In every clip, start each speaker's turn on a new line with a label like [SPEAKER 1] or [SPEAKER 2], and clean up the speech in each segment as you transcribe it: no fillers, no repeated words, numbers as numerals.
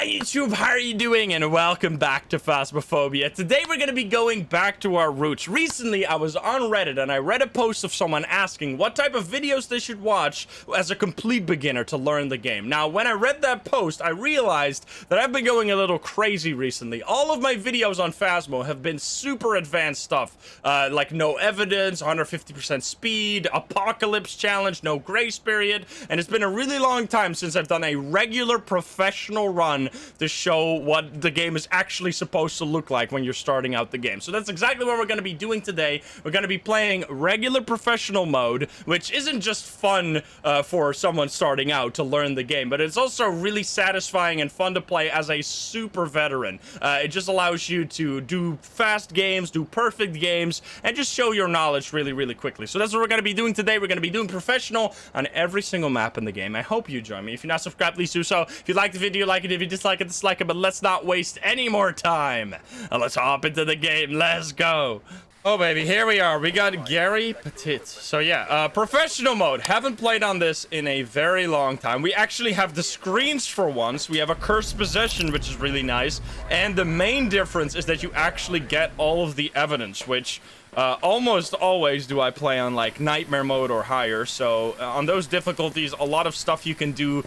[SPEAKER 1] Hi YouTube, how are you doing? And welcome back to Phasmophobia. Today we're going to be going back to our roots. Recently I was on Reddit and I read a post of someone asking what type of videos they should watch as a complete beginner to learn the game. Now when I read that post I realized that I've been going a little crazy recently. All of my videos on Phasmo have been super advanced stuff, like no evidence, 150% speed, apocalypse challenge, no grace period, and it's been a really long time since I've done a regular professional run to show what the game is actually supposed to look like when you're starting out the game. So that's exactly what we're going to be doing today. We're going to be playing regular professional mode, which isn't just fun for someone starting out to learn the game, but it's also really satisfying and fun to play as a super veteran. It just allows you to do fast games, do perfect games, and just show your knowledge really quickly. So that's what we're going to be doing today. We're going to be doing professional on every single map in the game. I hope you join me. If you're not subscribed, please do so. If you like the video, like it. If you dislike it, dislike it. But let's not waste any more time. Let's hop into the game. Let's go. Oh, baby, here we are. We got Gary Petit. So, yeah, professional mode. Haven't played on this in a very long time. We actually have the screens for once. We have a cursed possession, which is really nice. And the main difference is that you actually get all of the evidence, which almost always do I play on, like, nightmare mode or higher. So, on those difficulties, a lot of stuff you can do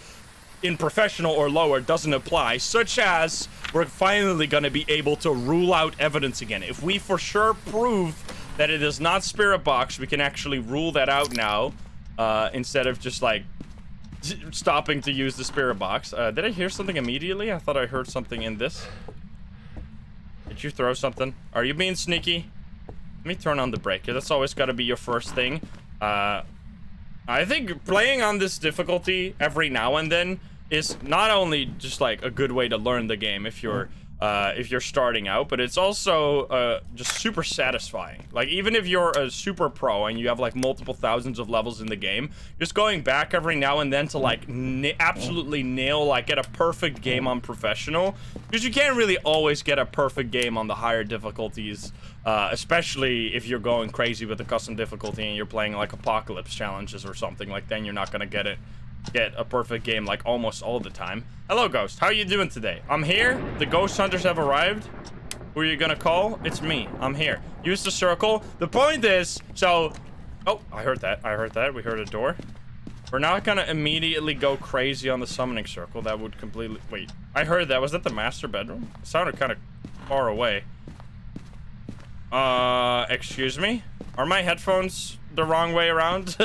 [SPEAKER 1] in professional or lower doesn't apply, such as we're finally going to be able to rule out evidence again. If we for sure prove that it is not spirit box, we can actually rule that out now, instead of just like stopping to use the spirit box. Did I hear something immediately? I thought I heard something in this. Did you throw something? Are you being sneaky? Let me turn on the brake. That's always got to be your first thing. I think playing on this difficulty every now and then is not only just like a good way to learn the game if you're starting out, but it's also just super satisfying. Like, even if you're a super pro and you have like multiple thousands of levels in the game, just going back every now and then to like absolutely nail, like get a perfect game on professional, because you can't really always get a perfect game on the higher difficulties, especially if you're going crazy with the custom difficulty and you're playing like apocalypse challenges or something. Like, then you're not gonna get a perfect game like almost all the time. Hello, Ghost. How are you doing today? I'm here. The ghost hunters have arrived. Who are you gonna call? It's me. I'm here. Use the circle. The point is, so... Oh, I heard that. I heard that. We heard a door. We're not gonna immediately go crazy on the summoning circle. That would completely... Wait. I heard that. Was that the master bedroom? It sounded kind of far away. Excuse me? Are my headphones the wrong way around?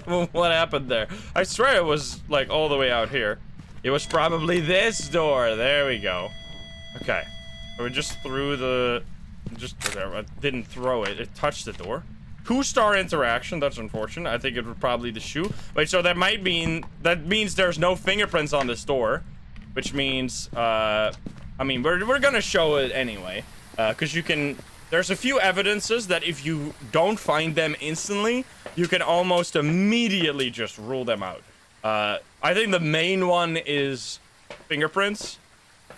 [SPEAKER 1] What happened there? I swear it was like all the way out here. It was probably this door. There we go. Okay. So we just threw the... I didn't throw it. It touched the door. 2-star interaction. That's unfortunate. I think it was probably the shoe. Wait, so that might mean... That means there's no fingerprints on this door. Which means... I mean, we're gonna show it anyway. Because you can... There's a few evidences that if you don't find them instantly, you can almost immediately just rule them out. I think the main one is fingerprints.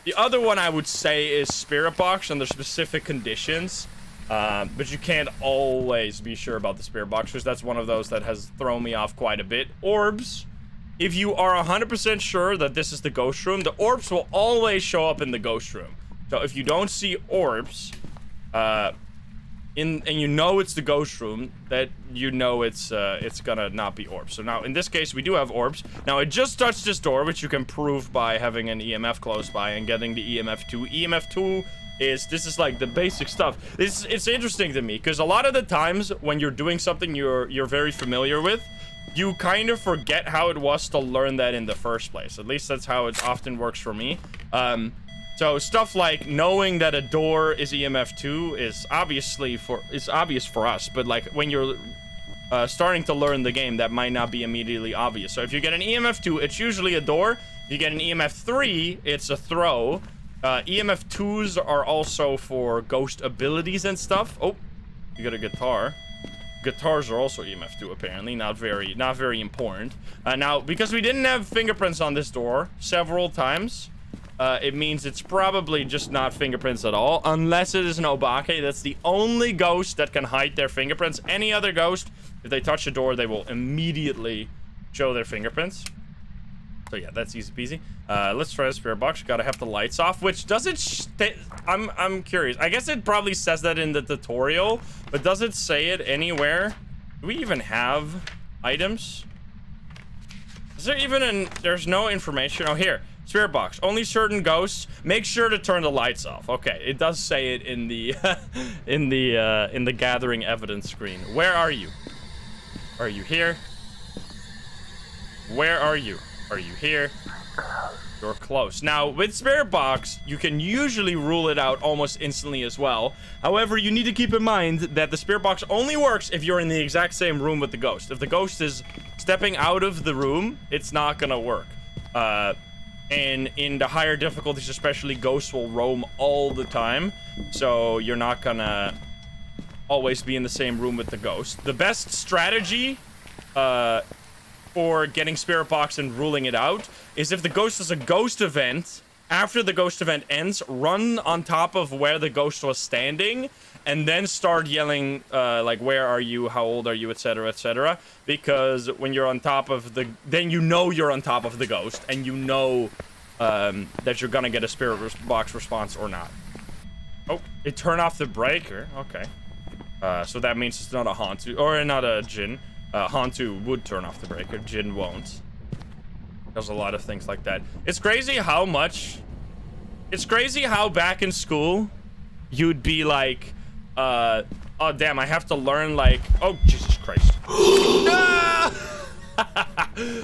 [SPEAKER 1] The other one I would say is spirit box under specific conditions. But you can't always be sure about the spirit box, because that's one of those that has thrown me off quite a bit. Orbs. If you are 100% sure that this is the ghost room, the orbs will always show up in the ghost room. So if you don't see orbs... and you know it's the ghost room, that you know it's gonna not be orbs. So now in this case we do have orbs. Now it just touched this door, which you can prove by having an EMF close by and getting the EMF2. EMF2 this is like the basic stuff. It's interesting to me because a lot of the times when you're doing something you're very familiar with, you kind of forget how it was to learn that in the first place. At least that's how it often works for me. So stuff like knowing that a door is EMF2 is obvious for us, but like when you're starting to learn the game, that might not be immediately obvious. So if you get an EMF2, it's usually a door. If you get an EMF3, it's a throw. EMF2s are also for ghost abilities and stuff. Oh, you got a guitar. Guitars are also EMF2 apparently, not very important. Now because we didn't have fingerprints on this door several times, it means it's probably just not fingerprints at all, unless it is an Obake. That's the only ghost that can hide their fingerprints. Any other ghost, if they touch a door, they will immediately show their fingerprints. So yeah, that's easy peasy. Let's try the spirit box. Gotta have the lights off, which doesn't I'm curious. I guess it probably says that in the tutorial, but does it say it anywhere? Do we even have items? Is there even there's no information? Oh, here. Spirit box. Only certain ghosts. Make sure to turn the lights off. Okay, it does say it in the in the gathering evidence screen. Where are you? Are you here? Where are you? Are you here? You're close. Now, with spirit box, you can usually rule it out almost instantly as well. However, you need to keep in mind that the spirit box only works if you're in the exact same room with the ghost. If the ghost is stepping out of the room, it's not gonna work. And in the higher difficulties especially, ghosts will roam all the time, so you're not gonna always be in the same room with the ghost. The best strategy for getting spirit box and ruling it out is if the ghost is a ghost event, after the ghost event ends, run on top of where the ghost was standing and then start yelling like, where are you, how old are you, etc, etc, because when you're on top of the, then you know you're on top of the ghost and you know that you're gonna get a spirit box response or not. Oh, it turned off the breaker. Okay, so that means it's not a Hantu or not a Jinn. Hantu would turn off the breaker, Jinn won't. There's a lot of things like that. It's crazy how back in school you'd be like, oh damn, I have to learn like, oh Jesus Christ.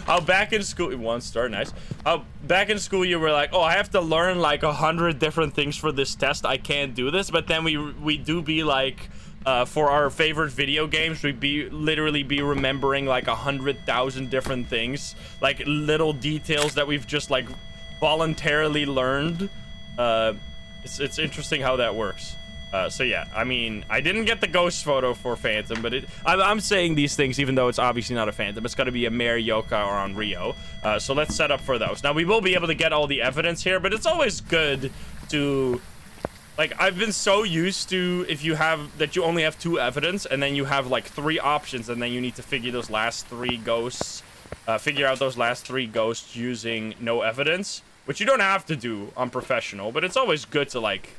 [SPEAKER 1] How back in school, 1 star, nice. How back in school you were like, oh, I have to learn like 100 different things for this test, I can't do this. But then we do be like, for our favorite video games, we'd literally be remembering like 100,000 different things, like little details that we've just like voluntarily learned. It's interesting how that works. So yeah, I mean, I didn't get the ghost photo for Phantom, but I'm saying these things even though it's obviously not a Phantom. It's got to be a Mare, Yokai, or on Rio. So let's set up for those. Now, we will be able to get all the evidence here, but it's always good to... Like, I've been so used to if you have that you only have 2 evidence and then you have like 3 options and then you need to figure those last 3 ghosts, figure out those last 3 ghosts using no evidence, which you don't have to do on professional, but it's always good to like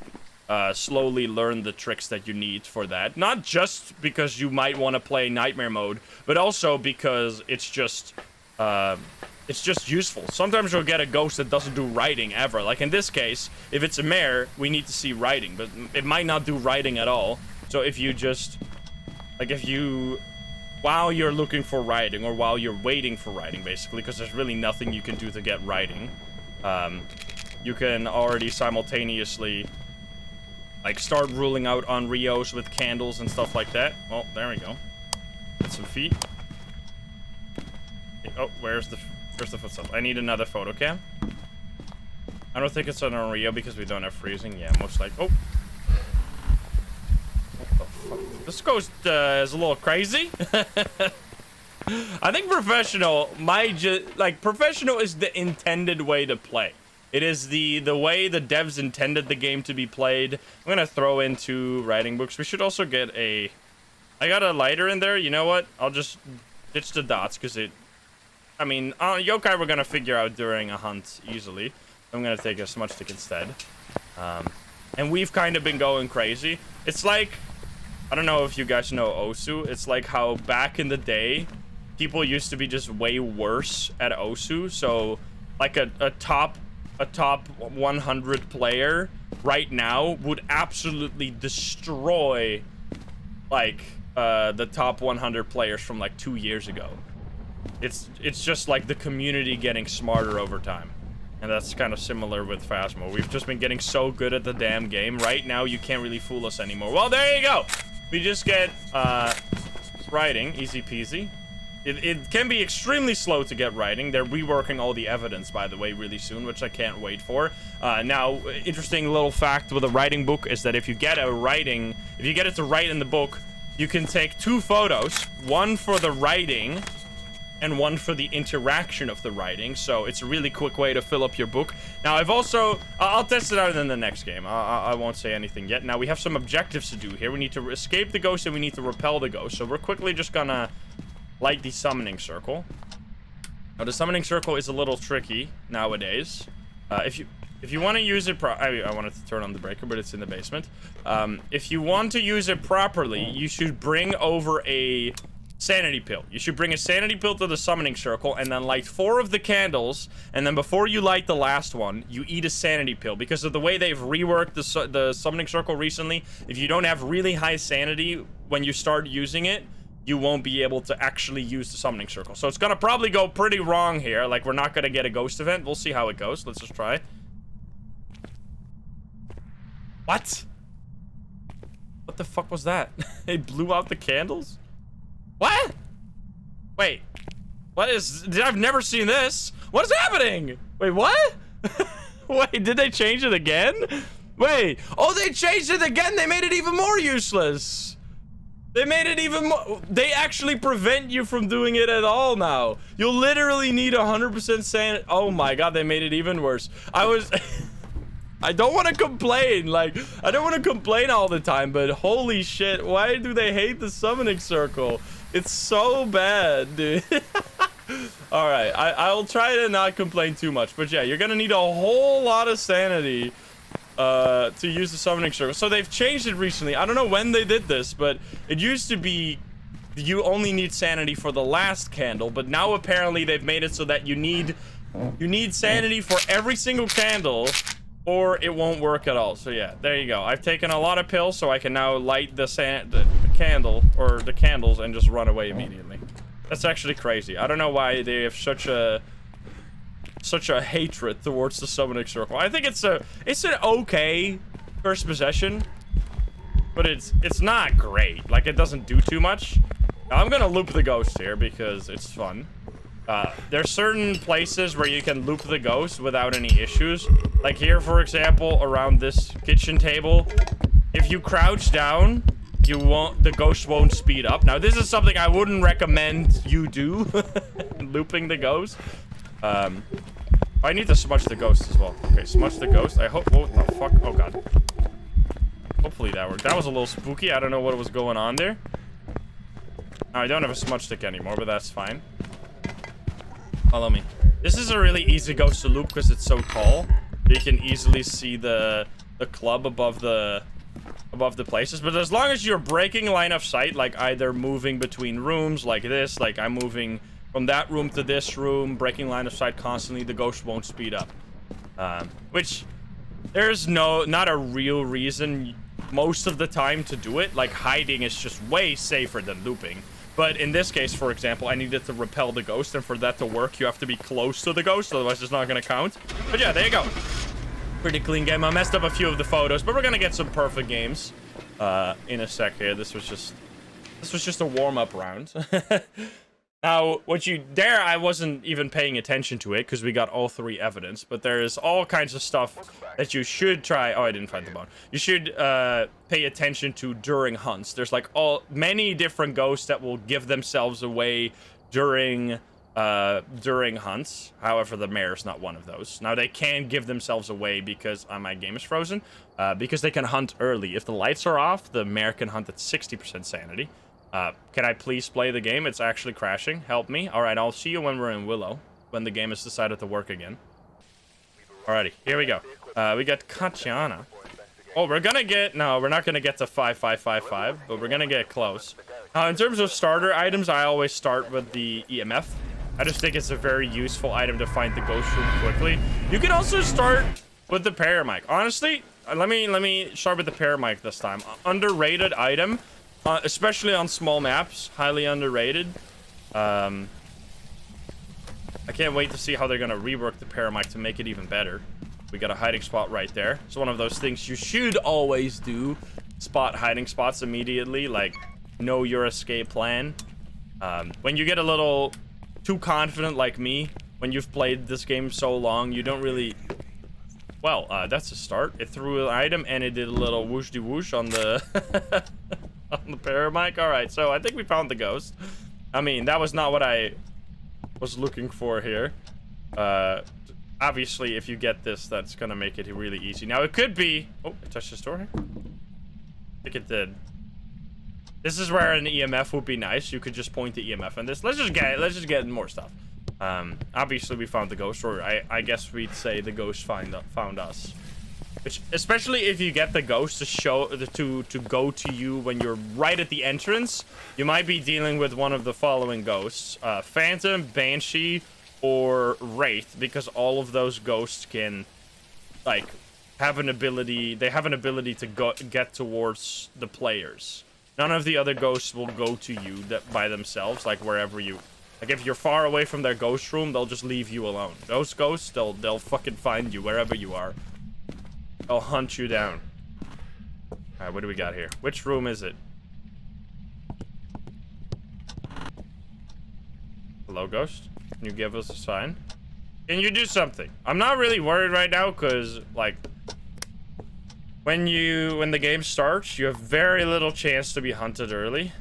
[SPEAKER 1] slowly learn the tricks that you need for that. Not just because you might want to play nightmare mode, but also because it's just useful. Sometimes you'll get a ghost that doesn't do writing ever. Like in this case, if it's a mare, we need to see writing, but it might not do writing at all. So if you just, like while you're looking for writing or while you're waiting for writing, basically, because there's really nothing you can do to get writing, you can already simultaneously like start ruling out on Rios with candles and stuff like that. Well, there we go. Get some feet. Oh, where's the footstep? I need another photo cam. I don't think it's on Rio because we don't have freezing. Yeah, most like. Oh, what the fuck? This ghost is a little crazy. I think professional professional is the intended way to play. It is the way the devs intended the game to be played. I'm gonna throw in 2 writing books. We should also get I got a lighter in there. You know what? I'll just ditch the dots because I mean, yokai we're gonna figure out during a hunt easily. I'm gonna take a smudge stick instead. And we've kind of been going crazy. It's like, I don't know if you guys know Osu. It's like how back in the day, people used to be just way worse at Osu. So, like a top 100 player right now would absolutely destroy like the top 100 players from like 2 years ago. It's just like the community getting smarter over time. And that's kind of similar with Phasmo. We've just been getting so good at the damn game. Right now, you can't really fool us anymore. Well, there you go. We just get writing, easy peasy. It can be extremely slow to get writing. They're reworking all the evidence, by the way, really soon, which I can't wait for. Now, interesting little fact with a writing book is that if you get it to write in the book, you can take 2 photos, one for the writing and one for the interaction of the writing. So it's a really quick way to fill up your book. Now, I'll test it out in the next game. I won't say anything yet. Now, we have some objectives to do here. We need to escape the ghost and we need to repel the ghost. So we're quickly just gonna light the summoning circle. Now, the summoning circle is a little tricky nowadays. If you want to use it I wanted to turn on the breaker, but it's in the basement. If you want to use it properly, you should bring over a sanity pill. You should bring a sanity pill to the summoning circle and then light 4 of the candles, and then before you light the last one, you eat a sanity pill. Because of the way they've reworked the summoning circle recently, if you don't have really high sanity when you start using it, you won't be able to actually use the summoning circle. So it's gonna probably go pretty wrong here. Like, we're not gonna get a ghost event. We'll see how it goes. Let's just try. What? What the fuck was that? They blew out the candles? What? Wait. What is... I've never seen this. What is happening? Wait, what? Wait, did they change it again? Wait. Oh, they changed it again. They made it even more useless. They made it even more... They actually prevent you from doing it at all now. You'll literally need 100% sanity. Oh my god, they made it even worse. I was... I don't want to complain, like, I don't want to complain all the time, but holy shit, why do they hate the summoning circle? It's so bad, dude. Alright, I'll try to not complain too much, but yeah, you're gonna need a whole lot of sanity to use the summoning circle. So they've changed it recently. I don't know when they did this, but it used to be you only need sanity for the last candle, but now apparently they've made it so that you need sanity for every single candle, or it won't work at all. So yeah, there you go. I've taken a lot of pills, so I can now light the candle, or the candles, and just run away immediately. That's actually crazy. I don't know why they have such a hatred towards the summoning circle. I think it's an okay first possession, but it's not great. Like, it doesn't do too much. Now, I'm gonna loop the ghost here because it's fun. There's certain places where you can loop the ghost without any issues. Like here, for example, around this kitchen table. If you crouch down, the ghost won't speed up. Now, this is something I wouldn't recommend you do, looping the ghost. I need to smudge the ghost as well. Okay, smudge the ghost. I hope, what the fuck? Oh god. Hopefully that worked. That was a little spooky. I don't know what was going on there. I don't have a smudge stick anymore, but that's fine. Follow me. This is a really easy ghost to loop because it's so tall. You can easily see the club above the places. But as long as you're breaking line of sight, like either moving between rooms like this, like I'm moving from that room to this room, breaking line of sight constantly, the ghost won't speed up. Which there's not a real reason most of the time to do it. Like, hiding is just way safer than looping. But in this case, for example, I needed to repel the ghost, and for that to work, you have to be close to the ghost, otherwise it's not going to count. But yeah, there you go. Pretty clean game. I messed up a few of the photos, but we're going to get some perfect games in a sec here. This was just a warm-up round. Now, I wasn't even paying attention to it because we got all 3 evidence, but there's all kinds of stuff that you should try. Oh, I didn't find the bone. You should pay attention to during hunts. There's like many different ghosts that will give themselves away during hunts. However, the mayor's not one of those. Now, they can give themselves away because my game is frozen, because they can hunt early. If the lights are off, the mayor can hunt at 60% sanity. Can I please play the game? It's actually crashing. Help me. All right, I'll see you when we're in Willow, when the game has decided to work again. Alrighty, here we go. We got Katiana. Oh, we're gonna get... No, we're not gonna get to 5555, but we're gonna get close. In terms of starter items, I always start with the EMF. I just think it's a very useful item to find the ghost room quickly. You can also start with the paramic. Honestly, let me start with the paramic this time. Underrated item. Especially on small maps, highly underrated. I can't wait to see how they're gonna rework the paramic to make it even better. We got a hiding spot right there. It's one of those things you should always do. Spot hiding spots immediately, like know your escape plan. When you get a little too confident like me, when you've played this game so long, you don't really... Well, that's a start. It threw an item and it did a little whoosh-de-whoosh on the... on the paramic. All right, so I think we found the ghost. I mean, that was not what I was looking for here. Obviously, if you get this, that's gonna make it really easy. Now, it could be... Oh, I touched the door here. I think it did. This is where an EMF would be nice. You could just point the EMF on this. Let's just get more stuff. Obviously we found the ghost, or I guess we'd say the ghost found us. Which, especially if you get the ghost to go to you when you're right at the entrance, you might be dealing with one of the following ghosts: Phantom, Banshee, or Wraith, because all of those ghosts can, like, have an ability. They have an ability to get towards the players. None of the other ghosts will go to you by themselves, like wherever you. Like, if you're far away from their ghost room, they'll just leave you alone. Those ghosts, they'll fucking find you wherever you are. They'll hunt you down. Alright, what do we got here? Which room is it? Hello, ghost? Can you give us a sign? Can you do something? I'm not really worried right now, because, like, when the game starts, you have very little chance to be hunted early.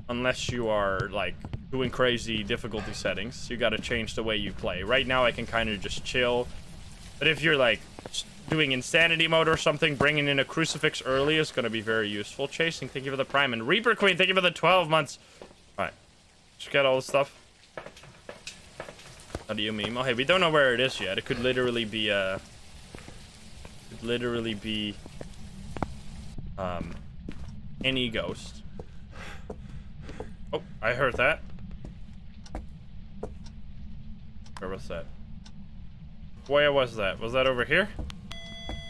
[SPEAKER 1] Unless you are, like, doing crazy difficulty settings. You gotta change the way you play. Right now, I can kind of just chill. But if you're, like, doing insanity mode or something, bringing in a crucifix early is gonna be very useful. Chasing, thank you for the prime. And Reaper Queen, thank you for the 12 months. Alright. Just get all the stuff. How do you mean? Oh, hey, we don't know where it is yet. It could literally be, any ghost. Oh, I heard that. Where was that? Where was that? Was that over here?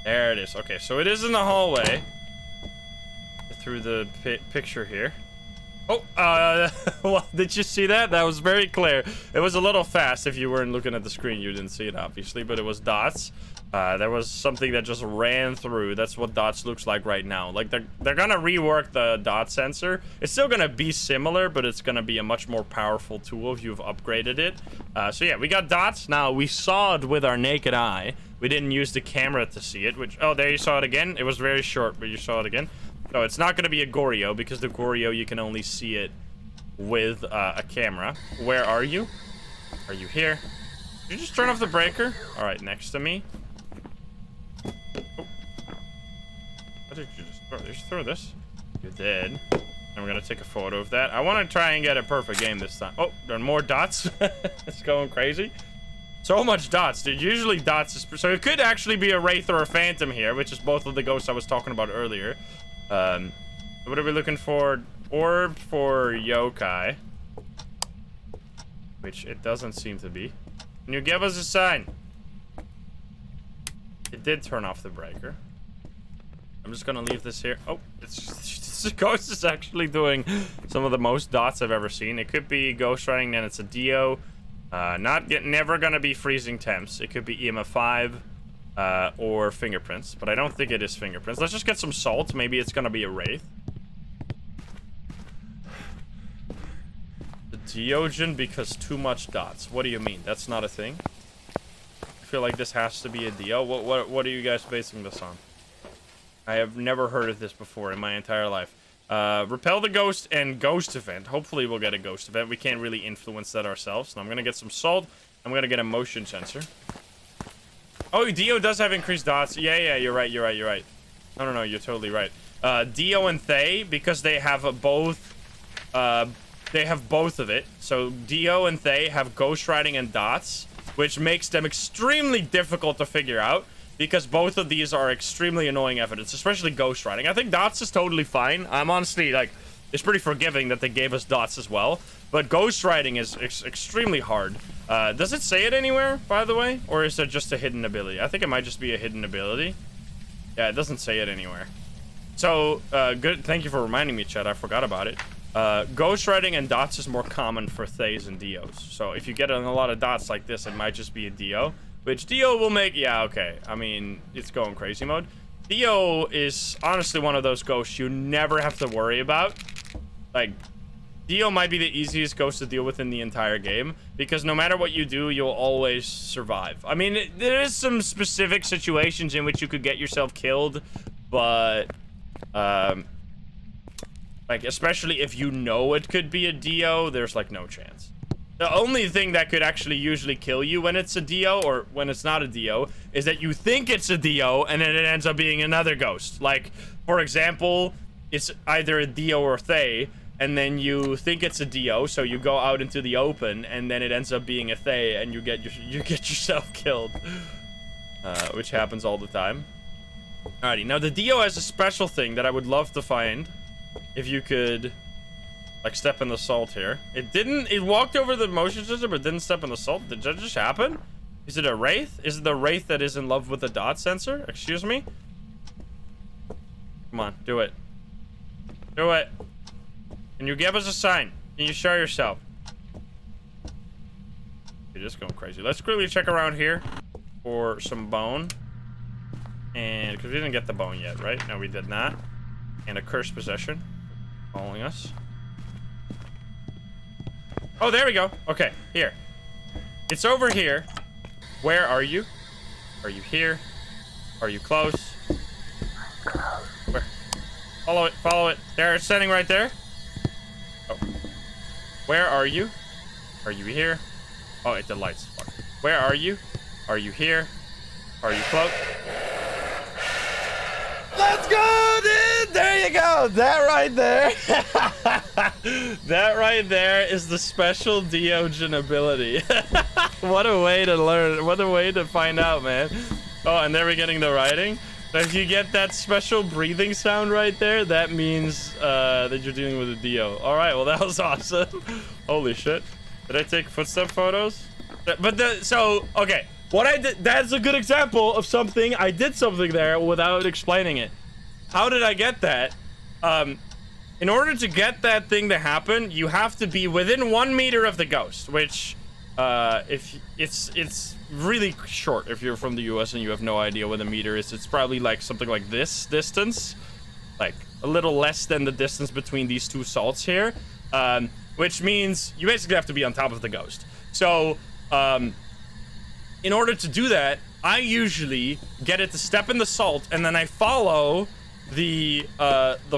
[SPEAKER 1] There it is. Okay, so it is in the hallway. Through the picture here. Oh, well, did you see that? That was very clear. It was a little fast. If you weren't looking at the screen, you didn't see it, obviously, but it was dots. There was something that just ran through. That's what dots looks like right now. Like, they're gonna rework the dot sensor. It's still gonna be similar, but it's gonna be a much more powerful tool if you've upgraded it. So yeah, we got dots. Now, we saw it with our naked eye. We didn't use the camera to see it, which... Oh, there you saw it again. It was very short, but you saw it again. No, it's not gonna be a Goryo, because the Goryo, you can only see it with a camera. Where are you? Are you here? Did you just turn off the breaker? All right, next to me. Oh. What did you just throw? Did you just throw this? You did. And we're gonna take a photo of that. I want to try and get a perfect game this time. Oh, there are more dots. It's going crazy. So much dots, dude. Usually dots is... So it could actually be a Wraith or a Phantom here, which is both of the ghosts I was talking about earlier. What are we looking for? Orb for yokai. Which it doesn't seem to be. Can you give us a sign? It did turn off the breaker. I'm just gonna leave this here. Oh, this ghost is actually doing some of the most dots I've ever seen. It could be ghost riding, then it's a Dio. Never gonna be freezing temps. It could be EMF5 or fingerprints, but I don't think it is fingerprints. Let's just get some salt. Maybe it's gonna be a Wraith. The Diogen because too much dots. What do you mean? That's not a thing? I feel like this has to be a Dio. What are you guys basing this on? I have never heard of this before in my entire life. Repel the ghost and ghost event. Hopefully we'll get a ghost event. We can't really influence that ourselves. So I'm gonna get some salt. I'm gonna get a motion sensor. Oh, Dio does have increased dots. Yeah, you're right. No, you're totally right. Dio and Thay, because they have both of it. So Dio and Thay have ghost riding and dots, which makes them extremely difficult to figure out, because both of these are extremely annoying evidence, especially ghost riding. I think dots is totally fine. I'm honestly, like, it's pretty forgiving that they gave us dots as well, but ghost riding is extremely hard. Does it say it anywhere, by the way, or is it just a hidden ability? I think it might just be a hidden ability. Yeah, it doesn't say it anywhere. So, good. Thank you for reminding me, Chad. I forgot about it. Ghost riding and dots is more common for Thays and Dios. So if you get a lot of dots like this, it might just be a Dio. Which Dio will make... Yeah, okay. I mean, it's going crazy mode. Dio is honestly one of those ghosts you never have to worry about. Like, Dio might be the easiest ghost to deal with in the entire game, because no matter what you do, you'll always survive. I mean, there is some specific situations in which you could get yourself killed, but... like, especially if you know it could be a Dio, there's, like, no chance. The only thing that could actually usually kill you when it's a Dio, or when it's not a Dio, is that you think it's a Dio, and then it ends up being another ghost. Like, for example, it's either a Dio or Thay, and then you think it's a Dio, so you go out into the open, and then it ends up being a Thay, and you get yourself killed, which happens all the time. Alrighty, now the Dio has a special thing that I would love to find. If you could, like, step in the salt here. It walked over the motion sensor, but didn't step in the salt. Did that just happen? Is it a wraith? Is it the wraith that is in love with the dot sensor? Excuse me? Come on, do it. Do it. Can you give us a sign? Can you show yourself? You're just going crazy. Let's quickly check around here for some bone. And because we didn't get the bone yet, right? No, we did not. And a cursed possession following us. Oh, there we go. Okay, here. It's over here. Where are you? Are you here? Are you close? Where? Follow it, follow it. There, it's standing right there. Oh. Where are you? Are you here? Oh, it delights. Fuck. Where are you? Are you here? Are you close? Let's go, dude! There you go! That right there. That right there is the special Diogen ability. What a way to learn. What a way to find out, man. Oh, and there we're getting the writing. So if you get that special breathing sound right there, that means that you're dealing with a Dio. Alright, well that was awesome. Holy shit. Did I take footstep photos? So, okay. What I did, that's a good example of something, I did something there without explaining it. How did I get that? In order to get that thing to happen, you have to be within 1 meter of the ghost, which, if it's really short. If you're from the US and you have no idea what a meter is, it's probably like something like this distance, like a little less than the distance between these two salts here, which means you basically have to be on top of the ghost. So, in order to do that, I usually get it to step in the salt, and then I follow the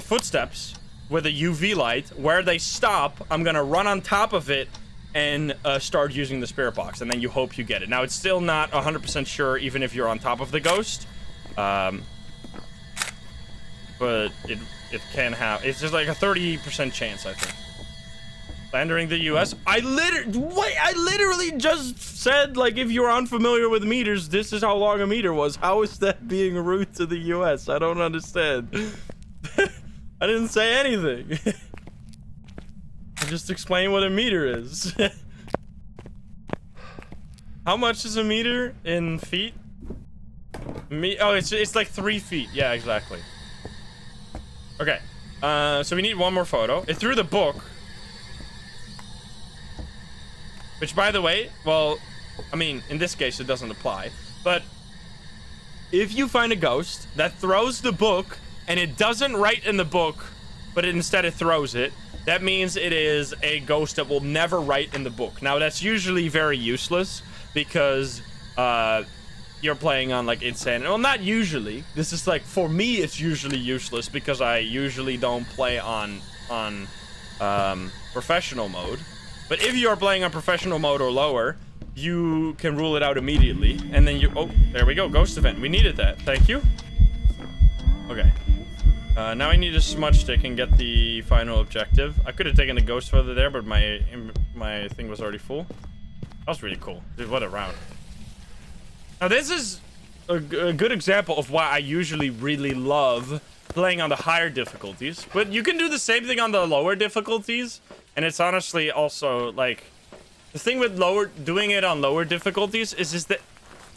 [SPEAKER 1] footsteps with a UV light. Where they stop, I'm gonna run on top of it and start using the spirit box, and then you hope you get it. Now, it's still not 100% sure, even if you're on top of the ghost, but it can have. It's just like a 30% chance, I think. Slandering the US. I literally just said, like, if you're unfamiliar with meters, this is how long a meter was. How is that being rude to the US? I don't understand. I didn't say anything. I just explained what a meter is. How much is a meter in feet? Oh, it's like 3 feet. Yeah, exactly. Okay. So we need one more photo. It threw the book. Which, by the way, well, I mean, in this case, it doesn't apply. But if you find a ghost that throws the book and it doesn't write in the book, but instead it throws it, that means it is a ghost that will never write in the book. Now, that's usually very useless because you're playing on, like, insanity. Well, not usually. This is, like, for me, it's usually useless because I usually don't play on professional mode. But if you are playing on professional mode or lower, you can rule it out immediately. And then you... Oh, there we go. Ghost event. We needed that. Thank you. Okay. Now I need a smudge stick and get the final objective. I could have taken the ghost photo there, but my thing was already full. That was really cool. Dude, what a round. Now, this is a good example of why I usually really love playing on the higher difficulties. But you can do the same thing on the lower difficulties. And it's honestly also, like, the thing with doing it on lower difficulties is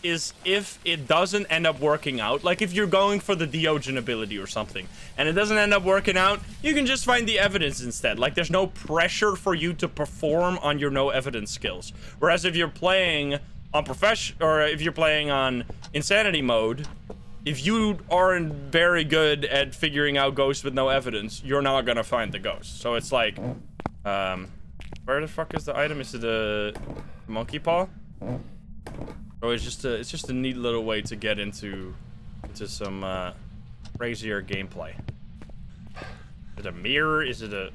[SPEAKER 1] if it doesn't end up working out, like if you're going for the Diogen ability or something, and it doesn't end up working out, you can just find the evidence instead. Like, there's no pressure for you to perform on your no evidence skills. Whereas if you're playing on if you're playing on insanity mode, if you aren't very good at figuring out ghosts with no evidence, you're not gonna find the ghost. So it's like... where the fuck is the item? Is it a monkey paw? Oh, it's just a neat little way to get into some crazier gameplay. Is it a mirror? Is it a...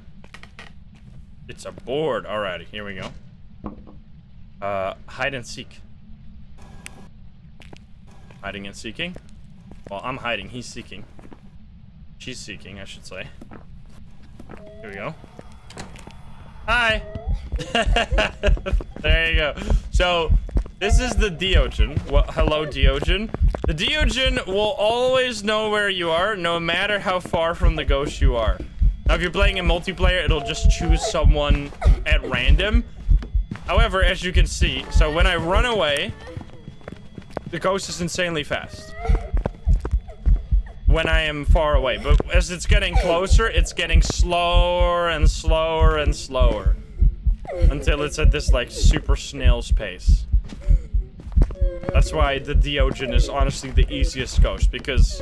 [SPEAKER 1] It's a board. Alrighty, here we go. Hide and seek. Hiding and seeking. Well, I'm hiding. He's seeking. She's seeking, I should say. Here we go. Hi. There you go. So this is the Diogen. Well, hello, Diogen. The Diogen will always know where you are, no matter how far from the ghost you are. Now, if you're playing in multiplayer, it'll just choose someone at random. However, as you can see, so when I run away, the ghost is insanely fast when I am far away. But as it's getting closer, it's getting slower and slower and slower until it's at this, like, super snail's pace. That's why the Diogen is honestly the easiest ghost, because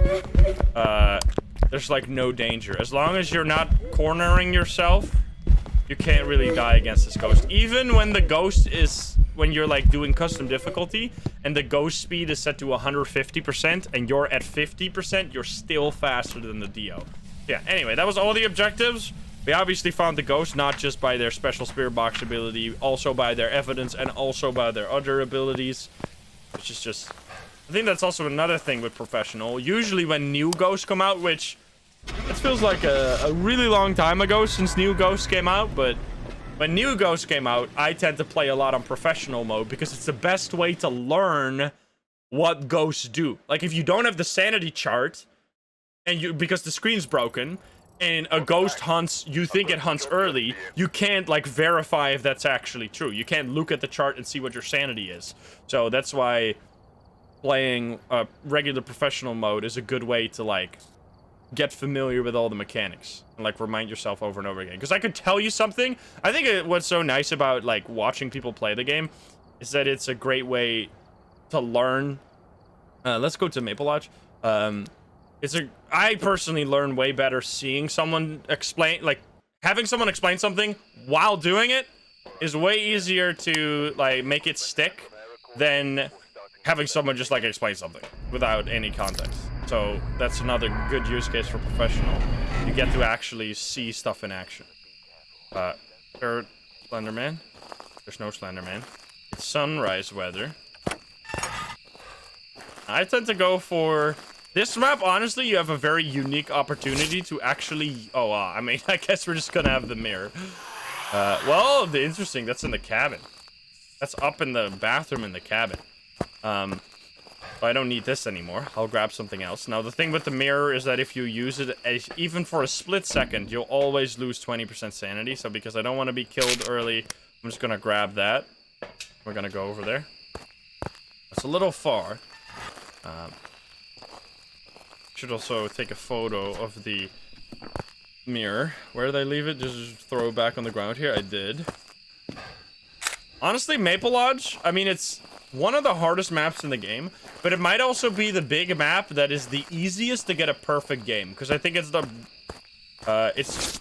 [SPEAKER 1] there's, like, no danger. As long as you're not cornering yourself, you can't really die against this ghost. Even when the ghost is... when you're, like, doing custom difficulty, and the ghost speed is set to 150%, and you're at 50%, you're still faster than the Dio. Yeah, anyway, that was all the objectives. We obviously found the ghost, not just by their special spirit box ability, also by their evidence, and also by their other abilities. Which is just... I think that's also another thing with Professional. Usually when new ghosts come out, which... it feels like a really long time ago since new ghosts came out, but... when new ghosts came out, I tend to play a lot on Professional mode, because it's the best way to learn what ghosts do. Like, if you don't have the sanity chart, and because the screen's broken... and a ghost hunts, you think it hunts early, you can't, like, verify if that's actually true. You can't look at the chart and see what your sanity is. So that's why playing regular Professional mode is a good way to, like, get familiar with all the mechanics. And, like, remind yourself over and over again. Because I could tell you something. I think what's so nice about, like, watching people play the game is that it's a great way to learn. Let's go to Maple Lodge. I personally learn way better seeing someone explain, like, having someone explain something while doing it is way easier to, like, make it stick than having someone just, like, explain something without any context. So that's another good use case for Professional. You get to actually see stuff in action. Third Slenderman. There's no Slenderman. It's sunrise weather. I tend to go for... this map, honestly, you have a very unique opportunity to actually... oh, I mean, I guess we're just gonna have the mirror. Well, interesting, that's in the cabin. That's up in the bathroom in the cabin. I don't need this anymore. I'll grab something else. Now, the thing with the mirror is that if you use it, even for a split second, you'll always lose 20% sanity. So because I don't want to be killed early, I'm just gonna grab that. We're gonna go over there. It's a little far. Should also take a photo of the mirror. Where did I leave it? Just throw it back on the ground here. I did. Honestly, Maple Lodge, I mean, it's one of the hardest maps in the game, but it might also be the big map that is the easiest to get a perfect game, because I think it's it's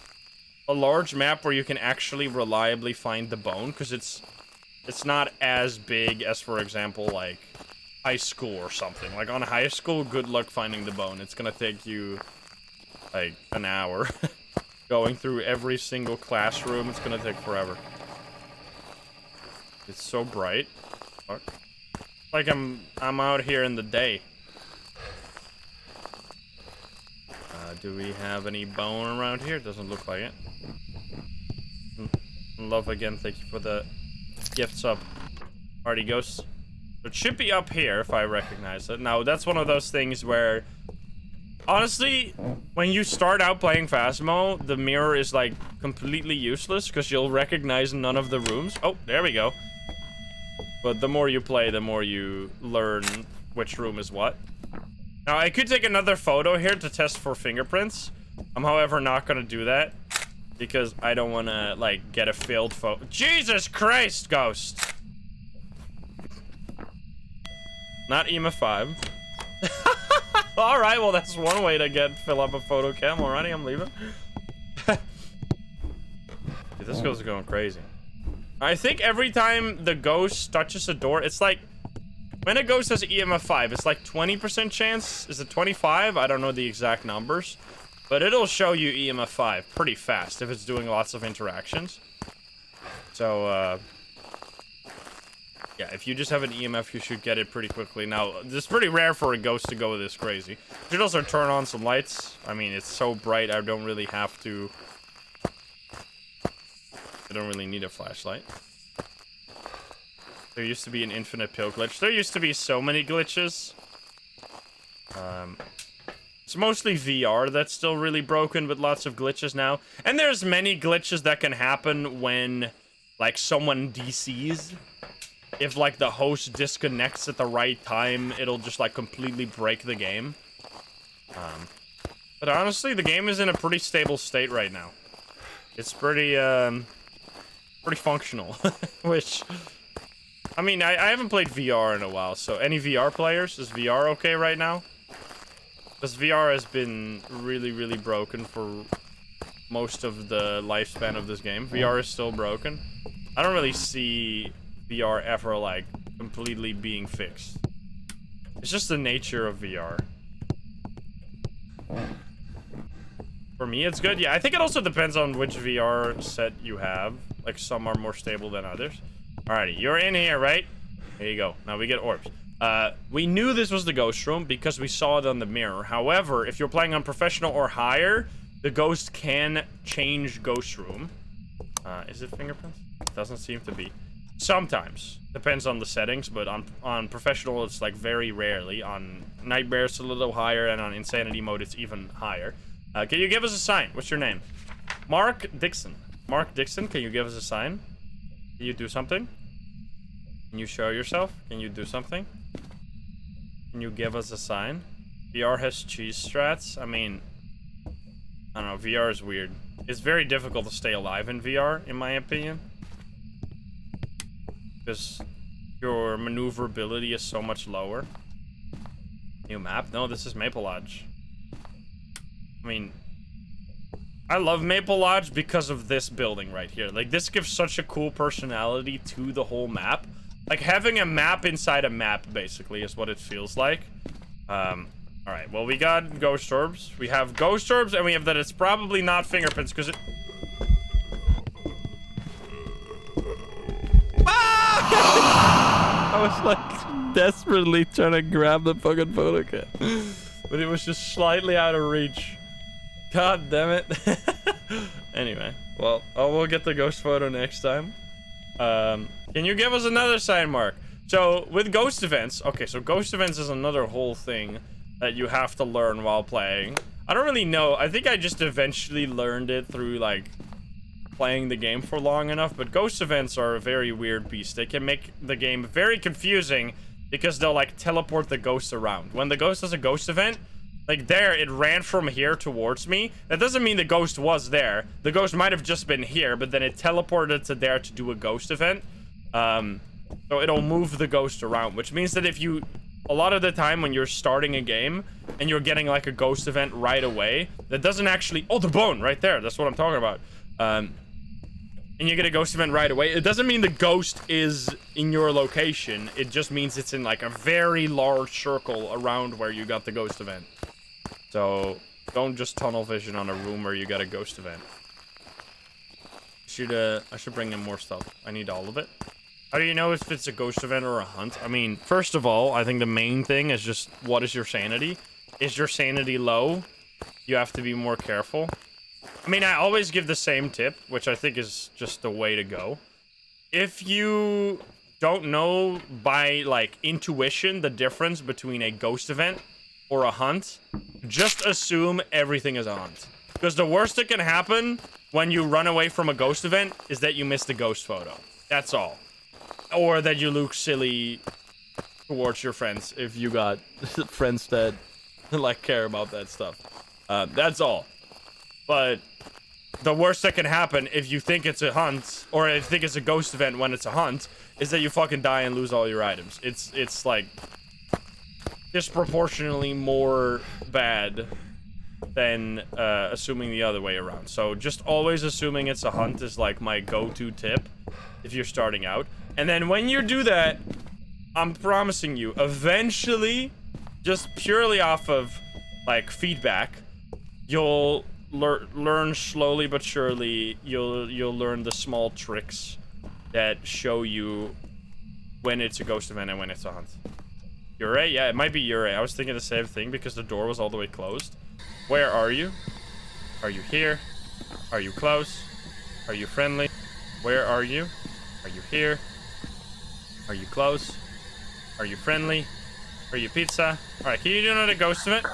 [SPEAKER 1] a large map where you can actually reliably find the bone, because it's not as big as, for example, like high school or something. Like on high school, good luck finding the bone. It's gonna take you like an hour going through every single classroom. It's gonna take forever. It's so bright. Fuck. Like I'm out here in the day. Do we have any bone around here? Doesn't look like it. Love again, thank you for the gifts up. Party ghosts. It should be up here if I recognize it. Now, that's one of those things where, honestly, when you start out playing Phasmo, the mirror is, like, completely useless because you'll recognize none of the rooms. Oh, there we go. But the more you play, the more you learn which room is what. Now, I could take another photo here to test for fingerprints. I'm, however, not going to do that because I don't want to, like, get a failed photo. Jesus Christ, ghost! Not EMF 5. Alright, well, that's one way to fill up a photo cam. Alrighty, I'm leaving. Dude, this ghost is going crazy. I think every time the ghost touches a door, it's like... when a ghost has EMF 5, it's like 20% chance. Is it 25? I don't know the exact numbers. But it'll show you EMF 5 pretty fast if it's doing lots of interactions. So, yeah, if you just have an EMF, you should get it pretty quickly. Now, it's pretty rare for a ghost to go this crazy. You should also turn on some lights. I mean, it's so bright, I don't really have to I don't really need a flashlight. There used to be an infinite pill glitch. There used to be so many glitches. It's mostly VR that's still really broken with lots of glitches now. And there's many glitches that can happen when, like, someone DCs. If, like, the host disconnects at the right time, it'll just, like, completely break the game. But honestly, the game is in a pretty stable state right now. It's pretty functional. Which, I mean, I haven't played VR in a while, so any VR players? Is VR okay right now? Because VR has been really, really broken for most of the lifespan of this game. VR is still broken. I don't really see VR ever, like, completely being fixed. It's just the nature of VR. For me, it's good. Yeah, I think it also depends on which VR set you have. Like, some are more stable than others. Alrighty, you're in here, right? There you go. Now we get orbs. We knew this was the ghost room because we saw it on the mirror. However, if you're playing on professional or higher, the ghost can change ghost room. Is it fingerprints? It doesn't seem to be. Sometimes. Depends on the settings, but on professional, it's like very rarely. On nightmare, it's a little higher, and on insanity mode, it's even higher. Can you give us a sign? What's your name? Mark Dixon. Mark Dixon, can you give us a sign? Can you do something? Can you show yourself? Can you do something? Can you give us a sign? VR has cheese strats. I mean, I don't know. VR is weird. It's very difficult to stay alive in VR, in my opinion. Because your maneuverability is so much lower. New map? No, this is Maple Lodge. I mean, I love Maple Lodge because of this building right here. Like, this gives such a cool personality to the whole map. Like, having a map inside a map, basically, is what it feels like. Alright, well, we got ghost orbs. We have ghost orbs, and we have that it's probably not fingerprints, because it... I was, like, desperately trying to grab the fucking photo kit. But it was just slightly out of reach. God damn it. Anyway, well, we'll get the ghost photo next time. Can you give us another sign, Mark? So, with ghost events... Okay, so ghost events is another whole thing that you have to learn while playing. I don't really know. I think I just eventually learned it through, like, playing the game for long enough. But ghost events are a very weird beast. They can make the game very confusing because they'll, like, teleport the ghost around. When the ghost has a ghost event... Like, there, it ran from here towards me. That doesn't mean the ghost was there. The ghost might have just been here, but then it teleported to there to do a ghost event. So it'll move the ghost around, which means that if you... A lot of the time when you're starting a game and you're getting, like, a ghost event right away, that doesn't actually... Oh, the bone! Right there. That's what I'm talking about. And you get a ghost event right away. It doesn't mean the ghost is in your location. It just means it's in, like, a very large circle around where you got the ghost event. So, don't just tunnel vision on a room where you got a ghost event. I should bring in more stuff. I need all of it. How do you know if it's a ghost event or a hunt? I mean, first of all, I think the main thing is just, what is your sanity? Is your sanity low? You have to be more careful. I mean, I always give the same tip, which I think is just the way to go. If you don't know by, like, intuition the difference between a ghost event or a hunt, just assume everything is a hunt. Because the worst that can happen when you run away from a ghost event is that you miss the ghost photo. That's all. Or that you look silly towards your friends if you got friends that, like, care about that stuff. That's all. But the worst that can happen if you think it's a hunt, or if you think it's a ghost event when it's a hunt, is that you fucking die and lose all your items. It's like... disproportionately more bad than assuming the other way around. So just always assuming it's a hunt is like my go-to tip if you're starting out. And then when you do that, I'm promising you, eventually, just purely off of like feedback, you'll learn slowly but surely. You'll learn the small tricks that show you when it's a ghost event and when it's a hunt. Ure? Yeah, it might be Ure. I was thinking the same thing because the door was all the way closed. Where are you? Are you here? Are you close? Are you friendly? Where are you? Are you here? Are you close? Are you friendly? Are you pizza? Alright, can you do another ghost of it?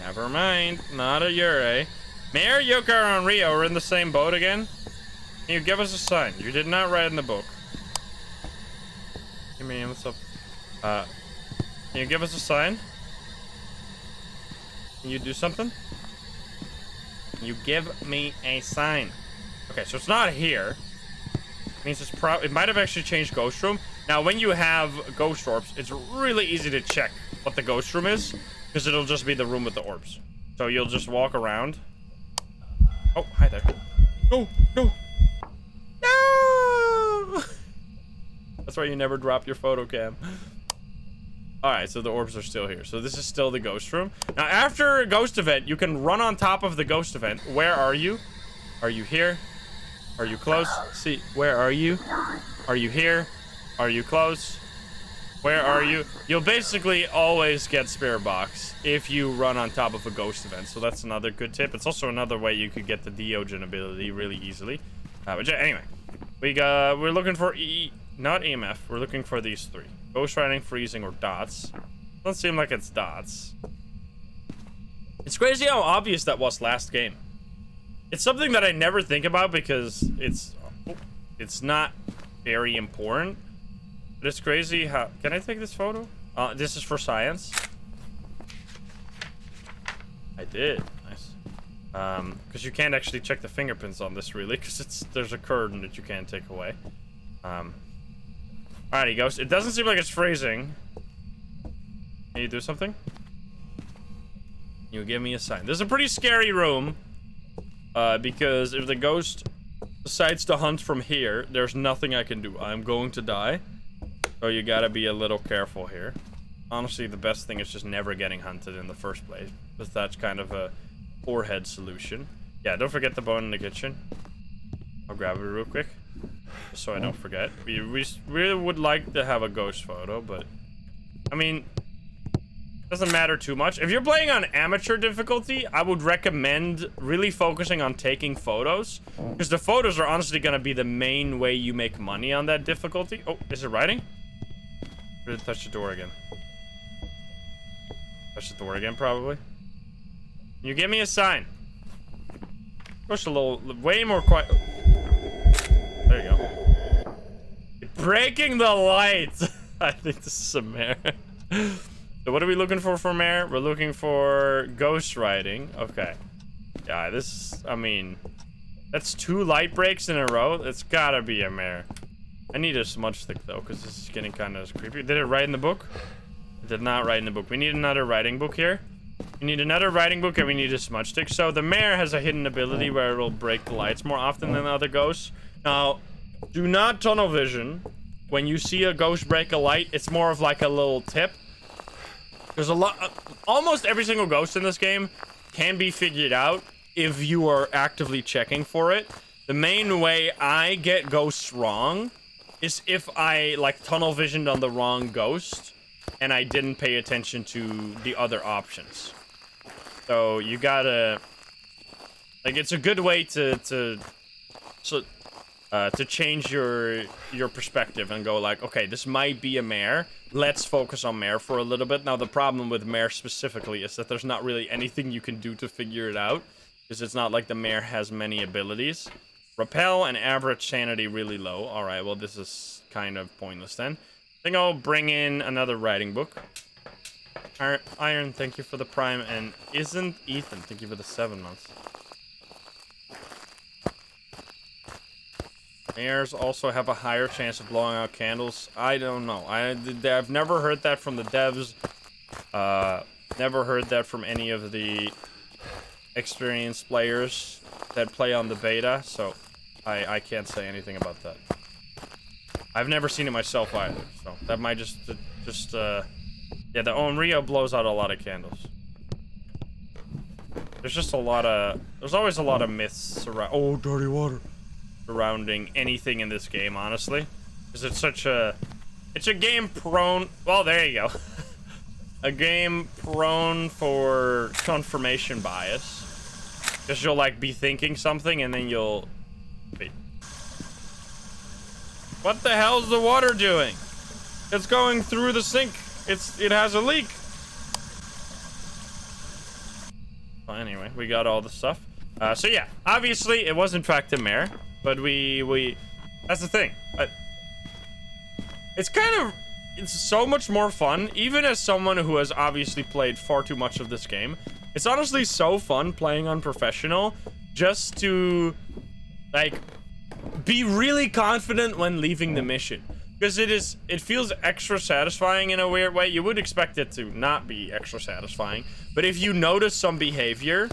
[SPEAKER 1] Never mind. Not a Yurei. Mayor, Yokar, and Rio are in the same boat again? Can you give us a sign? You did not write in the book. Hey man, what's up? Can you give us a sign? Can you do something? Can you give me a sign? Okay, so it's not here. It means it's it might have actually changed ghost room. Now, when you have ghost orbs, it's really easy to check what the ghost room is, because it'll just be the room with the orbs. So you'll just walk around. Oh, hi there. No, no. No! That's why you never drop your photo cam. Alright, so the orbs are still here. So this is still the ghost room. Now, after a ghost event, you can run on top of the ghost event. Where are you? Are you here? Are you close? See, where are you? Are you here? Are you close? Where are you? You'll basically always get spirit box if you run on top of a ghost event. So that's another good tip. It's also another way you could get the Diogen ability really easily. But anyway, we're looking for not EMF. We're looking for these three: ghost riding, freezing, or dots. Doesn't seem like it's dots. It's crazy how obvious that was last game. It's something that I never think about because it's not very important. But it's crazy how... Can I take this photo? This is for science. I did. Nice. Because you can't actually check the fingerprints on this, really, because there's a curtain that you can't take away. Alrighty, ghost. It doesn't seem like it's freezing. Can you do something? You give me a sign. This is a pretty scary room. Because if the ghost decides to hunt from here, there's nothing I can do. I'm going to die. So you gotta be a little careful here. Honestly, the best thing is just never getting hunted in the first place. Because that's kind of a forehead solution. Yeah, don't forget the bone in the kitchen. I'll grab it real quick. Just so I don't forget. We really would like to have a ghost photo, but... I mean... doesn't matter too much. If you're playing on amateur difficulty, I would recommend really focusing on taking photos. Because the photos are honestly going to be the main way you make money on that difficulty. Oh, is it writing? Or did it touch the door again? Touch the door again, probably. Can you give me a sign? Push a little, way more quiet. There you go. Breaking the lights. I think this is a mare. So what are we looking for mare? We're looking for ghost riding. Okay. Yeah, this, I mean, that's 2 light breaks in a row. It's gotta be a mare. I need a smudge stick though, because this is getting kind of creepy. Did it write in the book? It did not write in the book. We need another writing book here. We need another writing book and we need a smudge stick. So the mare has a hidden ability where it'll break the lights more often than other ghosts. Now, do not tunnel vision. When you see a ghost break a light, it's more of like a little tip. There's a lot, almost every single ghost in this game can be figured out if you are actively checking for it. The main way I get ghosts wrong is if I like tunnel visioned on the wrong ghost and I didn't pay attention to the other options. So you gotta, like, it's a good way to change your perspective and go like, okay, this might be a mare. Let's focus on mare for a little bit. Now, the problem with mare specifically is that there's not really anything you can do to figure it out, because it's not like the mare has many abilities. Repel and average sanity really low. All right, well, this is kind of pointless then. I think I'll bring in another writing book. Iron, thank you for the prime, and isn't Ethan, thank you for the 7 months. Mares also have a higher chance of blowing out candles. I don't know. I've never heard that from the devs. Never heard that from any of the experienced players that play on the beta, so I can't say anything about that. I've never seen it myself either, so that might just yeah, the Onryo blows out a lot of candles. There's just there's always a lot of myths around. Oh, dirty water. Surrounding anything in this game, honestly, because it's a game prone, well, there you go. A game prone for confirmation bias, because you'll like be thinking something and then you'll wait. What the hell's the water doing? It's going through the sink. It has a leak. Well, anyway, we got all the stuff. So yeah, obviously it was in fact a mare, but we that's the thing. It's so much more fun, even as someone who has obviously played far too much of this game. It's honestly so fun playing on professional, just to like be really confident when leaving the mission, because it feels extra satisfying in a weird way. You would expect it to not be extra satisfying, but if you notice some behavior,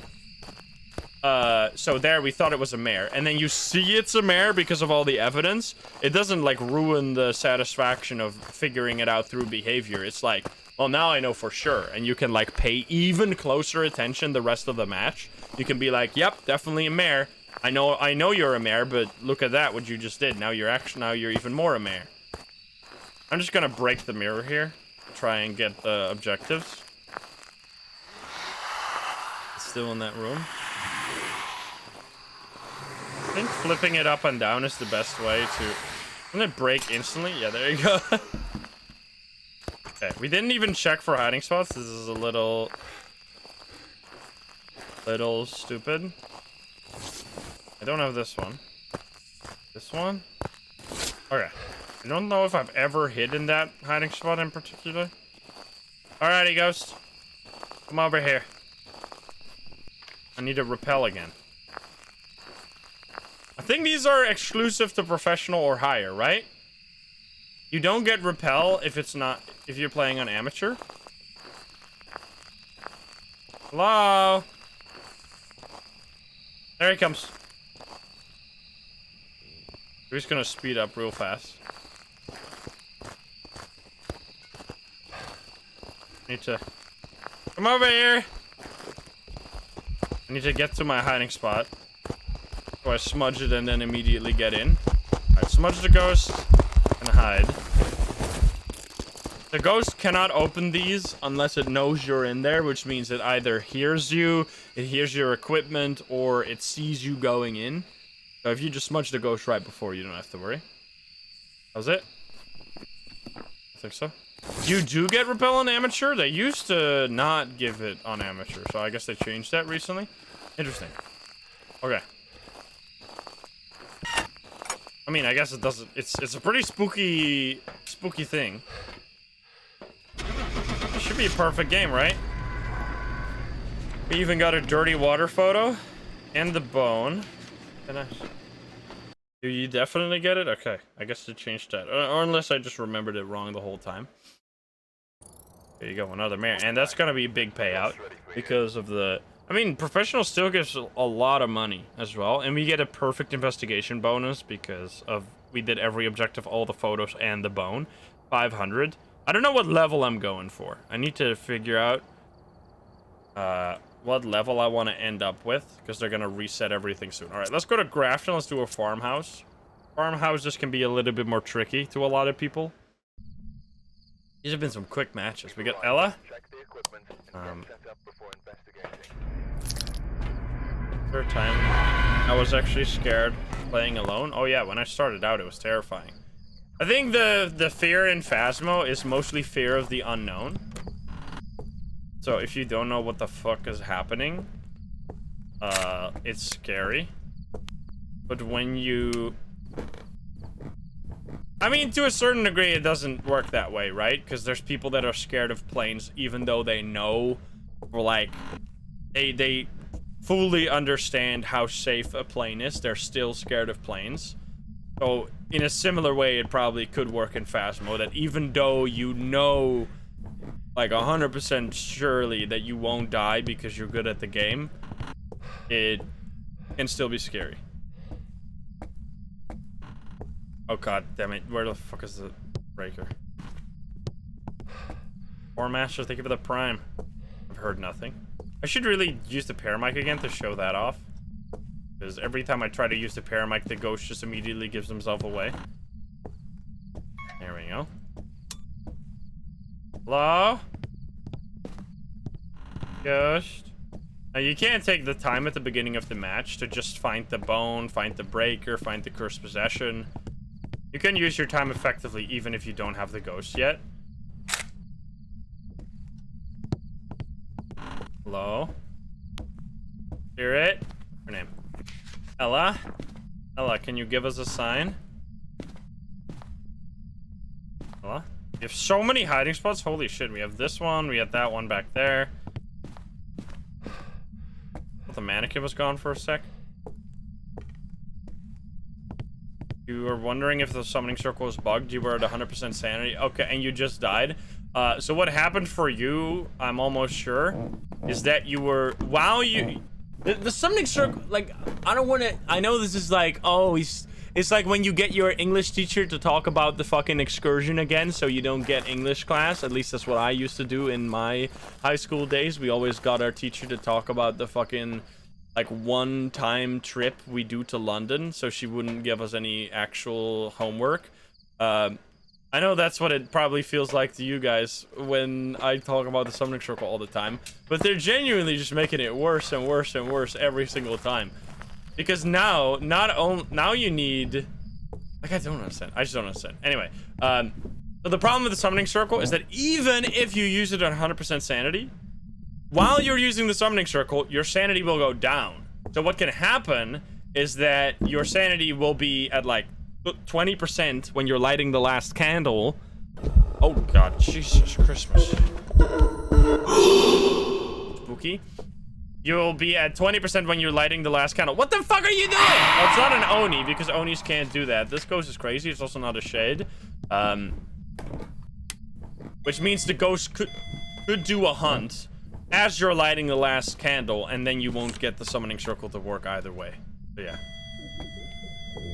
[SPEAKER 1] so there we thought it was a mare, and then you see it's a mare because of all the evidence, it doesn't like ruin the satisfaction of figuring it out through behavior. It's like, well, now I know for sure, and you can like pay even closer attention the rest of the match. You can be like, yep, definitely a mare. I know you're a mare, but look at that, what you just did. Now you're even more a mare. I'm just gonna break the mirror here, try and get the objectives. It's still in that room. I think flipping it up and down is the best way to... Doesn't it break instantly? Yeah, there you go. Okay, we didn't even check for hiding spots. This is a little stupid. I don't have this one. This one? Okay. I don't know if I've ever hidden that hiding spot in particular. Alrighty, Ghost. Come over here. I need to repel again. I think these are exclusive to professional or higher, right? You don't get repel if you're playing on amateur. Hello? There he comes. We're just gonna speed up real fast. Need to come over here. I need to get to my hiding spot. So I smudge it and then immediately get in. Alright, smudge the ghost and hide. The ghost cannot open these unless it knows you're in there, which means it either hears you, it hears your equipment, or it sees you going in. So if you just smudge the ghost right before, you don't have to worry. How's it? I think so. You do get repel on amateur? They used to not give it on amateur, so I guess they changed that recently. Interesting. Okay. I mean, I guess it doesn't... It's a pretty spooky thing. It should be a perfect game, right? We even got a dirty water photo. And the bone. And do you definitely get it? Okay, I guess to change that. Or unless I just remembered it wrong the whole time. There you go, another mare. And that's gonna be a big payout because of the... I mean, professional still gives a lot of money as well, and we get a perfect investigation bonus because of we did every objective, all the photos, and the bone. 500. I don't know what level I'm going for. I need to figure out what level I want to end up with, because they're gonna reset everything soon. All right, let's go to Grafton. Let's do a farmhouse. Farmhouses can be a little bit more tricky to a lot of people. These have been some quick matches. We got Ella. Third time I was actually scared playing alone. Oh yeah, when I started out it was terrifying. I think the fear in Phasmo is mostly fear of the unknown. So if you don't know what the fuck is happening, it's scary. But when you... I mean, to a certain degree it doesn't work that way, right? Because there's people that are scared of planes even though they know, or like, they fully understand how safe a plane is. They're still scared of planes. So in a similar way, it probably could work in Phasmo, that even though you know, like 100% surely that you won't die because you're good at the game, it can still be scary. Oh god damn it, where the fuck is the breaker? War Master, thank you for the prime. I've heard nothing. I should really use the paramic again to show that off. Because every time I try to use the paramic, the ghost just immediately gives himself away. There we go. Hello? Ghost? Now you can't take the time at the beginning of the match to just find the bone, find the breaker, find the cursed possession. You can use your time effectively even if you don't have the ghost yet. Hello? Spirit? Her name. Ella? Ella, can you give us a sign? Ella? We have so many hiding spots. Holy shit, we have this one. We have that one back there. The mannequin was gone for a sec. You were wondering if the summoning circle was bugged. You were at 100% sanity. Okay, and you just died. So what happened for you, I'm almost sure, is that you were... While you... The summoning circle... Like, I don't want to... I know this is like, oh, it's like when you get your English teacher to talk about the fucking excursion again so you don't get English class. At least that's what I used to do in my high school days. We always got our teacher to talk about the fucking... like one-time trip we do to London, so she wouldn't give us any actual homework. I know that's what it probably feels like to you guys when I talk about the summoning circle all the time, but they're genuinely just making it worse and worse and worse every single time. Because now, now you need... Like, I don't understand. I just don't understand. Anyway, so the problem with the summoning circle is that even if you use it at 100% sanity, while you're using the summoning circle, your sanity will go down. So what can happen is that your sanity will be at like 20% when you're lighting the last candle. Oh god, Jesus Christmas. Spooky. You'll be at 20% when you're lighting the last candle. What the fuck are you doing? Well, it's not an Oni because Onis can't do that. This ghost is crazy. It's also not a shade. Which means the ghost could do a hunt as you're lighting the last candle, and then you won't get the summoning circle to work either way. So yeah.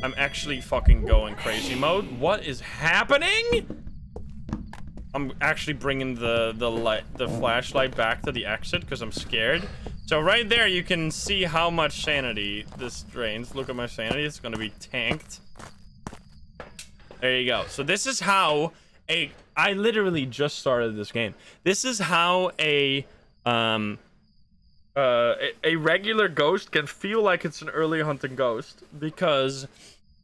[SPEAKER 1] I'm actually fucking going crazy mode. What is happening? I'm actually bringing the flashlight back to the exit because I'm scared. So right there you can see how much sanity this drains. Look at my sanity. It's gonna be tanked. There you go. So this is how I literally just started this game. This is how a regular ghost can feel like it's an early hunting ghost, because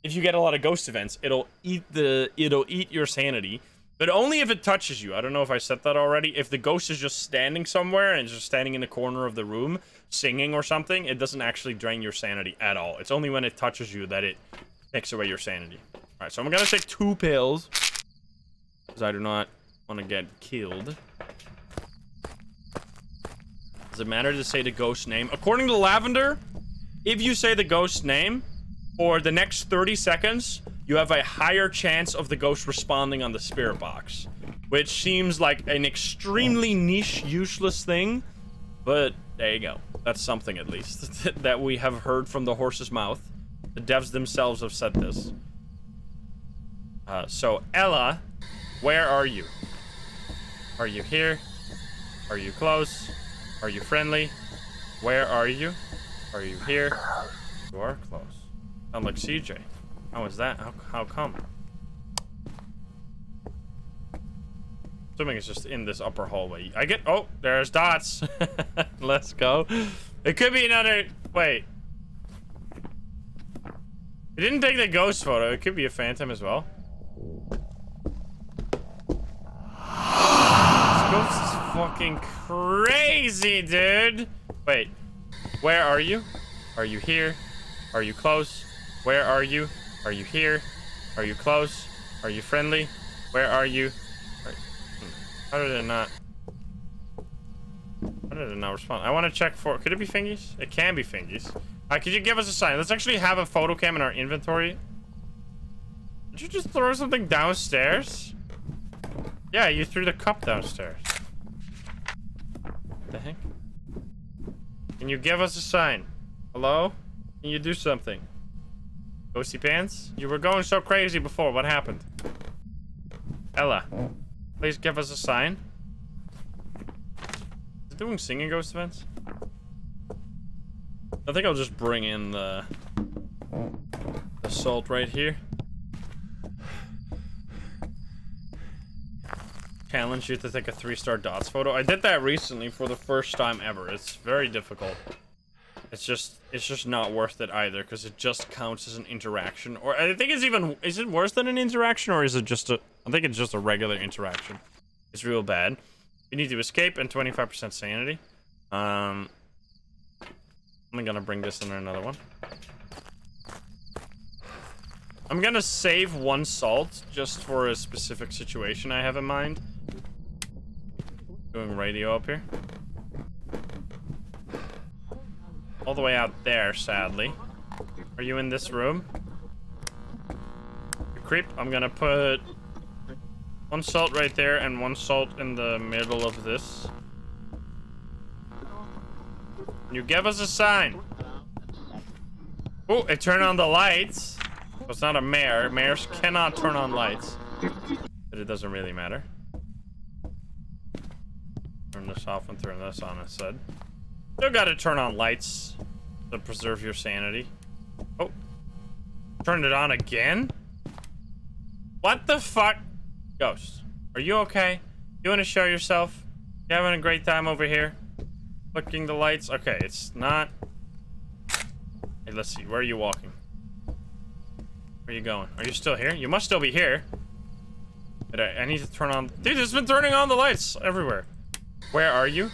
[SPEAKER 1] if you get a lot of ghost events, it'll eat your sanity, but only if it touches you. I don't know if I said that already. If the ghost is just standing somewhere and just standing in the corner of the room singing or something, it doesn't actually drain your sanity at all. It's only when it touches you that it takes away your sanity. All right, so I'm gonna take 2 pills because I do not want to get killed. Does it matter to say the ghost name? According to Lavender, if you say the ghost name for the next 30 seconds, you have a higher chance of the ghost responding on the spirit box, which seems like an extremely niche, useless thing, but there you go. That's something, at least, that we have heard from the horse's mouth. The devs themselves have said this. So, Ella, where are you? Are you here? Are you close? Are you friendly? Where are you? Are you here? You are close. Sound like CJ. How is that? How come? Assuming it's just in this upper hallway. Oh, there's dots. Let's go. It could be another... Wait. It didn't take the ghost photo. It could be a phantom as well. This ghost is fucking crazy, dude. Wait. Where are you? Are you here? Are you close? Where are you? Are you here? Are you close? Are you friendly? Where are you? How did it not? How did it not respond? I want to check for... Could it be fingies? It can be fingies. Could you give us a sign? Let's actually have a photo cam in our inventory. Did you just throw something downstairs? Yeah, you threw the cup downstairs. What the heck? Can you give us a sign? Hello? Can you do something? Ghosty pants? You were going so crazy before. What happened? Ella, please give us a sign. Is it doing singing ghost events? I think I'll just bring in the salt right here. Challenge you to take a 3-star dots photo. I did that recently for the first time ever. It's very difficult. It's just not worth it either, because it just counts as an interaction. Or I think it's even, is it worse than an interaction, or is it just a, I think it's just a regular interaction. It's real bad. You need to escape and 25% sanity. I'm gonna bring this in another one. I'm gonna save 1 salt just for a specific situation I have in mind. Doing radio up here. All the way out there, sadly. Are you in this room? You creep. I'm gonna put 1 salt right there and 1 salt in the middle of this. Can you give us a sign? Oh, it turned on the lights. It's not a mare. Mares cannot turn on lights. But it doesn't really matter. Turn this off and turn this on instead. Still gotta turn on lights to preserve your sanity. Oh. Turned it on again? What the fuck? Ghost, are you okay? You wanna show yourself? You having a great time over here? Flicking the lights? Okay, it's not... Hey, let's see. Where are you walking? Where are you going? Are you still here? You must still be here. But I need to turn on... Dude, it's been turning on the lights everywhere. Where are you?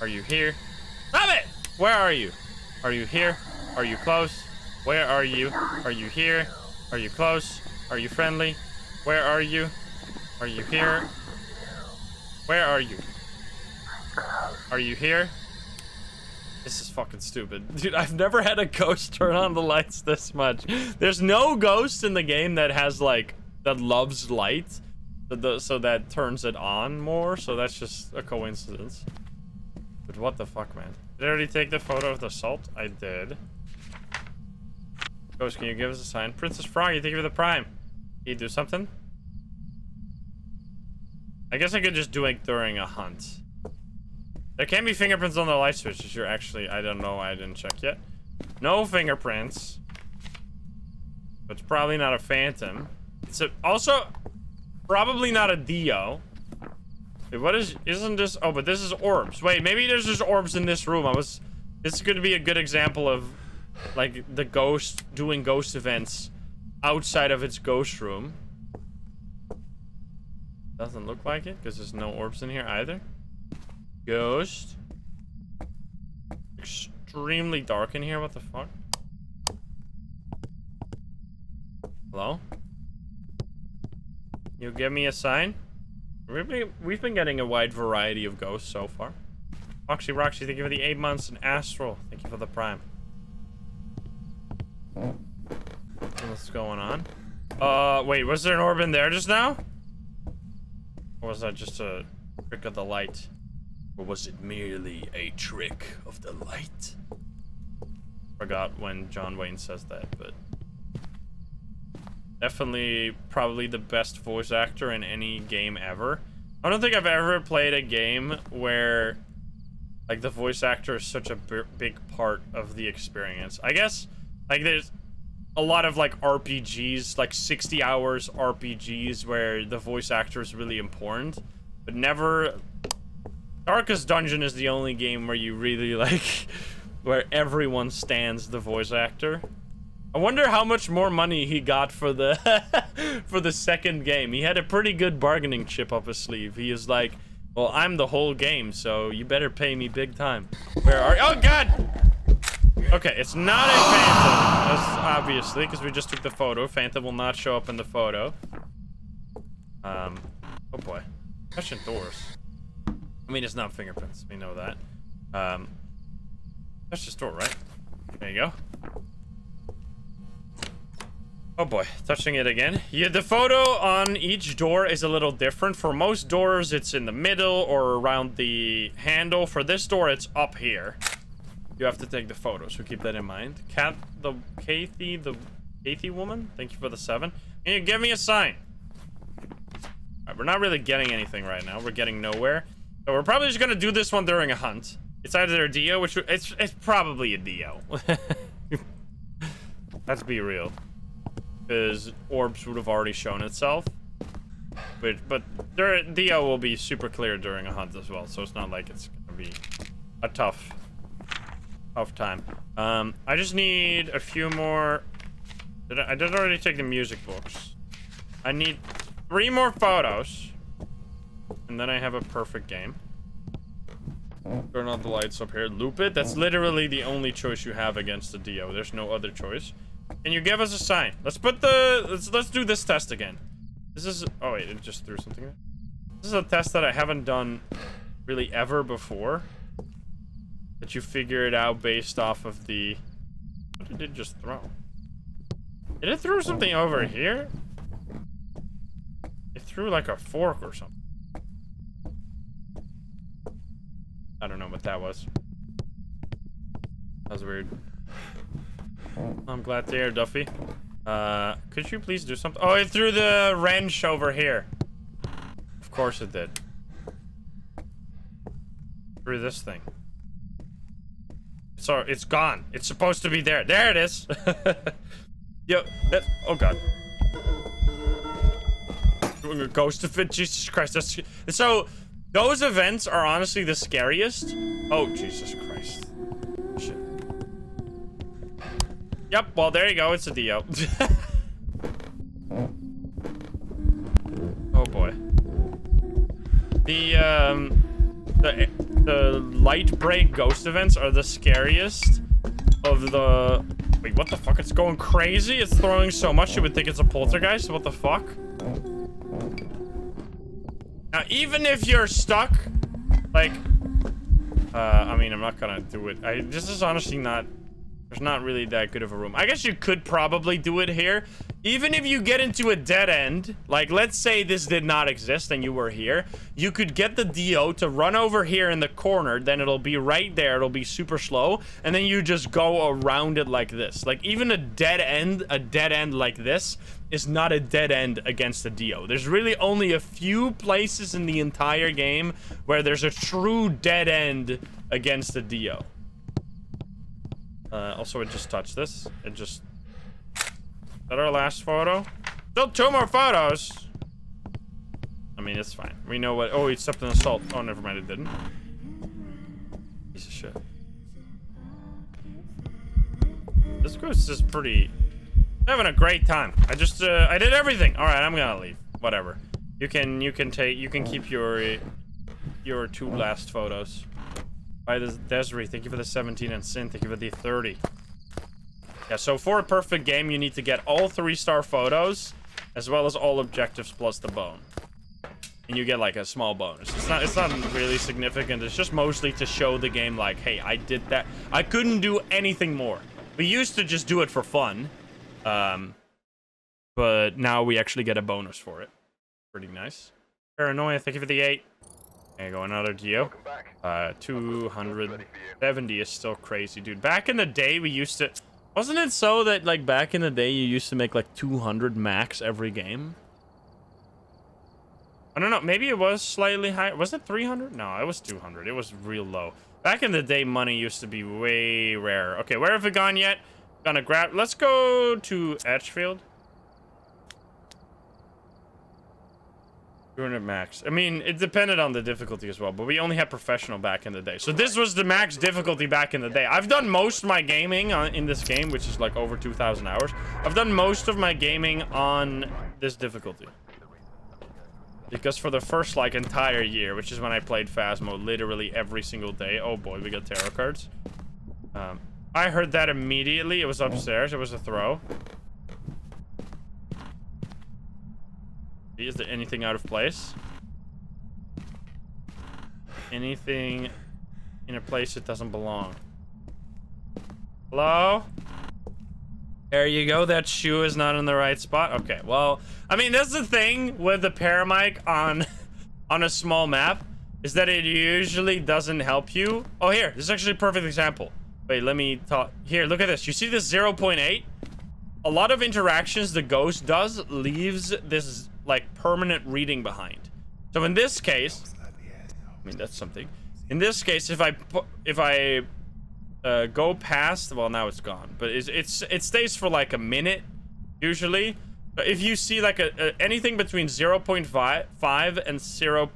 [SPEAKER 1] Are you here? Stop it! Where are you? Are you here? Are you close? Where are you? Are you here? Are you close? Are you friendly? Where are you? Are you here? Where are you? Are you here? This is fucking stupid. Dude, I've never had a ghost turn on the lights this much. There's no ghost in the game that has, like, that loves light. So that turns it on more. So that's just a coincidence. But what the fuck, man? Did I already take the photo of the salt? I did. Ghost, can you give us a sign? Princess Froggy, thank you for the prime. Can you do something? I guess I could just do it during a hunt. There can be fingerprints on the light switches. You're actually, I don't know, I didn't check yet. No fingerprints. But it's probably not a phantom. It's also probably not a Dio. Wait, what isn't this? Oh, but this is orbs. Wait, maybe there's just orbs in this room. This is going to be a good example of, like, the ghost doing ghost events outside of its ghost room. Doesn't look like it, because there's no orbs in here either. Ghost. Extremely dark in here, what the fuck? Hello? You give me a sign? We've been getting a wide variety of ghosts so far. Roxy, thank you for the 8 months, and Astral, thank you for the prime. What's going on? Wait, was there an orb in there just now? Or was that just a trick of the light? Or was it merely a trick of the light? Forgot when John Wayne says that, but... Definitely, probably the best voice actor in any game ever. I don't think I've ever played a game where, like, the voice actor is such a big part of the experience. I guess, like, there's a lot of, like, RPGs, like 60 hours RPGs where the voice actor is really important, but never... Darkest Dungeon is the only game where you really, like, where everyone stands the voice actor. I wonder how much more money he got for the for the second game. He had a pretty good bargaining chip up his sleeve. He is like, well, I'm the whole game, so you better pay me big time. Where are you? Oh, God! Okay, it's not a phantom, obviously, because we just took the photo. Phantom will not show up in the photo. Oh, boy. Touching doors. I mean, it's not fingerprints. We know that. That's just door, right? There you go. Oh boy, touching it again. Yeah, the photo on each door is a little different. For most doors, it's in the middle or around the handle. For this door, it's up here. You have to take the photo, so keep that in mind. Kathy woman, thank you for the 7. Can you give me a sign? Alright, we're not really getting anything right now. We're getting nowhere. So we're probably just gonna do this one during a hunt. It's either a Dio, which it's probably a Dio. Let's be real. Because orbs would have already shown itself. But Dio will be super clear during a hunt as well, so it's not like it's gonna be a tough of time. I just need a few more. I did already take the music books. I need 3 more photos, and then I have a perfect game. Turn on the lights up here. Loop it. That's literally the only choice you have against the Dio. There's no other choice. Can you give us a sign? Let's do this test again. This is, oh wait, it just threw something in. This is a test that I haven't done really ever before. That you figure it out based off of the, what did it just throw? Did it throw something over here? It threw like a fork or something. I don't know what that was. That was weird. I'm glad to hear, Duffy. Could you please do something? Oh, it threw the wrench over here. Of course it did. Through this thing. So it's gone. It's supposed to be there. There it is. Yo, that, oh god. Doing a ghost of it. Jesus Christ. That's, so those events are honestly the scariest. Oh, Jesus Christ. Shit. Yep, well, there you go. It's a Dio. Oh, boy. The light break ghost events are the scariest of the... Wait, what the fuck? It's going crazy? It's throwing so much you would think it's a poltergeist? What the fuck? Now, even if you're stuck, like... I mean, I'm not gonna do it. This is honestly not... There's not really that good of a room. I guess you could probably do it here. Even if you get into a dead end, like let's say this did not exist and you were here, you could get the Dio to run over here in the corner, then it'll be right there, it'll be super slow, and then you just go around it like this. Like even a dead end like this is not a dead end against the Dio. There's really only a few places in the entire game where there's a true dead end against the Dio. Also, it just touched this. It just... Is that our last photo? Still 2 more photos! I mean, it's fine. We know what... Oh, he stepped in the salt. Oh, never mind, it didn't. Piece of shit. This ghost is pretty... having a great time. I just, I did everything. Alright, I'm gonna leave. Whatever. You can keep your 2 last photos. By the Desiree, thank you for the 17, and Sin, thank you for the 30. Yeah, so for a perfect game, you need to get all 3-star photos, as well as all objectives plus the bone. And you get like a small bonus. It's not really significant. It's just mostly to show the game like, hey, I did that. I couldn't do anything more. We used to just do it for fun. But now we actually get a bonus for it. Pretty nice. Paranoia, thank you for the 8. There you go, another Dio. 270 is still crazy, dude. Back in the day, we used to... Wasn't it so that, like, back in the day, you used to make, like, 200 max every game? I don't know. Maybe it was slightly higher. Was it 300? No, it was 200. It was real low. Back in the day, money used to be way rare. Okay, where have we gone yet? Gonna grab... Let's go to Edgefield. 200 max. I mean, it depended on the difficulty as well, but we only had professional back in the day. So this was the max difficulty back in the day. I've done most of my gaming in this game, which is like over 2,000 hours. I've done most of my gaming on this difficulty. Because for the first, like, entire year, which is when I played Phasmo literally every single day. Oh boy, we got tarot cards. I heard that immediately. It was upstairs. It was a throw. Is there anything out of place? Anything in a place it doesn't belong? Hello? There you go. That shoe is not in the right spot. Okay, well, I mean, that's the thing with the paramic on a small map, is that it usually doesn't help you. Oh, here. This is actually a perfect example. Wait, let me talk. Here, look at this. You see this 0.8? A lot of interactions the ghost does leaves this, like, permanent reading behind. So in this case, I mean, that's something. In this case, if I go past, well, now it's gone, but it stays for like a minute usually. But if you see like anything between 0.5 and 0.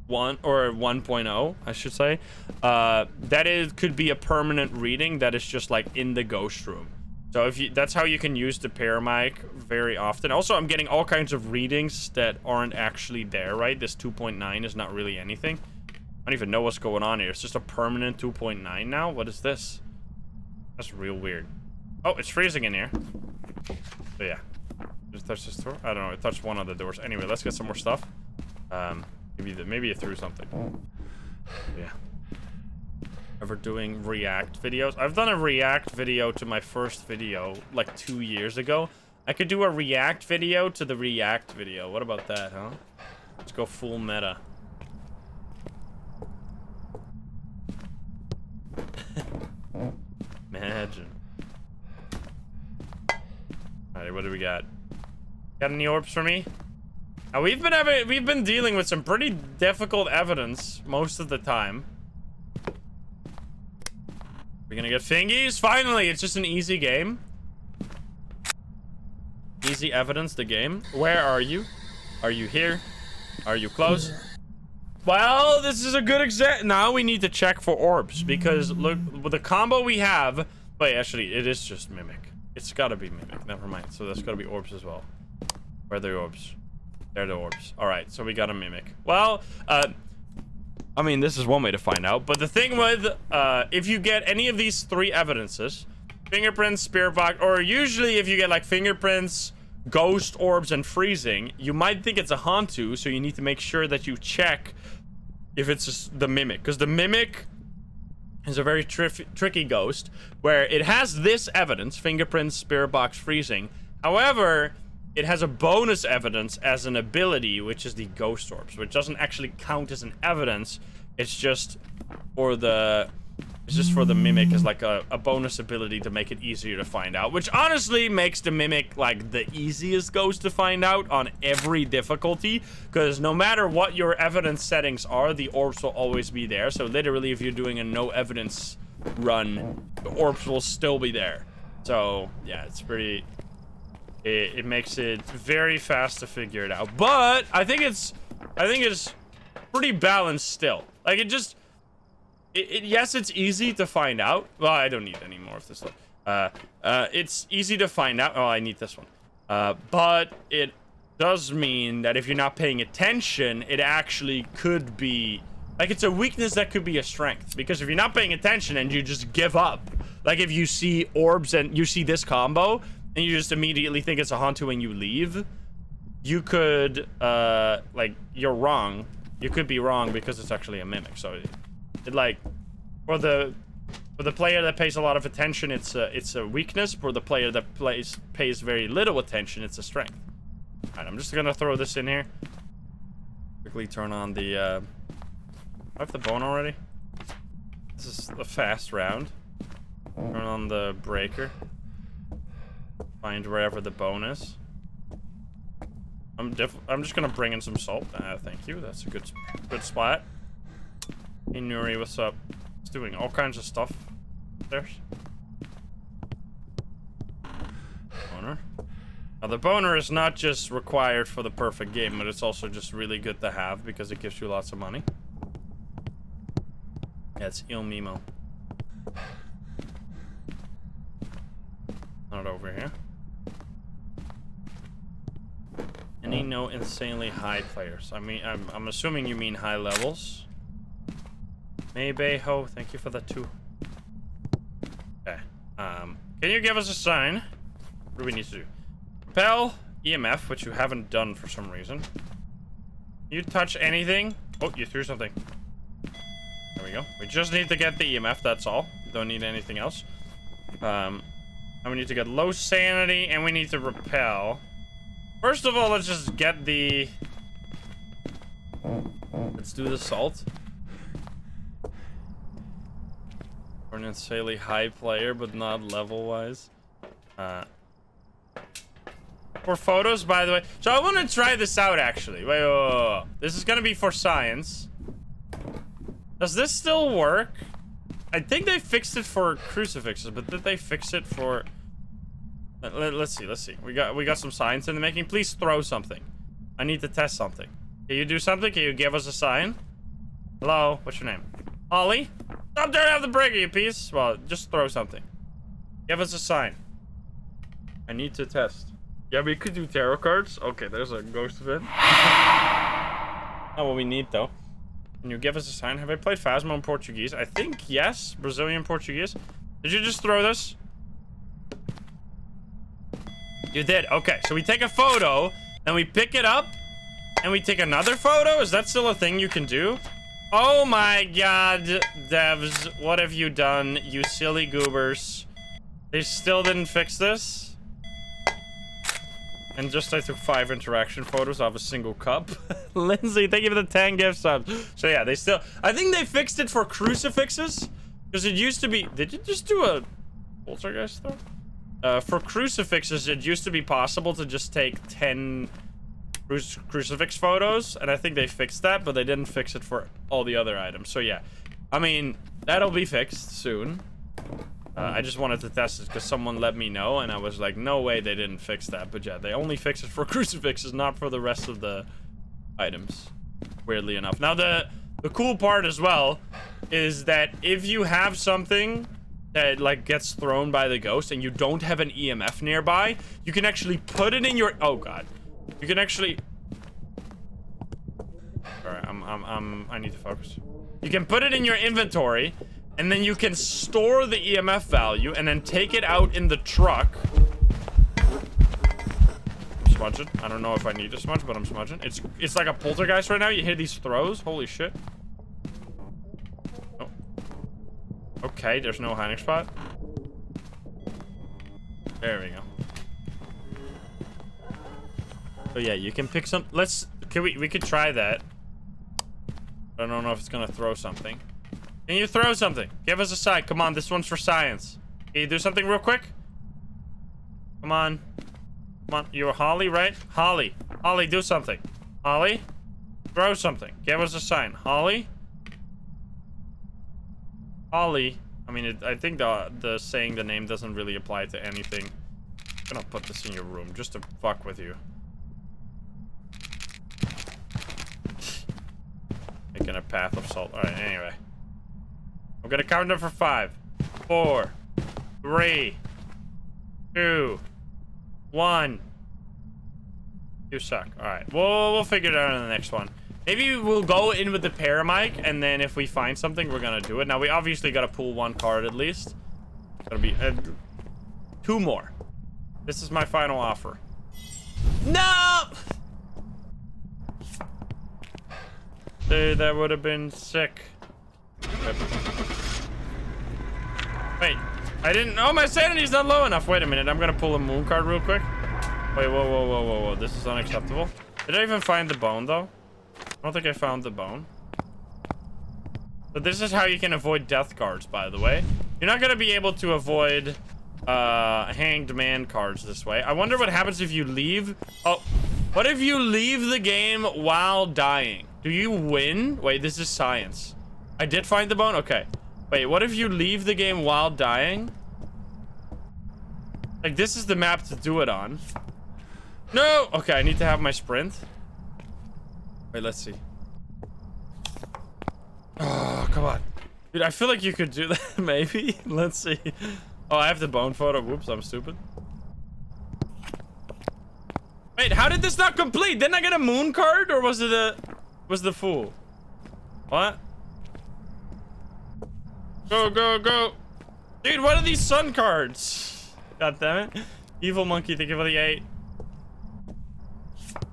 [SPEAKER 1] 1 or 1.0, I should say, that is could be a permanent reading that is just like in the ghost room. So if you, that's how you can use the paramic very often. Also, I'm getting all kinds of readings that aren't actually there, right? This 2.9 is not really anything. I don't even know what's going on here. It's just a permanent 2.9 now. What is this? That's real weird. Oh, it's freezing in here. So yeah, just touch this door. I don't know. It touched one of the doors. Anyway, let's get some more stuff. Maybe it threw something. Yeah. Ever doing react videos? I've done a react video to my first video like 2 years ago. I could do a react video to the react video. What about that, huh? Let's go full meta. Imagine. Alright, what do we got? Got any orbs for me? Now we've been dealing with some pretty difficult evidence most of the time. We're gonna get fingies? Finally, it's just an easy game. Easy evidence, the game. Where are you? Are you here? Are you close? Well, this is a good example. Now we need to check for orbs because look, with the combo we have. Wait, actually, it is just mimic. It's gotta be mimic. Never mind. So there's gotta be orbs as well. Where are the orbs? They're the orbs. All right, so we got a mimic. Well, I mean, this is one way to find out. But the thing with, if you get any of these 3 evidences, fingerprints, spirit box, or usually if you get like fingerprints, ghost orbs, and freezing, you might think it's a Hantu, so you need to make sure that you check if it's just the mimic. Because the mimic is a very tricky ghost, where it has this evidence, fingerprints, spirit box, freezing. However, it has a bonus evidence as an ability, which is the ghost orbs, which doesn't actually count as an evidence. It's just for the mimic as like a bonus ability to make it easier to find out, which honestly makes the mimic like the easiest ghost to find out on every difficulty, because no matter what your evidence settings are, the orbs will always be there. So literally, if you're doing a no evidence run, the orbs will still be there. So yeah, it's pretty. It makes it very fast to figure it out, but I think it's pretty balanced still. Like yes, it's easy to find out. Well, I don't need any more of this one. It's easy to find out. Oh, I need this one. But it does mean that if you're not paying attention, it actually could be like it's a weakness that could be a strength. Because if you're not paying attention and you just give up, like if you see orbs and you see this combo and you just immediately think it's a Hantu and you leave, you could like you're wrong. You could be wrong because it's actually a mimic. So it like for the player that pays a lot of attention, it's a weakness. For the player that pays very little attention, it's a strength. All right, I'm just gonna throw this in here. Quickly turn on the. I have the bone already. This is a fast round. Turn on the breaker. Find wherever the bone is. I'm just gonna bring in some salt. Thank you. That's a good spot. Hey Nuri, what's up? It's doing all kinds of stuff. There's boner. Now the boner is not just required for the perfect game, but it's also just really good to have because it gives you lots of money. Yeah, it's Il Mimo. Not over here. Any no insanely high players? I mean, I'm assuming you mean high levels. Maybe thank you for the 2. Okay. Can you give us a sign? What do we need to do? Repel EMF, which you haven't done for some reason. You touch anything? Oh, you threw something. There we go. We just need to get the EMF. That's all. Don't need anything else. And we need to get low sanity, and we need to repel. First of all, let's just get the... Let's do the salt. We're an insanely high player, but not level-wise. For photos, by the way. So I want to try this out, actually. Wait. This is going to be for science. Does this still work? I think they fixed it for crucifixes, but did they fix it for... Let's see. We got some science in the making. Please throw something. I need to test something. Can you do something? Can you give us a sign? Hello? What's your name? Ollie? Stop there, have the break, you piece. Well, just throw something. Give us a sign. I need to test. Yeah, we could do tarot cards. Okay, there's a ghost of it. Not what we need, though. Can you give us a sign? Have I played Phasmo in Portuguese? I think yes. Brazilian Portuguese. Did you just throw this? You did. Okay, so we take a photo, and we pick it up, and we take another photo? Is that still a thing you can do? Oh my god, devs. What have you done, you silly goobers? They still didn't fix this? And just I took 5 interaction photos of a single cup. Lindsay, thank you for the 10 gift subs. So yeah, they still... I think they fixed it for crucifixes. Because it used to be... Did you just do a poltergeist though? For crucifixes, it used to be possible to just take 10 crucifix photos. And I think they fixed that, but they didn't fix it for all the other items. So yeah. I mean, that'll be fixed soon. I just wanted to test it because someone let me know, and I was like, no way they didn't fix that. But yeah, they only fixed it for crucifixes, not for the rest of the items, weirdly enough. Now, the cool part as well is that if you have something that, like, gets thrown by the ghost and you don't have an EMF nearby, you can actually put it in your... Oh, God. You can actually... Alright, I need to focus. You can put it in your inventory... And then you can store the EMF value and then take it out in the truck. I'm smudging. I don't know if I need to smudge, but I'm smudging. It's like a poltergeist right now. You hear these throws. Holy shit. Oh. Okay, there's no hiding spot. There we go. So yeah, you can pick some... We could try that. I don't know if it's gonna throw something. Can you throw something? Give us a sign. Come on, this one's for science. Can you do something real quick? Come on. Come on. You're Holly, right? Holly. Holly, do something. Holly? Throw something. Give us a sign. Holly? Holly. I mean, I think the saying the name doesn't really apply to anything. I'm gonna put this in your room just to fuck with you. Making a path of salt. Alright, anyway. I'm gonna count them for 5, 4, 3, 2, 1. You suck. All right, we'll figure it out in the next one. Maybe we'll go in with the paramic, and then if we find something, we're gonna do it. Now we obviously gotta pull 1 card at least. Gonna be 2 more. This is my final offer. No! Dude, that would have been sick. Wait, I didn't... Oh, my sanity's not low enough. Wait a minute, I'm gonna pull a moon card real quick. Wait, whoa. This is unacceptable. Did I even find the bone, though? I don't think I found the bone. So this is how you can avoid death cards, by the way. You're not gonna be able to avoid hanged man cards this way. I wonder what happens if you leave... Oh, what if you leave the game while dying? Do you win? Wait, this is science. I did find the bone? Okay. Wait, what if you leave the game while dying? Like, this is the map to do it on. No! Okay, I need to have my sprint. Wait, let's see. Oh, come on. Dude, I feel like you could do that, maybe. Let's see. Oh, I have the bone photo. Whoops, I'm stupid. Wait, how did this not complete? Didn't I get a moon card? Or was it a... Was the fool? What? Go. Dude, what are these sun cards? God damn it. Evil monkey, thank you for the 8.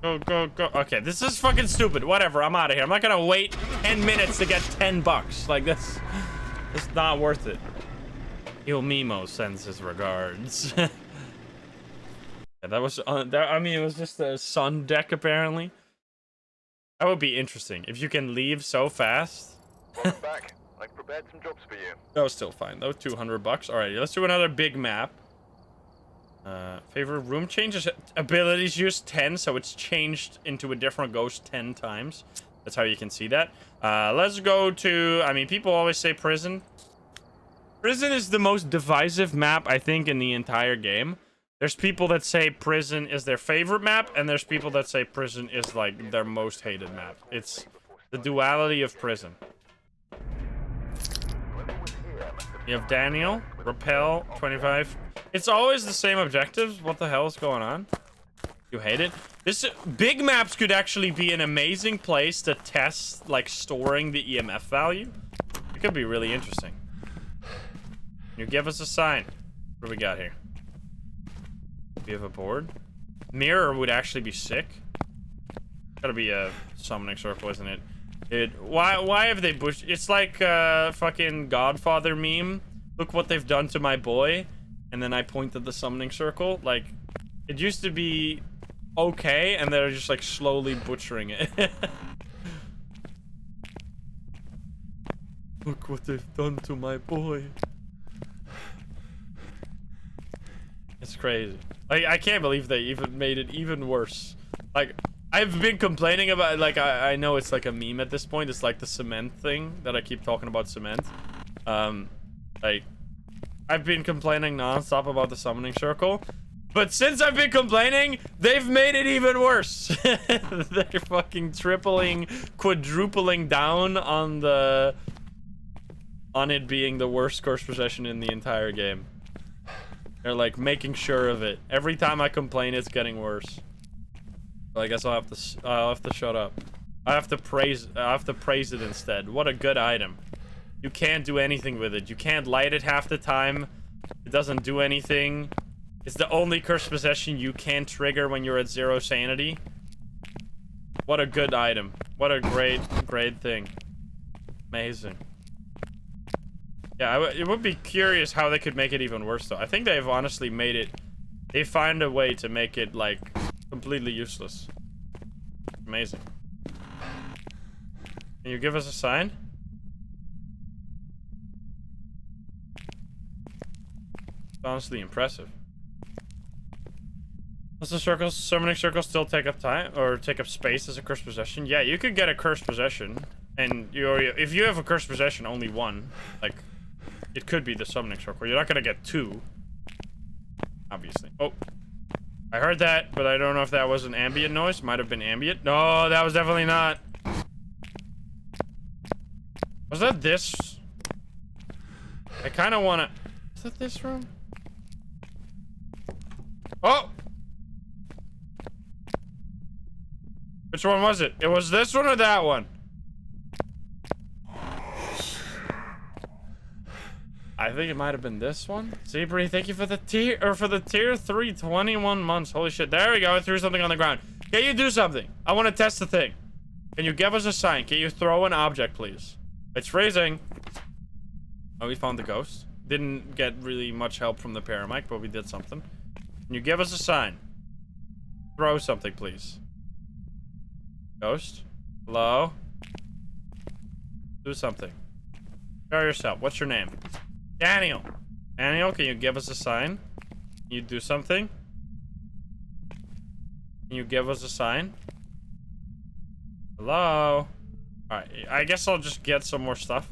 [SPEAKER 1] Go. Okay, this is fucking stupid. Whatever, I'm out of here. I'm not gonna wait 10 minutes to get 10 bucks. Like, this. It's not worth it. Il Mimo sends his regards. Yeah, that was... I mean, it was just a sun deck, apparently. That would be interesting. If you can leave so fast.
[SPEAKER 2] Welcome back. I've prepared some jobs for you.
[SPEAKER 1] That was still fine, though. 200 bucks. All right, let's do another big map. Favorite room changes. Abilities used 10, so it's changed into a different ghost 10 times. That's how you can see that. Let's go to... I mean, people always say prison. Prison is the most divisive map, I think, in the entire game. There's people that say prison is their favorite map, and there's people that say prison is, like, their most hated map. It's the duality of prison. You have Daniel, repel, 25. It's always the same objectives. What the hell is going on? You hate it? This big maps could actually be an amazing place to test, like, storing the EMF value. It could be really interesting. You give us a sign. What do we got here? We have a board. Mirror would actually be sick. Gotta be a summoning circle, isn't it? Why have they pushed? It's like a fucking Godfather meme. Look what they've done to my boy. And then I point at the summoning circle. Like, it used to be okay, and they're just like slowly butchering it. Look what they've done to my boy. It's crazy. Like, I can't believe they even made it even worse. Like, I've been complaining about, like, I know it's like a meme at this point. It's like the cement thing that I keep talking about cement. Like, I've been complaining nonstop about the summoning circle. But since I've been complaining, they've made it even worse. They're fucking tripling, quadrupling down on it being the worst curse possession in the entire game. They're like making sure of it. Every time I complain, it's getting worse. So I guess I'll have to shut up. I have to praise it instead. What a good item. You can't do anything with it. You can't light it half the time. It doesn't do anything. It's the only cursed possession you can trigger when you're at 0 sanity. What a good item. What a great thing. Amazing. Yeah, it would be curious how they could make it even worse, though. I think they've honestly made it... They find a way to make it, like, completely useless. Amazing. Can you give us a sign? It's honestly impressive. Does the circles, summoning circles still take up time or take up space as a cursed possession? Yeah, you could get a cursed possession, and if you have a cursed possession, only one. Like, it could be the summoning circle. You're not gonna get 2, obviously. Oh, I heard that, but I don't know if that was an ambient noise. Might have been ambient. No, that was definitely not. Was that this? I kind of wanna. Is that this room? Oh. Which one was it? It was this one or that one? I think it might have been this one. Zebri, thank you for the tier 3, 21 months. Holy shit. There we go. I threw something on the ground. Can you do something? I want to test the thing. Can you give us a sign? Can you throw an object, please? It's freezing. Oh, we found the ghost. Didn't get really much help from the paramic, but we did something. Can you give us a sign? Throw something, please. Ghost? Hello? Do something. Show yourself. What's your name? Daniel. Daniel, can you give us a sign? Can you do something? Can you give us a sign? Hello? Alright, I guess I'll just get some more stuff.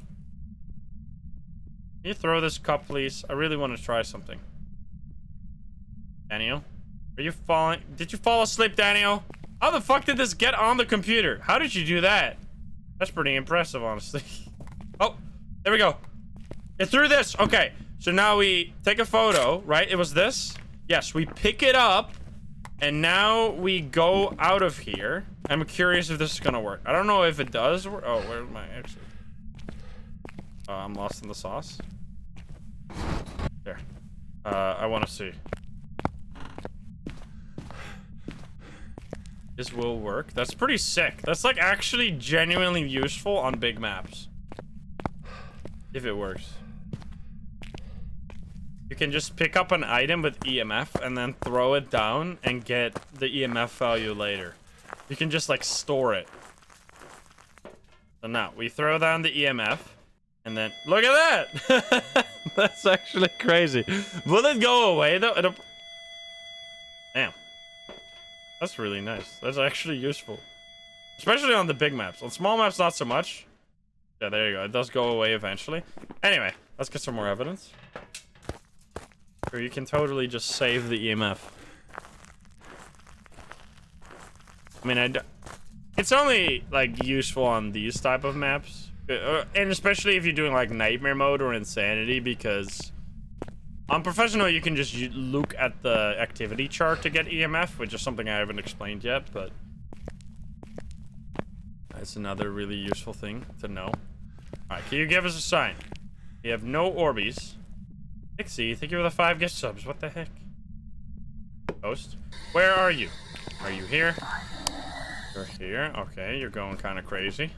[SPEAKER 1] Can you throw this cup, please? I really want to try something. Daniel? Are you falling? Did you fall asleep, Daniel? How the fuck did this get on the computer? How did you do that? That's pretty impressive, honestly. Oh, there we go. It threw this. Okay, so now we take a photo, right? It was this. Yes, we pick it up, and now we go out of here. I'm curious if this is gonna work. I don't know if it does work. Oh, where's my exit? Oh, I'm lost in the sauce. There. I want to see. This will work. That's pretty sick. That's like actually genuinely useful on big maps. If it works. You can just pick up an item with EMF and then throw it down and get the EMF value later. You can just like store it. So now we throw down the EMF and then look at that. That's actually crazy. Will it go away though? Damn. That's really nice. That's actually useful. Especially on the big maps. On small maps, not so much. Yeah, there you go. It does go away eventually. Anyway, let's get some more evidence. Or you can totally just save the EMF. I mean, it's only, like, useful on these type of maps. And especially if you're doing like nightmare mode or insanity, because on professional you can just look at the activity chart to get EMF, which is something I haven't explained yet, but that's another really useful thing to know. Alright, can you give us a sign? We have no Orbeez. Pixie, thank you for the 5 gift subs. What the heck? Ghost, where are you? Are you here? You're here. Okay, you're going kind of crazy.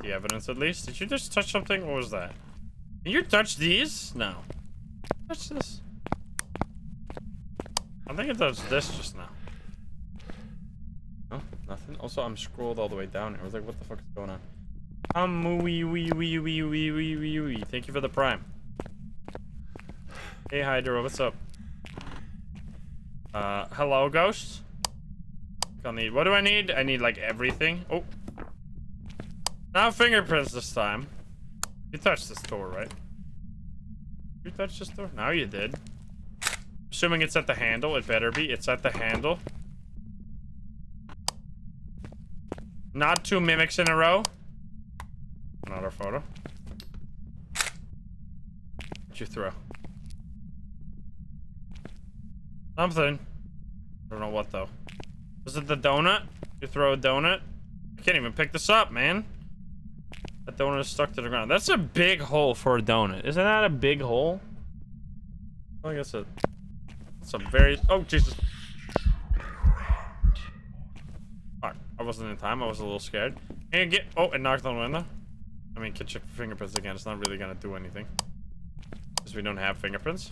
[SPEAKER 1] The evidence, at least. Did you just touch something? What was that? Can you touch these? No. Touch this. I think it does this just now. No, nothing. Also, I'm scrolled all the way down here. I was like, what the fuck is going on? Wee. Thank you for the prime. Hey, Hydra, what's up? Hello, Ghost? I'll need, what do I need? I need, like, everything. Oh. Now fingerprints this time. You touched this door, right? You touched this door? Now you did. Assuming it's at the handle. It better be. It's at the handle. Not 2 mimics in a row. Another photo. What'd you throw? Something. I don't know what, though. Was it the donut? You throw a donut? I can't even pick this up, man. That donut is stuck to the ground. That's a big hole for a donut. Isn't that a big hole? I guess it's a very... Oh, Jesus. Fuck. I wasn't in time. I was a little scared. Can you get... Oh, it knocked on the window. I mean, can check fingerprints again. It's not really gonna do anything. Because we don't have fingerprints.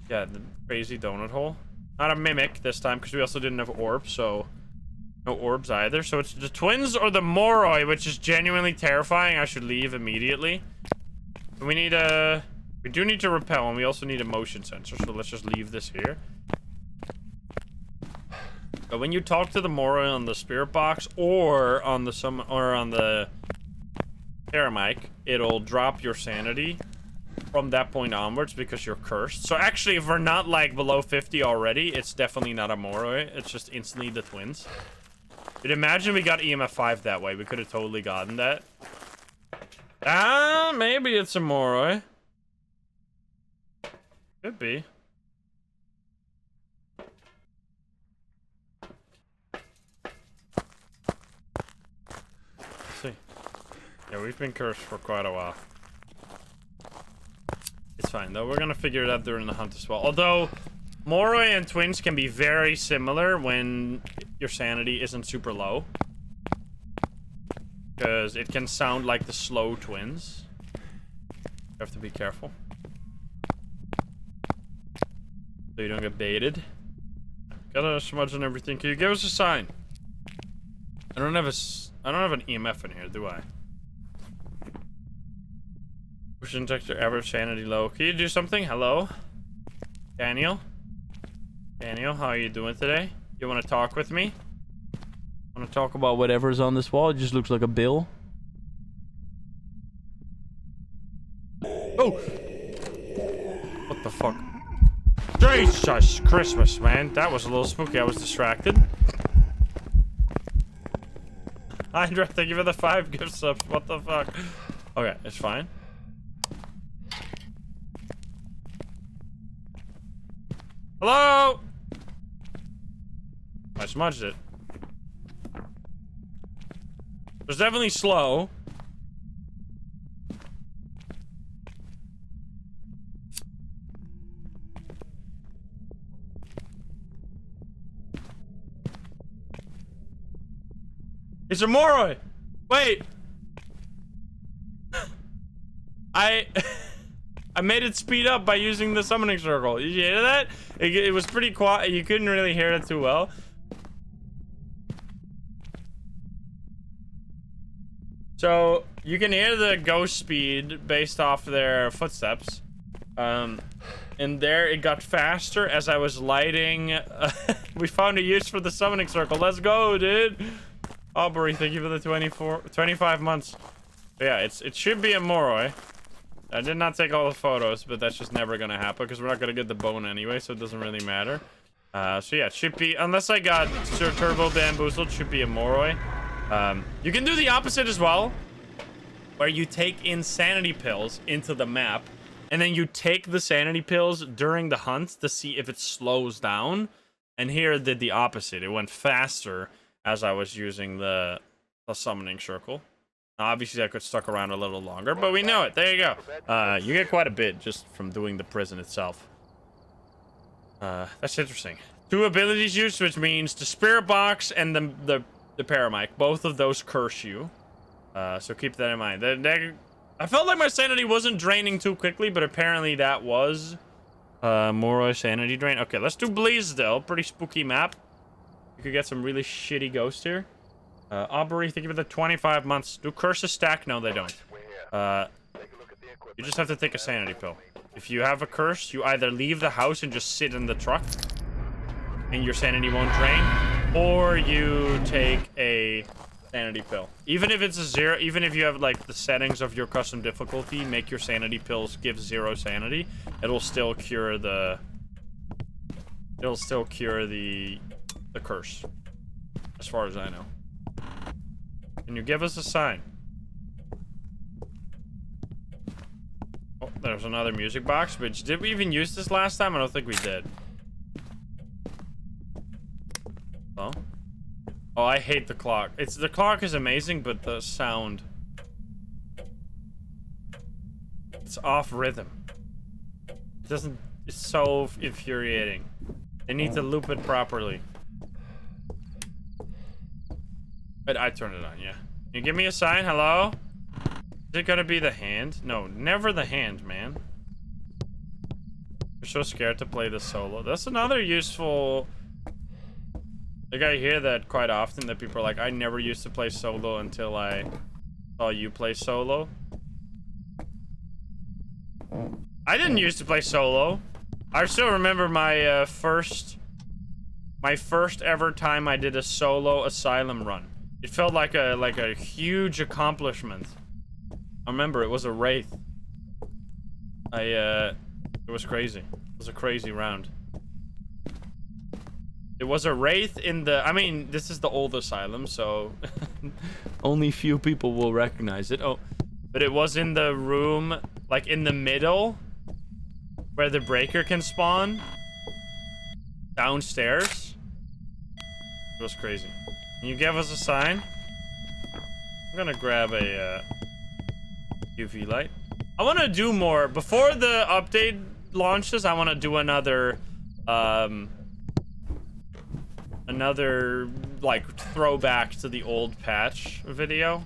[SPEAKER 1] Yeah, the crazy donut hole. Not a mimic this time, because we also didn't have orbs, so... No orbs either. So it's the twins or the Moroi, which is genuinely terrifying. I should leave immediately. We need a... We do need to repel, and we also need a motion sensor, so let's just leave this here. But when you talk to the Moroi on the spirit box, or on the Terramike, it'll drop your sanity from that point onwards because you're cursed. So actually, if we're not like below 50 already, it's definitely not a Moroi. It's just instantly the twins. But imagine we got EMF 5 that way. We could have totally gotten that. Ah, maybe it's a Moroi. Could be. Let's see. Yeah, we've been cursed for quite a while. It's fine, though. We're gonna figure it out during the hunt as well. Although, Moroi and twins can be very similar when your sanity isn't super low. Because it can sound like the slow twins. You have to be careful. So you don't get baited. Got a smudge and everything. Can you give us a sign? I don't have an EMF in here, do I? Push injector, average sanity low. Can you do something? Hello? Daniel? Daniel, how are you doing today? You want to talk with me? Want to talk about whatever's on this wall? It just looks like a bill. Oh! What the fuck? Jesus Christmas, man. That was a little spooky. I was distracted. Hydra, thank you for the 5 gift subs. What the fuck? Okay, it's fine. Hello? I smudged it. It's definitely slow. It's a Moroi! Wait! I made it speed up by using the summoning circle. Did you hear that? It was pretty quiet. You couldn't really hear it too well. So, you can hear the ghost speed based off their footsteps. And there it got faster as I was lighting. We found a use for the summoning circle. Let's go, dude! Aubrey, thank you for the 25 months. But yeah, it should be a Moroi. I did not take all the photos, but that's just never gonna happen because we're not gonna get the bone anyway, so it doesn't really matter. So yeah, it should be, unless I got Turbo Bamboozled, should be a Moroi. You can do the opposite as well. where you take insanity pills into the map, and then you take the sanity pills during the hunt to see if it slows down. And here it did the opposite. It went faster as I was using the summoning circle. Now, obviously, I could stuck around a little longer, but we know it. There you go. You get quite a bit just from doing the prison itself. That's interesting. 2 abilities used, which means the spirit box and the paramic. Both of those curse you. So keep that in mind. I felt like my sanity wasn't draining too quickly, but apparently that was more a sanity drain. Okay, let's do Bleasdale. Pretty spooky map. You could get some really shitty ghosts here. Aubrey, thank you for the 25 months. Do curses stack? No, they don't. You just have to take a sanity pill. If you have a curse, you either leave the house and just sit in the truck, and your sanity won't drain, or you take a sanity pill. Even if it's a 0, even if you have like the settings of your custom difficulty, make your sanity pills give 0 sanity, it'll still cure the curse, as far as I know. Can you give us a sign? Oh, there's another music box. Which, did we even use this last time? I don't think we did. Oh. Oh, I hate the clock. The clock is amazing, but the sound. It's off rhythm. It doesn't. It's so infuriating. They need to loop it properly. But I turned it on, yeah. Can you give me a sign? Hello? Is it gonna be the hand? No, never the hand, man. You're so scared to play the solo. That's another useful... Like, I hear that quite often, that people are like, I never used to play solo until I saw you play solo. I didn't used to play solo. I still remember my first ever time I did a solo asylum run. It felt like a huge accomplishment. I remember it was a wraith. It was crazy. It was a crazy round. It was a wraith in the... I mean, this is the old asylum, so... only few people will recognize it. Oh, but it was in the room, like in the middle, where the breaker can spawn. Downstairs. It was crazy. Can you give us a sign? I'm gonna grab a UV light. I want to do more. Before the update launches, I want to do another like throwback to the old patch video,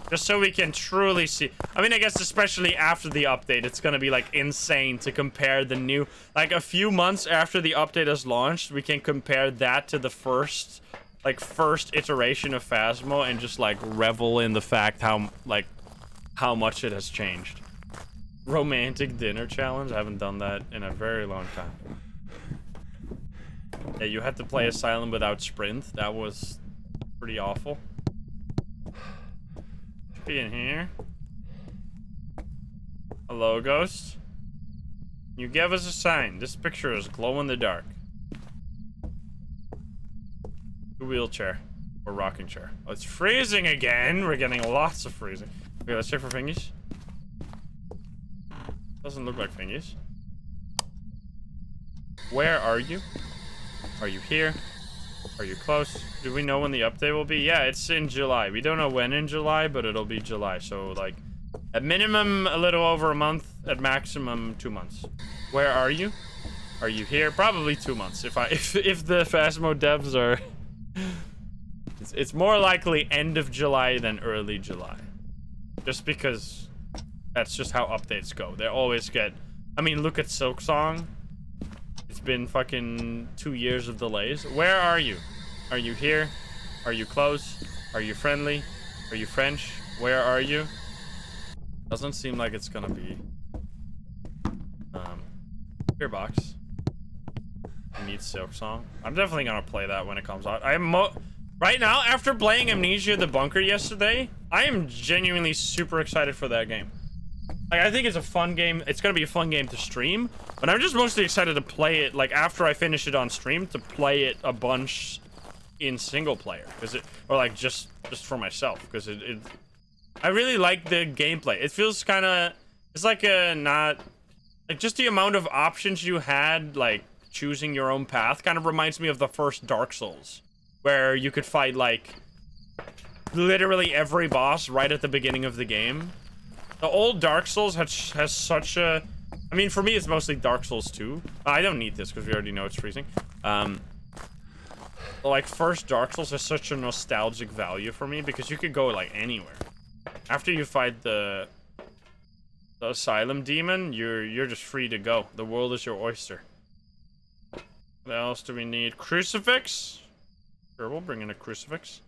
[SPEAKER 1] just so we can truly see. I mean, I guess especially after the update, it's gonna be like insane to compare the new, like a few months after the update has launched, we can compare that to the first iteration of Phasmo and just like revel in the fact how much it has changed. Romantic dinner challenge. I haven't done that in a very long time. Yeah, you had to play Asylum without sprint. That was pretty awful. Be in here. Hello, ghost. You gave us a sign. This picture is glow in the dark. Wheelchair or rocking chair. Oh, it's freezing again. We're getting lots of freezing. Okay, let's check for fingies. Doesn't look like fingies. Where are you? Are you here? Are you close? Do we know when the update will be? Yeah, it's in July. We don't know when in July, but it'll be July. So, like, at minimum, a little over a month. At maximum, 2 months. Where are you? Are you here? Probably 2 months. If the Phasmo devs are... It's more likely end of July than early July. Just because that's just how updates go. They always get... I mean, look at Silksong. It's been fucking 2 years of delays. Where are you? Are you here? Are you close? Are you friendly? Are you French? Where are you? Doesn't seem like it's gonna be. Your box. I need Silksong. I'm definitely gonna play that when it comes out. Right now, after playing Amnesia: The Bunker yesterday, I am genuinely super excited for that game. Like, I think it's a fun game. It's gonna be a fun game to stream, but I'm just mostly excited to play it, like, after I finish it on stream, to play it a bunch in single player, because it, or like just for myself, because I really like the gameplay. It feels kind of, it's like a not, like just the amount of options you had, like choosing your own path kind of reminds me of the first Dark Souls, where you could fight like literally every boss right at the beginning of the game. The old Dark Souls has such a, I mean, for me, it's mostly Dark Souls 2. I don't need this because we already know it's freezing. Like, first Dark Souls has such a nostalgic value for me because you could go, like, anywhere. After you fight the Asylum Demon, you're just free to go. The world is your oyster. What else do we need? Crucifix? Sure, we'll bring in a crucifix.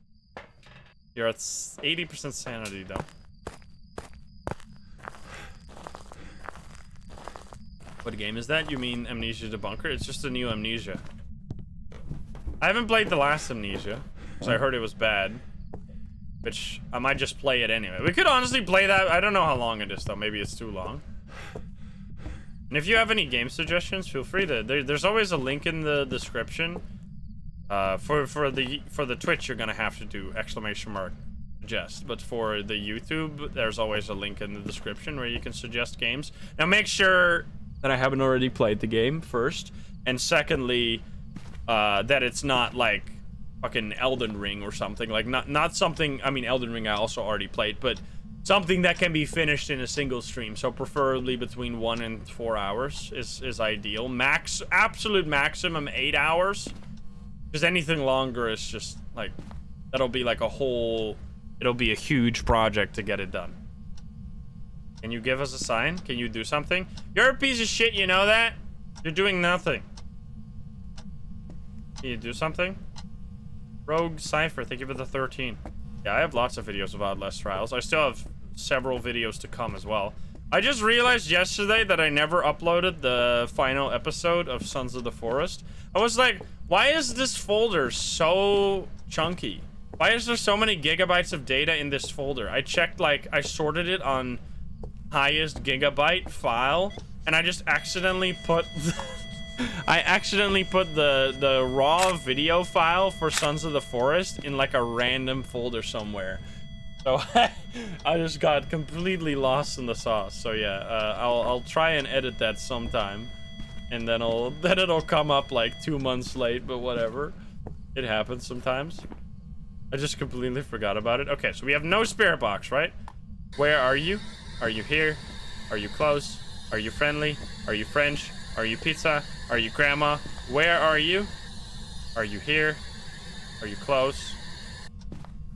[SPEAKER 1] You're at 80% sanity, though. What game is that? You mean Amnesia Debunker? It's just a new Amnesia. I haven't played the last Amnesia, so I heard it was bad. Which, I might just play it anyway. We could honestly play that. I don't know how long it is, though. Maybe it's too long. And if you have any game suggestions, feel free to... There's always a link in the description. For the Twitch, you're gonna have to do !suggest. But for the YouTube, there's always a link in the description where you can suggest games. Now make sure that I haven't already played the game, first. And secondly, that it's not like fucking Elden Ring or something. Like, not something... I mean, Elden Ring I also already played, but something that can be finished in a single stream. So preferably between 1 and 4 hours is ideal. Absolute maximum 8 hours. Because anything longer is just, like... That'll be like a whole... It'll be a huge project to get it done. Can you give us a sign? Can you do something? You're a piece of shit, you know that? You're doing nothing. Can you do something? Rogue Cypher, thank you for the 13. Yeah, I have lots of videos of Outlast Trials. I still have several videos to come as well. I just realized yesterday that I never uploaded the final episode of Sons of the Forest. I was like, why is this folder so chunky? Why is there so many gigabytes of data in this folder? I checked, like, I sorted it on highest gigabyte file, and I just accidentally put... I accidentally put the raw video file for Sons of the Forest in like a random folder somewhere. So I just got completely lost in the sauce. So yeah, I'll try and edit that sometime, and then it'll come up like 2 months late, but whatever. It happens sometimes. I just completely forgot about it. Okay, so we have no spirit box, right? Where are you? Are you here? Are you close? Are you friendly? Are you French? Are you pizza? Are you grandma? Where are you? Are you here? Are you close?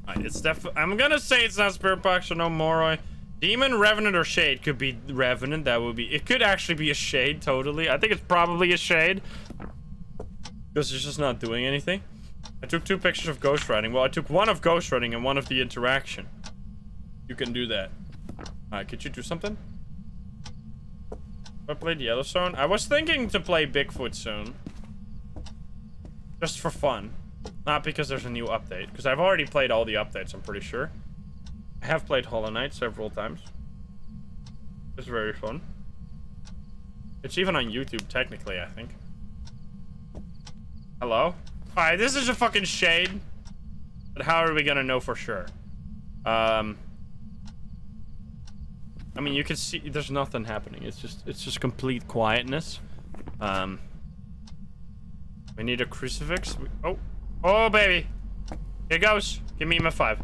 [SPEAKER 1] Alright, it's I'm gonna say it's not Spirit Box or no Moroi. Demon, Revenant, or Shade. Could be Revenant, that would be... It could actually be a Shade, totally. I think it's probably a Shade. Because it's just not doing anything. I took 2 pictures of ghostwriting. Well, I took 1 of ghostwriting and 1 of the interaction. You can do that. Alright, could you do something? I played Yellowstone. I was thinking to play Bigfoot soon. Just for fun. Not because there's a new update. Because I've already played all the updates, I'm pretty sure. I have played Hollow Knight several times. It's very fun. It's even on YouTube, technically, I think. Hello? Alright, this is a fucking Shade. But how are we gonna know for sure? I mean, you can see there's nothing happening. It's just complete quietness. We need a crucifix. Oh, baby. Here goes. Give me my 5.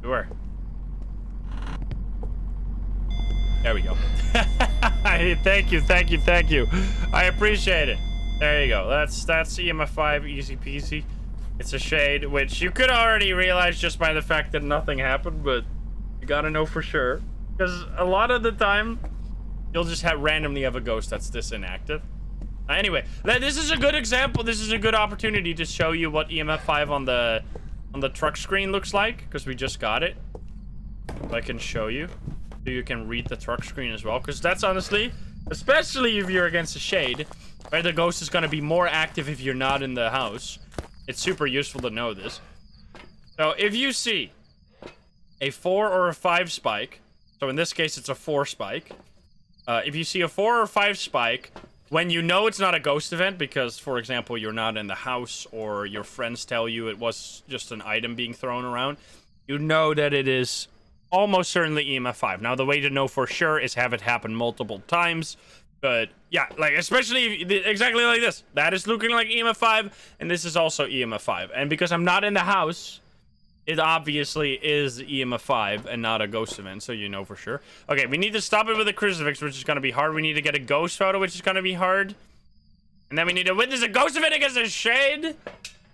[SPEAKER 1] Where? There we go. Thank you. I appreciate it. There you go. That's EMF 5, easy peasy. It's a Shade, which you could already realize just by the fact that nothing happened, but you gotta know for sure. Because a lot of the time, you'll just randomly have a ghost that's this inactive. Anyway, this is a good example. This is a good opportunity to show you what EMF 5 on the truck screen looks like, because we just got it. I can show you, so you can read the truck screen as well. Because that's honestly, especially if you're against a Shade, where the ghost is going to be more active if you're not in the house. It's super useful to know this. So if you see a 4 or a 5 spike. So in this case, it's a 4 spike. If you see a 4 or 5 spike, when you know it's not a ghost event, because, for example, you're not in the house, or your friends tell you it was just an item being thrown around, you know that it is almost certainly EMF 5. Now, the way to know for sure is have it happen multiple times. But yeah, like especially exactly like this. That is looking like EMF 5, and this is also EMF 5. And because I'm not in the house, it obviously is EMF 5 and not a ghost event, so you know for sure. Okay, we need to stop it with a crucifix, which is going to be hard. We need to get a ghost photo, which is going to be hard. And then we need to witness a ghost event against a shade.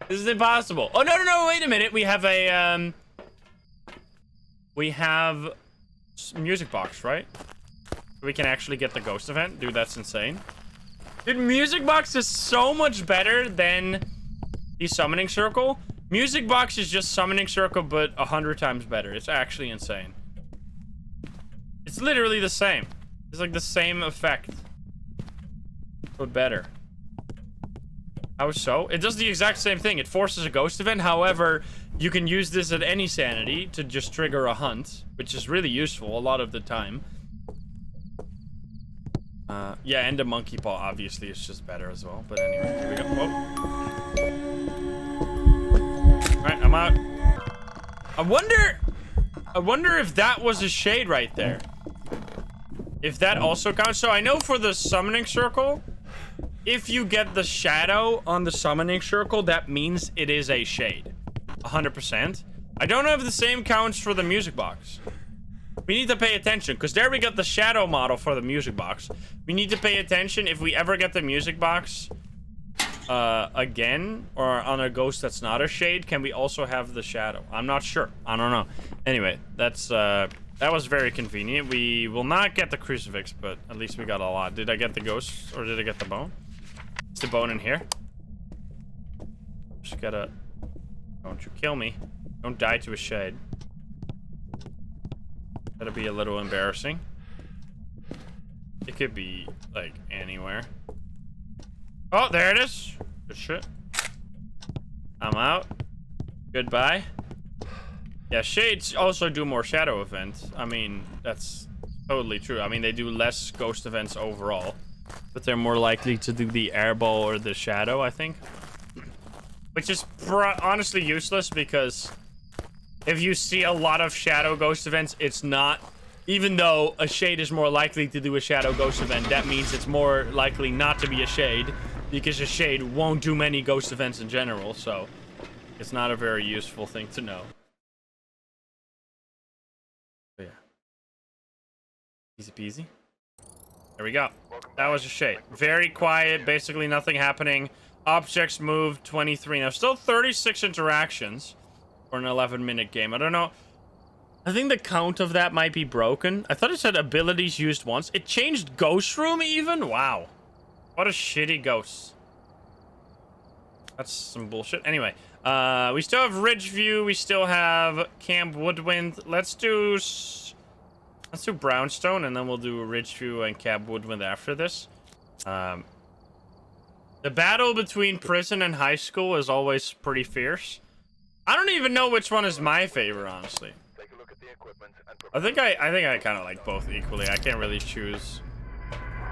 [SPEAKER 1] This is impossible. Oh, no, wait a minute. We have a, music box, right? We can actually get the ghost event. Dude, that's insane. Dude, music box is so much better than the summoning circle. Music box is just summoning circle, but 100 times better. It's actually insane. It's literally the same. It's like the same effect, but better. How so? It does the exact same thing. It forces a ghost event. However, you can use this at any sanity to just trigger a hunt, which is really useful a lot of the time. Yeah, and a monkey paw, obviously, is just better as well. But anyway, here we go. Whoa. Alright, I'm out. I wonder if that was a shade right there. If that also counts. So I know for the summoning circle, if you get the shadow on the summoning circle, that means it is a shade. 100%. I don't know if the same counts for the music box. We need to pay attention, because there we got the shadow model for the music box. We need to pay attention if we ever get the music box again, or on a ghost that's not a shade, can we also have the shadow? I'm not sure. I don't know. Anyway, that's that was very convenient. We will not get the crucifix, but at least we got a lot. Did I get the ghost, or did I get the bone? Is the bone in here? Just gotta... Don't you kill me. Don't die to a shade. That'll be a little embarrassing. It could be, like, anywhere. Oh, there it is. Good shit. I'm out. Goodbye. Yeah, shades also do more shadow events. I mean, that's totally true. I mean, they do less ghost events overall, but they're more likely to do the airball or the shadow, I think. Which is honestly useless, because if you see a lot of shadow ghost events, it's not... Even though a shade is more likely to do a shadow ghost event, that means it's more likely not to be a shade, because a shade won't do many ghost events in general, so it's not a very useful thing to know. But yeah. Easy peasy. There we go. That was a shade. Very quiet, basically nothing happening. Objects moved 23. Now, still 36 interactions for an 11-minute game. I don't know. I think the count of that might be broken. I thought it said abilities used once. It changed Ghost Room even? Wow. What a shitty ghost. That's some bullshit. Anyway, we still have Ridgeview. We still have Camp Woodwind. Let's do Brownstone, and then we'll do Ridgeview and Camp Woodwind after this. The battle between prison and high school is always pretty fierce. I don't even know which one is my favorite, honestly. I think I kind of like both equally. I can't really choose.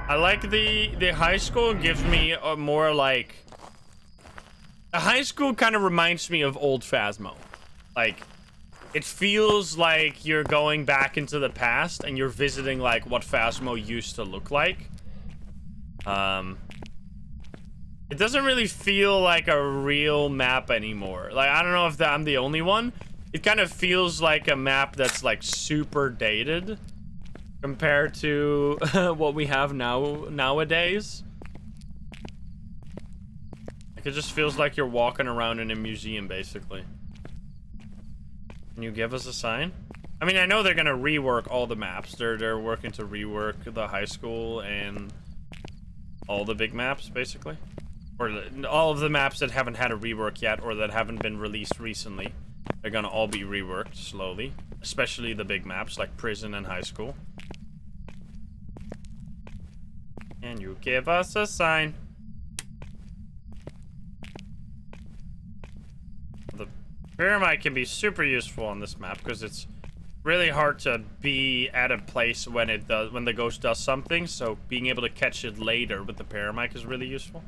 [SPEAKER 1] I like the high school gives me a more like... The high school kind of reminds me of old Phasmo. Like, it feels like you're going back into the past and you're visiting like what Phasmo used to look like. It doesn't really feel like a real map anymore. Like, I don't know if I'm the only one. It kind of feels like a map that's like super dated compared to what we have nowadays. Like, it just feels like you're walking around in a museum, basically. Can you give us a sign? I mean, I know they're gonna rework all the maps. They're working to rework the high school and all the big maps, basically. Or all of the maps that haven't had a rework yet, or that haven't been released recently. They're gonna all be reworked slowly. Especially the big maps, like prison and high school. Can you give us a sign? The pyramid can be super useful on this map, because it's really hard to be at a place when the ghost does something, so being able to catch it later with the pyramid is really useful.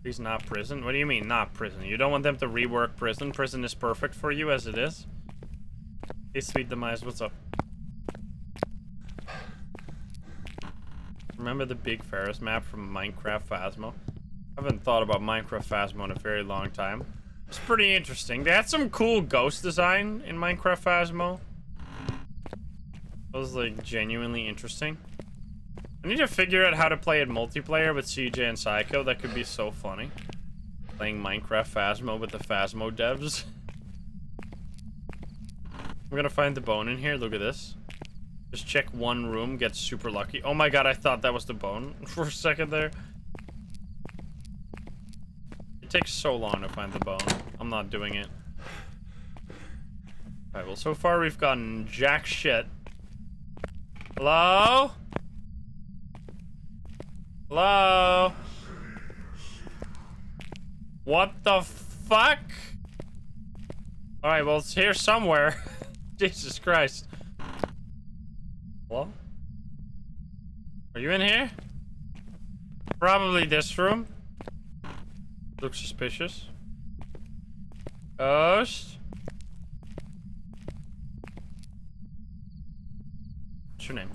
[SPEAKER 1] He's not prison. What do you mean, not prison? You don't want them to rework prison? Prison is perfect for you as it is? Hey, Sweet Demise, what's up? Remember the big Ferris map from Minecraft Phasmo? I haven't thought about Minecraft Phasmo in a very long time. It's pretty interesting. They had some cool ghost design in Minecraft Phasmo. It was like genuinely interesting. I need to figure out how to play it multiplayer with CJ and Psycho. That could be so funny. Playing Minecraft Phasmo with the Phasmo devs. I'm gonna find the bone in here. Look at this. Just check one room, get super lucky. Oh my god, I thought that was the bone for a second there. It takes so long to find the bone. I'm not doing it. Alright, well, so far we've gotten jack shit. Hello? Hello? What the fuck? Alright, well, it's here somewhere. Jesus Christ. Hello? Are you in here? Probably this room. Looks suspicious. Ghost? What's your name?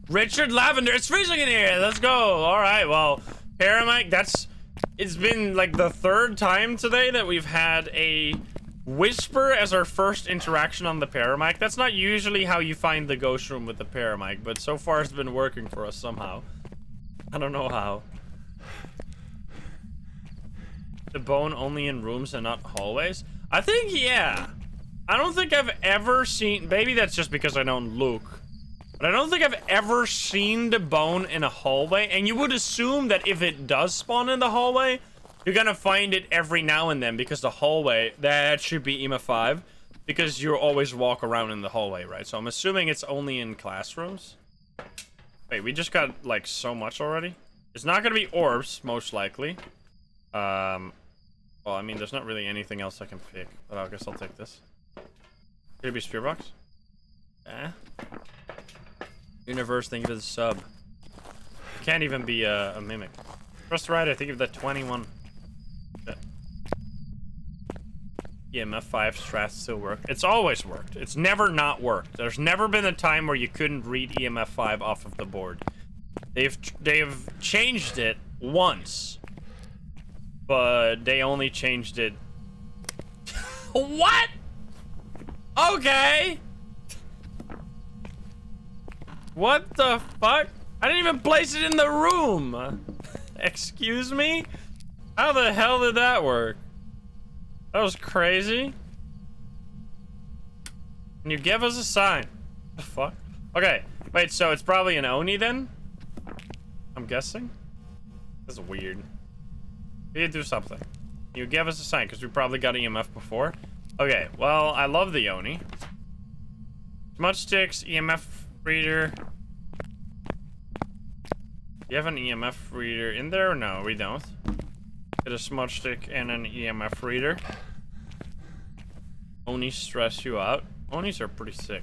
[SPEAKER 1] Richard Lavender. It's freezing in here. Let's go. Alright, well, Paramike, it's been like the third time today that we've had a whisper as our first interaction on the Paramike. That's not usually how you find the ghost room with the Paramike, but so far it's been working for us somehow. I don't know how. The bone only in rooms and not hallways? I think, yeah. I don't think I've ever seen... Maybe that's just because I know Luke. But I don't think I've ever seen the bone in a hallway. And you would assume that if it does spawn in the hallway, you're gonna find it every now and then, because the hallway, that should be EMF 5, because you always walk around in the hallway, right? So I'm assuming it's only in classrooms. Wait, we just got like so much already. It's not gonna be orbs, most likely. Well, I mean, there's not really anything else I can pick, but I guess I'll take this. Could it be Spear Box? Eh? Universe, thank you for the sub. It can't even be a mimic. Press right, I think of that 21. EMF 5 strats still work. It's always worked. It's never not worked. There's never been a time where you couldn't read EMF 5 off of the board. They've changed it once, but they only changed it. What? Okay. What the fuck? I didn't even place it in the room. Excuse me? How the hell did that work? That was crazy. Can you give us a sign? The fuck? Okay, wait, so it's probably an Oni then? I'm guessing? This is weird. We need to do something. Can you give us a sign? Because we probably got EMF before. Okay, well, I love the Oni. Smudge sticks, EMF reader. Do you have an EMF reader in there? No, we don't. Get a smudge stick and an EMF reader. Onis stress you out. Onis are pretty sick.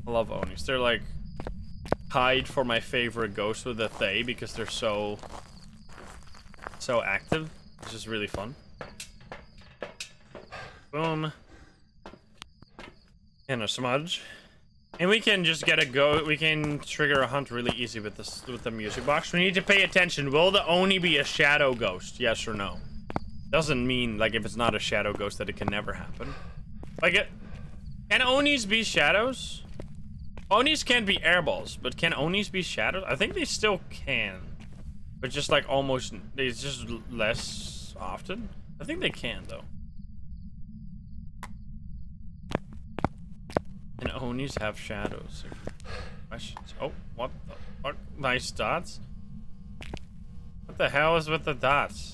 [SPEAKER 1] I love Onis. They're like tied for my favorite ghost with a Thay because they're so active. It's just really fun. Boom. And a smudge. And we can just get a go. We can trigger a hunt really easy with this, with the music box. We need to pay attention. Will the Oni be a shadow ghost? Yes or no? Doesn't mean like if it's not a shadow ghost that it can never happen. Like can Onis be shadows? Onis can't be airballs, but can Onis be shadows? I think they still can, but just like almost. It's just less often. I think they can though. And Onis have shadows. Questions. Oh, what the fuck? Nice dots. What the hell is with the dots?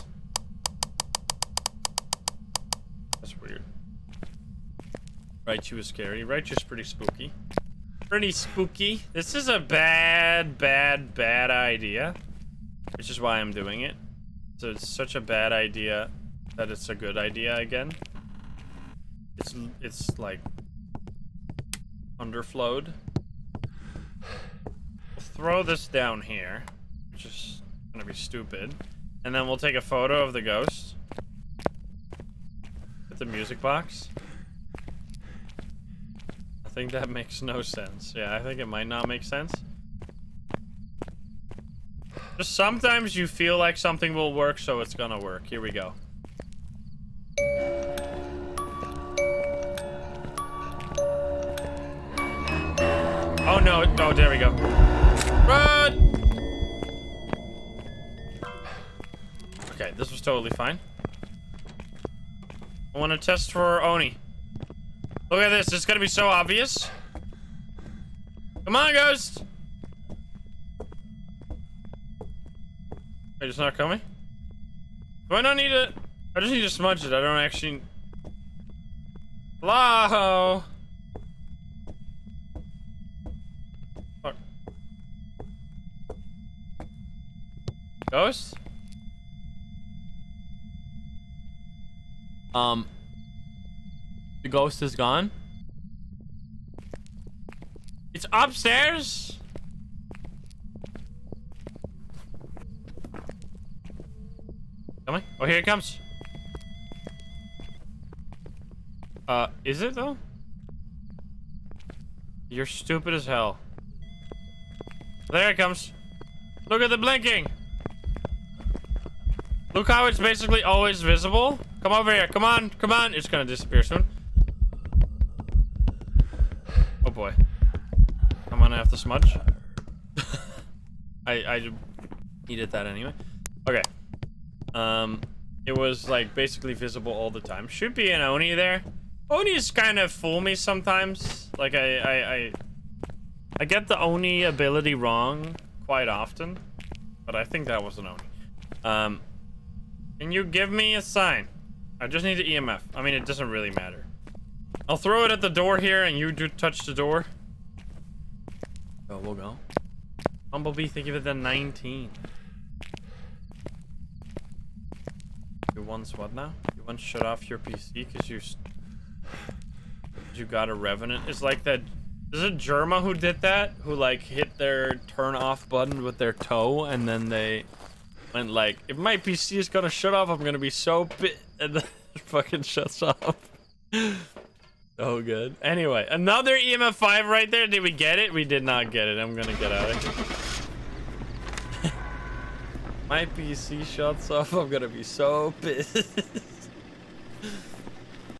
[SPEAKER 1] That's weird. Raichu is scary. Raichu's pretty spooky. Pretty spooky. This is a bad idea. Which is why I'm doing it. So it's such a bad idea that it's a good idea again. It's like underflowed. We'll throw this down here, which is gonna be stupid, and then we'll take a photo of the ghost with the music box. think that makes no sense. Yeah, I think it might not make sense. Just sometimes you feel like something will work, so it's gonna work. Here we go. Oh no, oh, there we go. Run! Okay, this was totally fine. I want to test for Oni. Look at this, it's gonna be so obvious. Come on, Ghost! Wait, it's not coming? Do I not need it? I just need to smudge it, I don't actually... Hello? Fuck. Ghost? The ghost is gone. It's upstairs. Coming? Oh, here it comes. Is it though? You're stupid as hell. There it comes. Look at the blinking. Look how it's basically always visible. Come over here. Come on. Come on. It's gonna disappear soon. Oh boy. I'm gonna have to smudge. I needed that anyway. Okay. It was like basically visible all the time. Should be an Oni there. Onis kind of fool me sometimes. Like I get the Oni ability wrong quite often, but I think that was an Oni. Can you give me a sign? I just need the EMF. I mean, it doesn't really matter. I'll throw it at the door here, and you do touch the door. Oh, we'll go. Bumblebee, think of it then 19. You once what now? You once shut off your PC because you got a Revenant. It's like that. Is it Germa who did that? Who like hit their turn off button with their toe, and then they went like, if my PC is gonna shut off, I'm gonna be so pissed, and then it fucking shuts off. So good. Anyway, another EMF 5 right there. Did we get it? We did not get it. I'm gonna get out of here. My PC shuts off. I'm gonna be so pissed.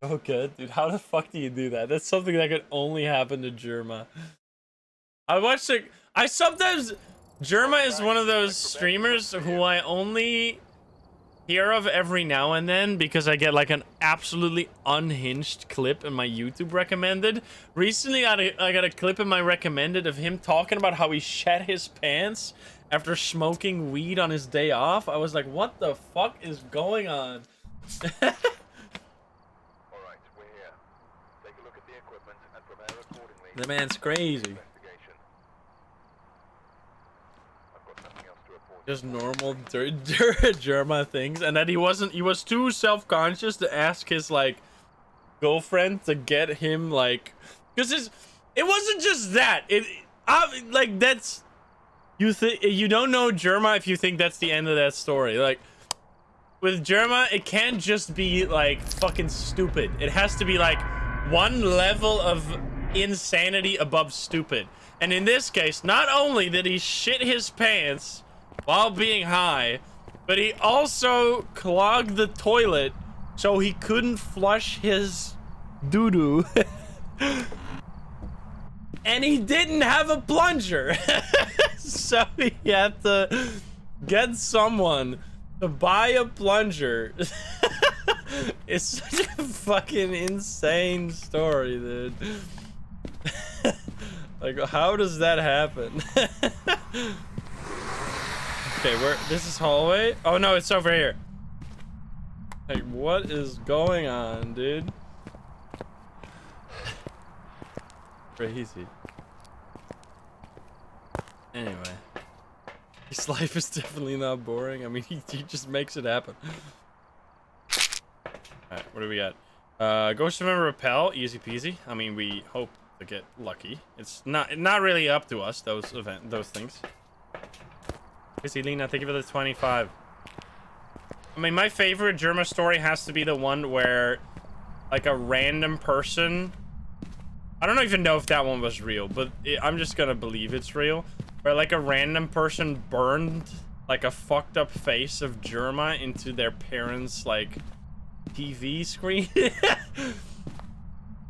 [SPEAKER 1] Oh, good, dude. How the fuck do you do that? That's something that could only happen to Germa. I watched it. I sometimes. Germa is one of those streamers who I only hear of every now and then because I get like an absolutely unhinged clip in my YouTube recommended. Recently, I got a clip in my recommended of him talking about how he shat his pants after smoking weed on his day off. I was like, what the fuck is going on?
[SPEAKER 2] Alright, we're here. Take a look at the equipment and prepare accordingly.
[SPEAKER 1] The man's crazy. Just normal Germa things, and that he was too self-conscious to ask his like girlfriend to get him like, because it wasn't just that, like that's, you don't know Germa if you think that's the end of that story. Like with Germa, it can't just be like fucking stupid. It has to be like one level of insanity above stupid. And in this case, not only did he shit his pants while being high, but he also clogged the toilet so he couldn't flush his doo-doo. And he didn't have a plunger. So he had to get someone to buy a plunger. It's such a fucking insane story, dude. Like, how does that happen? Okay, this is hallway? Oh no, it's over here. Like, what is going on, dude? Crazy. Anyway. His life is definitely not boring. I mean, he just makes it happen. Alright, what do we got? Ghost Remember Repel, easy peasy. I mean, we hope to get lucky. It's not really up to us, those things. Chrissy Lena, thank you for the 25. I mean, my favorite Germa story has to be the one where like a random person I don't even know if that one was real, but I'm just gonna believe it's real. Where like a random person burned like a fucked up face of Germa into their parents' like TV screen.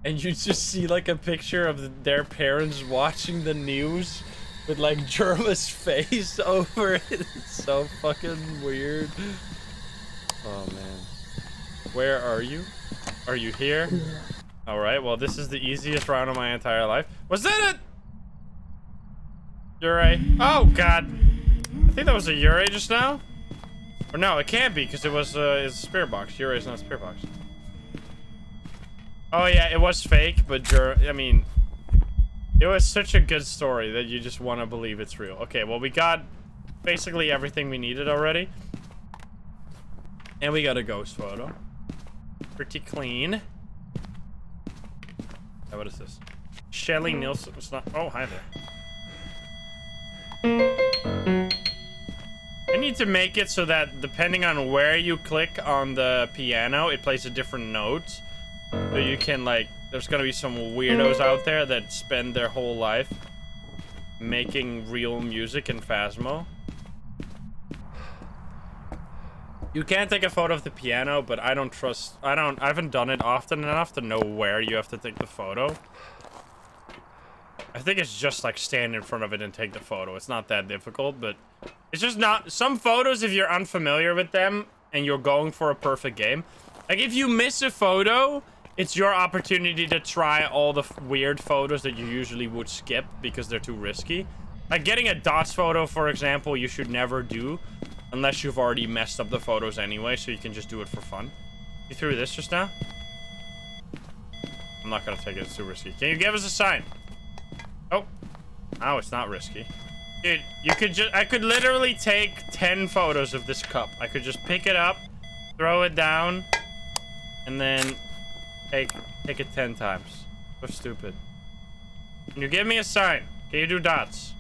[SPEAKER 1] And you just see like a picture of their parents watching the news with like Germa's face over it. It's so fucking weird. Oh man. Where are you? Are you here? Alright, well this is the easiest round of my entire life. Was that a Yurei? Oh god. I think that was a Yurei just now. Or no, it can't be because it was it's a spirit box. Yurei's not a spirit box. Oh yeah, it was fake, but I mean, it was such a good story that you just want to believe it's real. Okay, well we got basically everything we needed already. And we got a ghost photo. Pretty clean. Oh, what is this? Shelly Nielsen. It's not. Oh, hi there. I need to make it so that depending on where you click on the piano, it plays a different note. So you can like, there's gonna be some weirdos out there that spend their whole life making real music in Phasmo. You can take a photo of the piano, but I haven't done it often enough to know where you have to take the photo. I think it's just like stand in front of it and take the photo. It's not that difficult, but it's just not, some photos, if you're unfamiliar with them and you're going for a perfect game, like if you miss a photo, it's your opportunity to try all the weird photos that you usually would skip because they're too risky. Like getting a dots photo, for example, you should never do unless you've already messed up the photos anyway, so you can just do it for fun. You threw this just now? I'm not gonna take it, it's too risky. Can you give us a sign? Oh. Oh, it's not risky. Dude, you could just, I could literally take 10 photos of this cup. I could just pick it up, throw it down, and then take it 10 times. So stupid. Can you give me a sign? Can you do dots?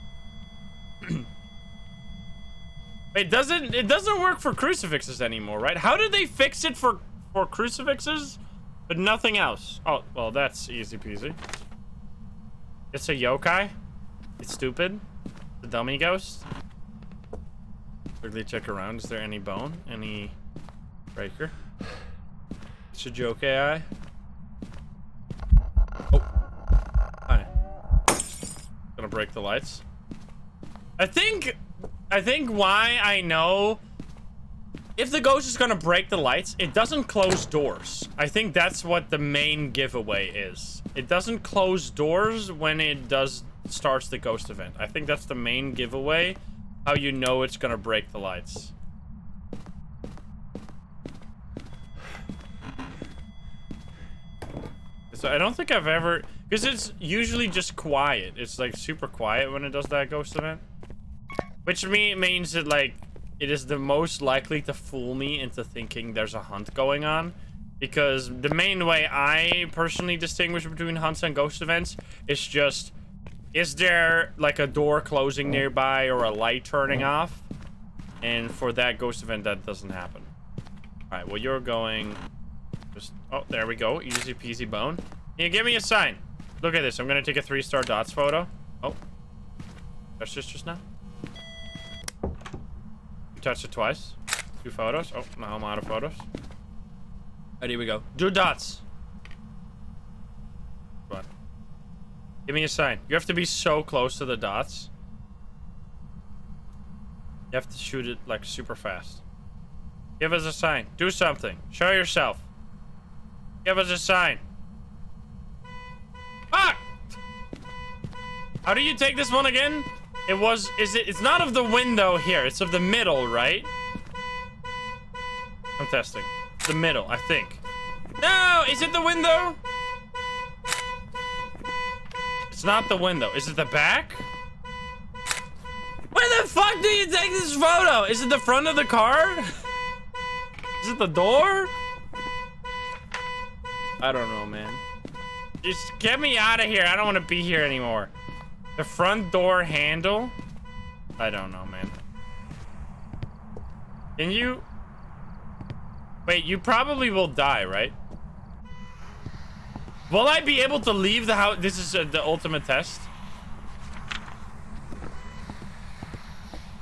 [SPEAKER 1] Wait, it doesn't work for crucifixes anymore, right? How did they fix it for crucifixes, but nothing else? Oh, well, that's easy peasy. It's a yokai. It's stupid. The dummy ghost. Quickly check around. Is there any bone? Any breaker? It's a yokai. Oh. Hi. Gonna break the lights. I think why I know if the ghost is gonna break the lights, it doesn't close doors. I think that's what the main giveaway is. It doesn't close doors when it starts the ghost event. I think that's the main giveaway, how you know it's gonna break the lights. So I don't think I've ever, because it's usually just quiet. It's like super quiet when it does that ghost event. Which means that like, it is the most likely to fool me into thinking there's a hunt going on. Because the main way I personally distinguish between hunts and ghost events is just, is there like a door closing nearby or a light turning off? And for that ghost event, that doesn't happen. Alright, well you're going just, oh, there we go. Easy peasy bone. Can you give me a sign? Look at this. I'm gonna take a 3-star dots photo. Oh. That's just now? You touched it twice. 2 photos. Oh, now I'm out of photos. Alright, here we go. Do dots. Come on. Give me a sign. You have to be so close to the dots. You have to shoot it like super fast. Give us a sign. Do something. Show yourself. Give us a sign. Fuck! How do you take this one again? It's not of the window here. It's of the middle, right? I'm testing. The middle, I think. No! Is it the window? It's not the window. Is it the back? Where the fuck do you take this photo? Is it the front of the car? Is it the door? I don't know, man. Just get me out of here. I don't want to be here anymore. The front door handle? I don't know, man. Can you... Wait, you probably will die, right? Will I be able to leave the house? This is the ultimate test.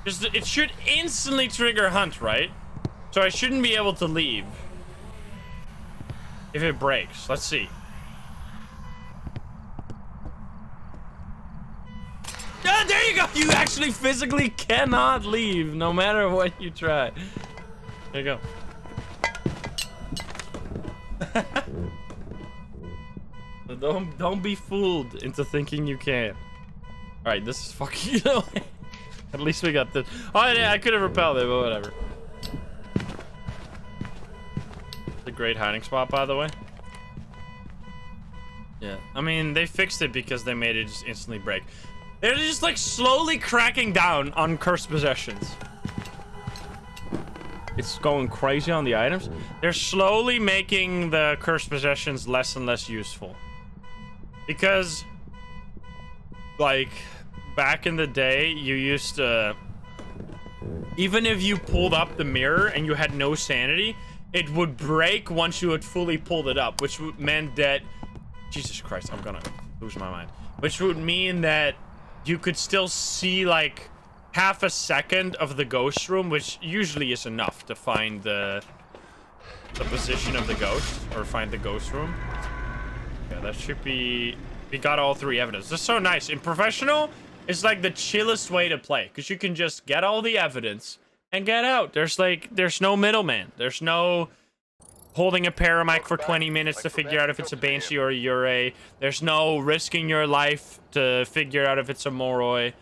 [SPEAKER 1] Just, it should instantly trigger hunt, right? So I shouldn't be able to leave. If it breaks. Let's see. Ah, there you go! You actually physically cannot leave, no matter what you try. There you go. Don't be fooled into thinking you can. Alright, this is fucking annoying. At least we got this. Oh yeah, I could have repelled it, but whatever. It's a great hiding spot, by the way. Yeah, I mean, they fixed it because they made it just instantly break. They're just like slowly cracking down on cursed possessions. It's going crazy on the items. They're slowly making the cursed possessions less and less useful. Because, like, back in the day, you used to... Even if you pulled up the mirror and you had no sanity, it would break once you had fully pulled it up, which meant that... Jesus Christ, I'm gonna lose my mind. Which would mean that you could still see, like, half a second of the ghost room, which usually is enough to find the position of the ghost, or find the ghost room. Yeah, that should be... We got all three evidence. That's so nice. In professional, it's like the chillest way to play, because you can just get all the evidence and get out. There's no middleman. There's no holding a paramic for 20 minutes to figure out if it's a Banshee or a Ure. There's no risking your life to figure out if it's a Moroi.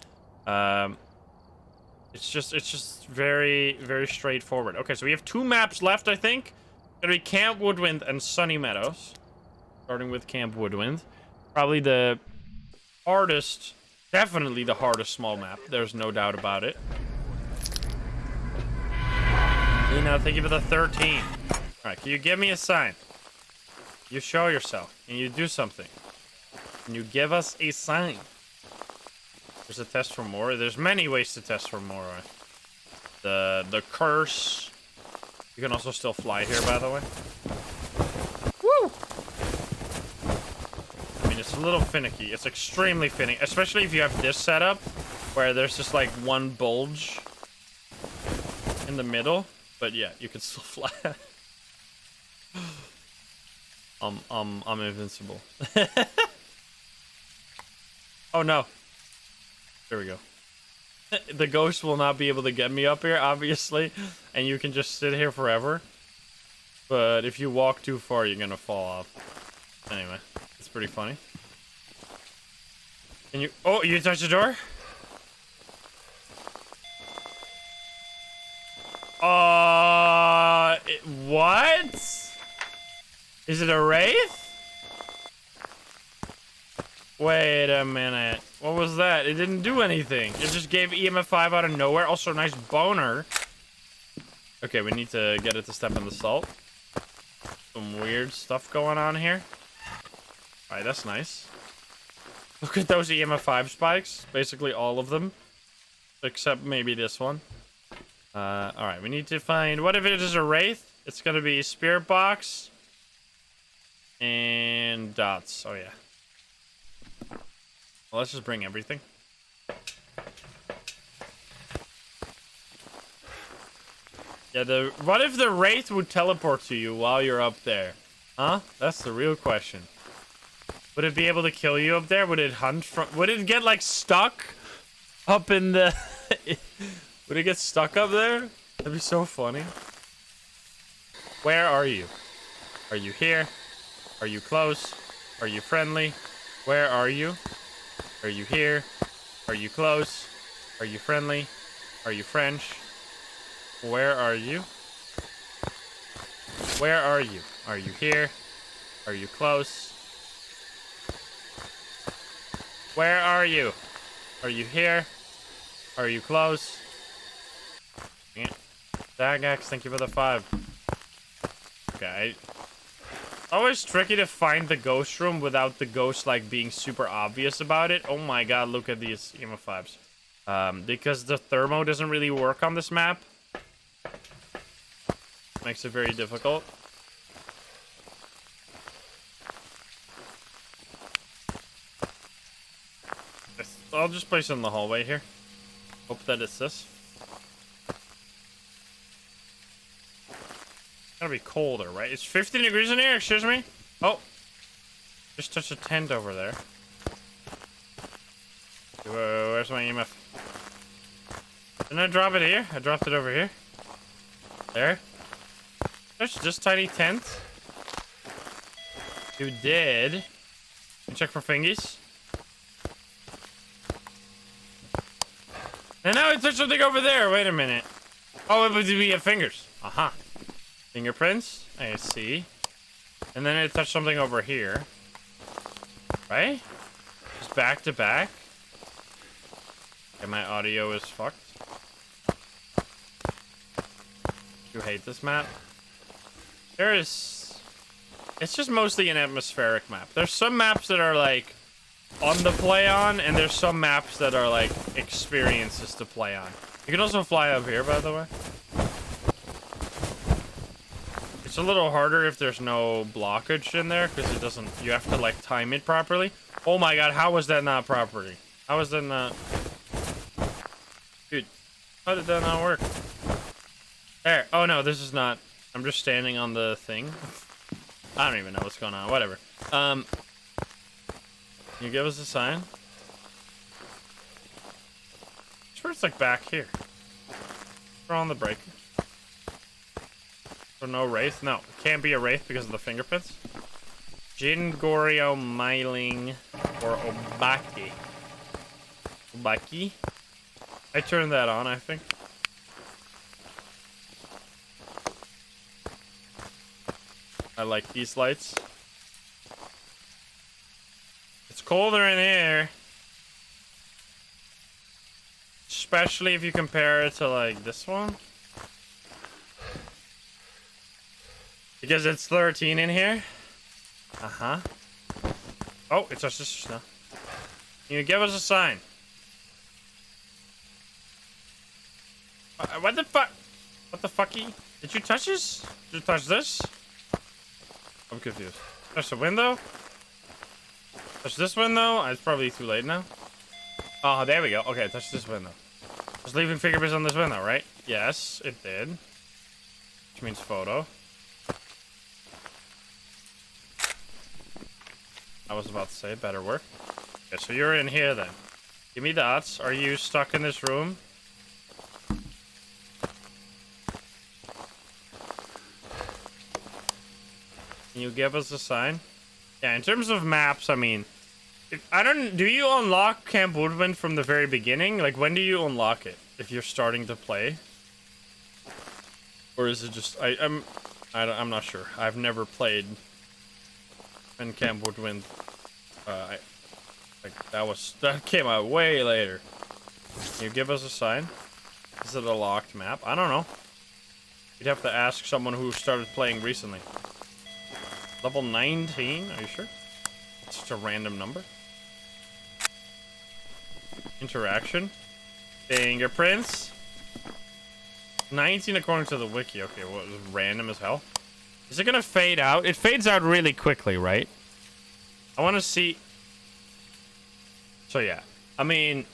[SPEAKER 1] It's just very, very straightforward. Okay, so we have 2 maps left, I think. Gonna be Camp Woodwind and Sunny Meadows. Starting with Camp Woodwind. Probably the hardest, definitely the hardest small map. There's no doubt about it. You know, thank you for the 13. Alright, can you give me a sign? You show yourself. Can you do something? Can you give us a sign? There's a test for more. There's many ways to test for more. The curse. You can also still fly here, by the way. Woo! I mean, it's a little finicky. It's extremely finicky, especially if you have this setup where there's just like one bulge in the middle. But yeah, you can still fly. I'm invincible. Oh no. There we go. The ghost will not be able to get me up here, obviously, and you can just sit here forever. But if you walk too far, you're gonna fall off. Anyway, it's pretty funny. Can you... Oh, you touched the door? What? Is it a wraith? Wait a minute. What was that? It didn't do anything. It just gave EMF 5 out of nowhere. Also, nice boner. Okay, we need to get it to step in the salt. Some weird stuff going on here. Alright, that's nice. Look at those EMF 5 spikes. Basically all of them. Except maybe this one. Alright, we need to find... What if it is a wraith? It's gonna be spirit box. And dots. Oh, yeah. Well, let's just bring everything. Yeah, what if the wraith would teleport to you while you're up there? Huh? That's the real question. Would it be able to kill you up there? Would it hunt from... Would it get, like, stuck up in the... Would it get stuck up there? That'd be so funny. Where are you? Are you here? Are you close? Are you friendly? Where are you? Are you here? Are you close? Are you friendly? Are you French? Where are you? Where are you? Are you here? Are you close? Where are you? Are you here? Are you close? Yeah. Dagax, thank you for the 5. Okay. Always tricky to find the ghost room without the ghost, like, being super obvious about it. Oh my god, look at these EMF 5s. Because the thermo doesn't really work on this map. Makes it very difficult. I'll just place it in the hallway here. Hope that it's this. It's gotta be colder, right? It's 15 degrees in here, excuse me? Oh. Just touched a tent over there. Whoa, where's my EMF? Didn't I drop it here? I dropped it over here. There. There's just tiny tent. You did. Can you check for fingies? And now I touched something over there. Wait a minute. Oh, but we have fingers. Aha. Fingerprints. I see. And then I touched something over here. Right? Just back to back. Okay, my audio is fucked. You hate this map? There is... It's just mostly an atmospheric map. There's some maps that are like on the play on, and there's some maps that are like experiences to play on. You can also fly up here, by the way. It's a little harder if there's no blockage in there, because it doesn't... You have to like time it properly. Oh my god, how was that not properly? How was that not... Dude, how did that not work? There. Oh no, this is not... I'm just standing on the thing. I don't even know what's going on. Whatever. Can you give us a sign? I'm sure it's like back here. We're on the breaker. So no wraith? No, it can't be a wraith because of the fingerprints. Jingorio Myling or Obaki. Obaki? I turned that on, I think. I like these lights. It's colder in here. Especially if you compare it to like this one. Because it's 13 in here. Uh-huh. Oh, it's just snow. Can you give us a sign? What the fuck? What the fucky? Did you touch this? Did you touch this? I'm confused. Touch the window? Touch this window? It's probably too late now. Oh, there we go. Okay, touch this window. Just leaving fingerprints on this window, right? Yes, it did. Which means photo. I was about to say, better work. Okay, so you're in here then. Give me dots. Are you stuck in this room? Can you give us a sign? Yeah, in terms of maps, I mean, do you unlock Camp Woodwind from the very beginning? Like, when do you unlock it? If you're starting to play? Or is it just, I'm not sure. I've never played in Camp Woodwind. That came out way later. Can you give us a sign? Is it a locked map? I don't know. You'd have to ask someone who started playing recently. Level 19? Are you sure? It's just a random number. Interaction. Fingerprints. 19 according to the wiki. Okay, well, it was random as hell. Is it gonna fade out? It fades out really quickly, right? I want to see... So yeah. I mean...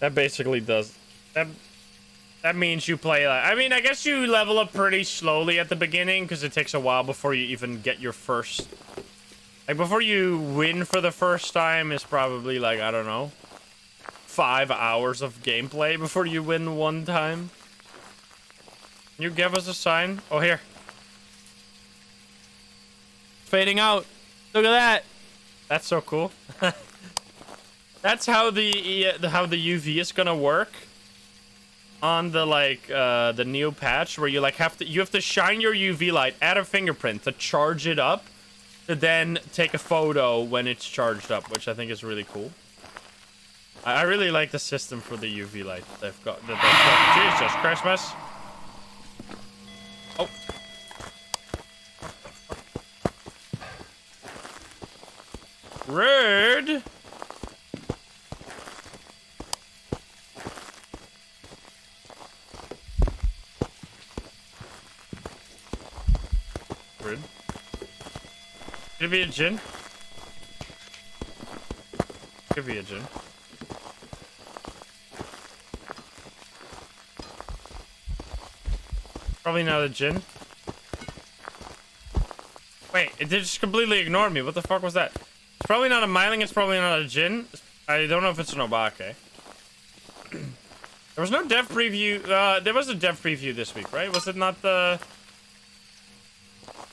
[SPEAKER 1] That basically does... That means you play like... I mean, I guess you level up pretty slowly at the beginning, because it takes a while before you even get your first... Like, before you win for the first time is probably, like, I don't know, 5 hours of gameplay before you win one time. Can you give us a sign? Oh, here. Fading out. Look at that. That's so cool. That's how the UV is gonna work on the the new patch, where you like have to shine your UV light at a fingerprint to charge it up, to then take a photo when it's charged up, which I think is really cool. I really like the system for the UV light they've got. Jesus Christmas! Oh. Rude. Rude. Could it be a gin? Could be a gin. Probably not a Jin. Wait, it did just completely ignore me. What the fuck was that? It's probably not a Myling, it's probably not a Jin. I don't know if it's an Obake. There was no dev preview. There was a dev preview this week, right? Was it not the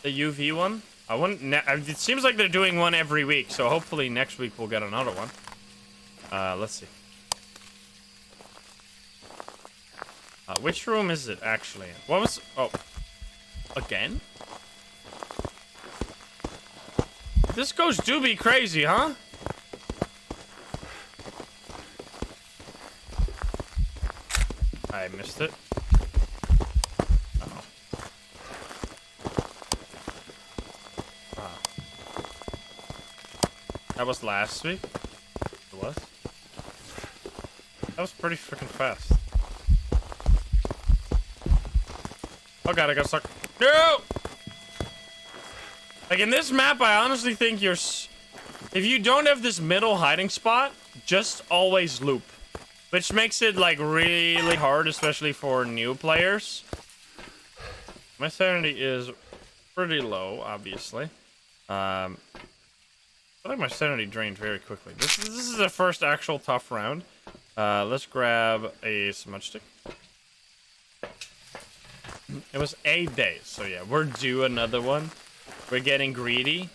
[SPEAKER 1] UV one? I wouldn't. It seems like they're doing one every week, so hopefully next week we'll get another one. Let's see. Which room is it actually in? What was? Oh, again? This ghost do be crazy, huh? I missed it. Uh-oh. That was last week? It was? That was pretty freaking fast. Oh god, I got stuck. No! Like in this map, I honestly think you're... If you don't have this middle hiding spot, just always loop. Which makes it like really hard, especially for new players. My sanity is pretty low, obviously. I feel like my sanity drained very quickly. This is the first actual tough round. Let's grab a smudge stick. It was 8 days, so yeah, we're due another one. We're getting greedy.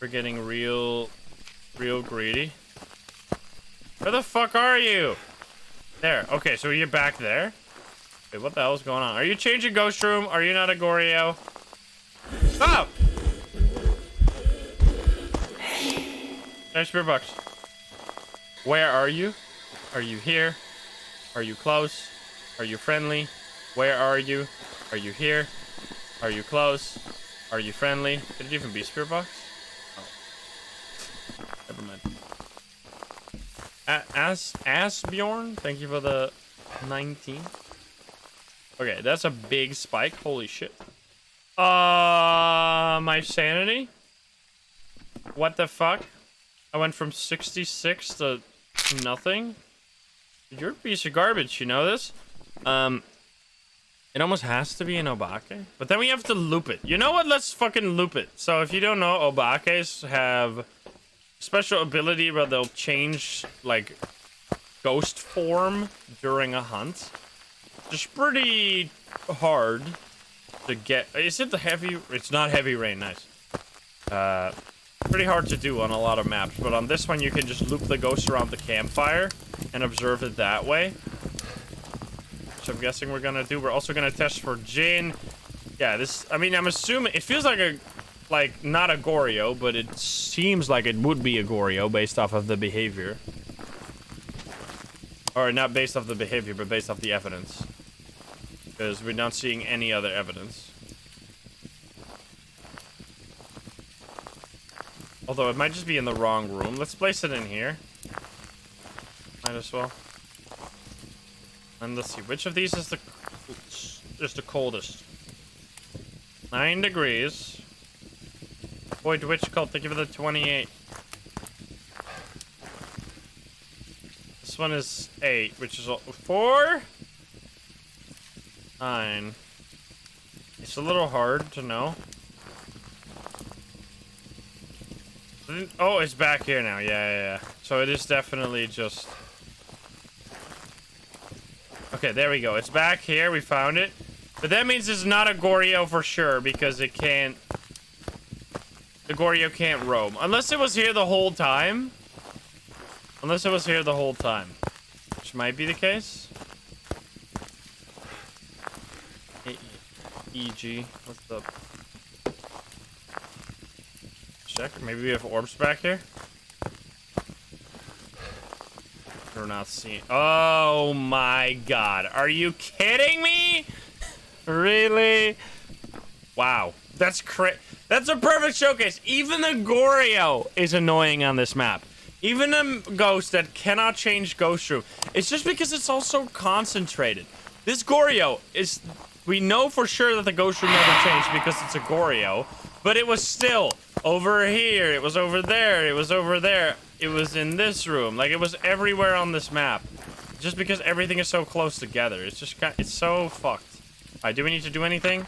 [SPEAKER 1] We're getting real greedy. Where the fuck are you? There. Okay, so you're back there. Wait, what the hell is going on? Are you changing ghost room? Are you not a Goryo? Stop! There's Spirit Box. Where are you? Are you here? Are you close? Are you friendly? Where are you? Are you here? Are you close? Are you friendly? Could it even be Spirit Box? Oh. Never mind. Asbjorn, thank you for the 19. Okay, that's a big spike. Holy shit. My sanity? What the fuck? I went from 66 to nothing? You're a piece of garbage, you know this? It almost has to be an Obake, but then we have to loop it. You know what? Let's fucking loop it. So if you don't know, Obakes have special ability where they'll change like ghost form during a hunt. Just pretty hard to get. Is it the heavy? It's not heavy rain. Nice. Pretty hard to do on a lot of maps, but on this one you can just loop the ghost around the campfire and observe it that way. Which I'm guessing we're gonna do. We're also gonna test for Jin. Yeah, this. I mean, I'm assuming it feels like a. Like, not a Goryo, but it seems like it would be a Goryo based off of the behavior. Or not based off the behavior, but based off the evidence. Because we're not seeing any other evidence. Although it might just be in the wrong room. Let's place it in here. Might as well. And let's see, which of these is the coldest? 9 degrees. Boy, Twitch cult, thank you for the 28. This one is 8, which is 4? 9. It's a little hard to know. Oh, it's back here now. Yeah. So it is definitely just... Okay, there we go. It's back here. We found it. But that means it's not a Goryo for sure, because it can't... The Goryo can't roam. Unless it was here the whole time. Which might be the case. E.g. What's up? Check. Maybe we have orbs back here. We're not seeing... Oh my god. Are you kidding me? Really? Wow. That's That's a perfect showcase. Even the Goryo is annoying on this map. Even a ghost that cannot change ghost room. It's just because it's also concentrated. This Goryo is... We know for sure that the ghost room never changed because it's a Goryo. But it was still over here. It was over there. It was over there. It was in this room. Like, it was everywhere on this map. Just because everything is so close together. It's just it's so fucked. Alright, do we need to do anything?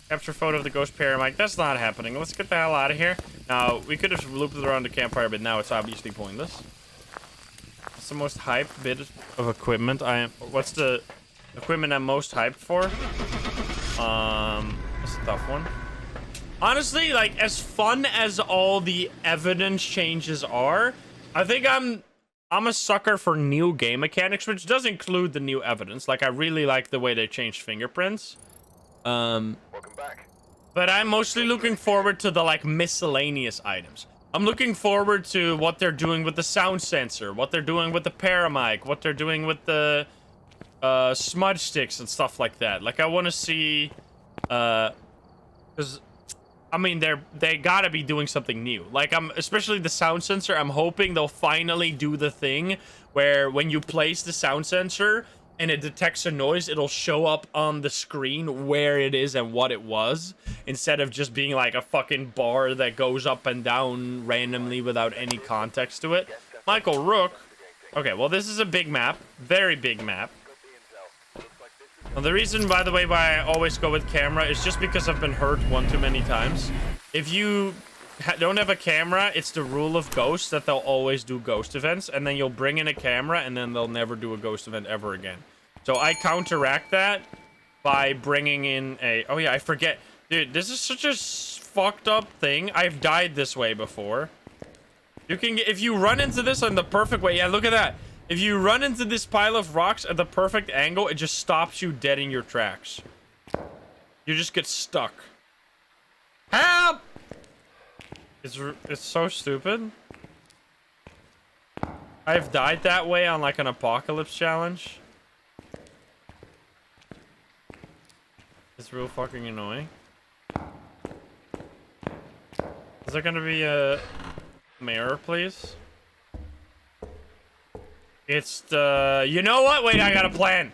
[SPEAKER 1] Capture photo of the ghost paramike. That's not happening. Let's get the hell out of here. Now, we could have looped it around the campfire, but now it's obviously pointless. What's the most hyped bit of equipment what's the equipment I'm most hyped for? That's a tough one. Honestly, like, as fun as all the evidence changes are, I think I'm a sucker for new game mechanics, which does include the new evidence. Like, I really like the way they changed fingerprints.
[SPEAKER 2] Welcome back.
[SPEAKER 1] But I'm mostly looking forward to the, like, miscellaneous items. I'm looking forward to what they're doing with the sound sensor, what they're doing with the paramic, what they're doing with the smudge sticks and stuff like that. Like, I want to see, because, I mean, they gotta be doing something new. Like, especially the sound sensor, I'm hoping they'll finally do the thing where when you place the sound sensor and it detects a noise, it'll show up on the screen where it is and what it was, instead of just being like a fucking bar that goes up and down randomly without any context to it. Michael Rook. Okay, well, this is a big map. Very big map. Well, the reason, by the way, why I always go with camera is just because I've been hurt one too many times. If you don't have a camera, it's the rule of ghosts that they'll always do ghost events, and then you'll bring in a camera, and then they'll never do a ghost event ever again. So I counteract that by bringing in a... Oh, yeah, I forget. Dude, this is such a fucked up thing. I've died this way before. You can get... If you run into this in the perfect way... Yeah, look at that. If you run into this pile of rocks at the perfect angle, it just stops you dead in your tracks. You just get stuck. Help! It's so stupid. I've died that way on like an apocalypse challenge. It's real fucking annoying. Is there gonna be a mirror, please? It's the... You know what? Wait, I got a plan.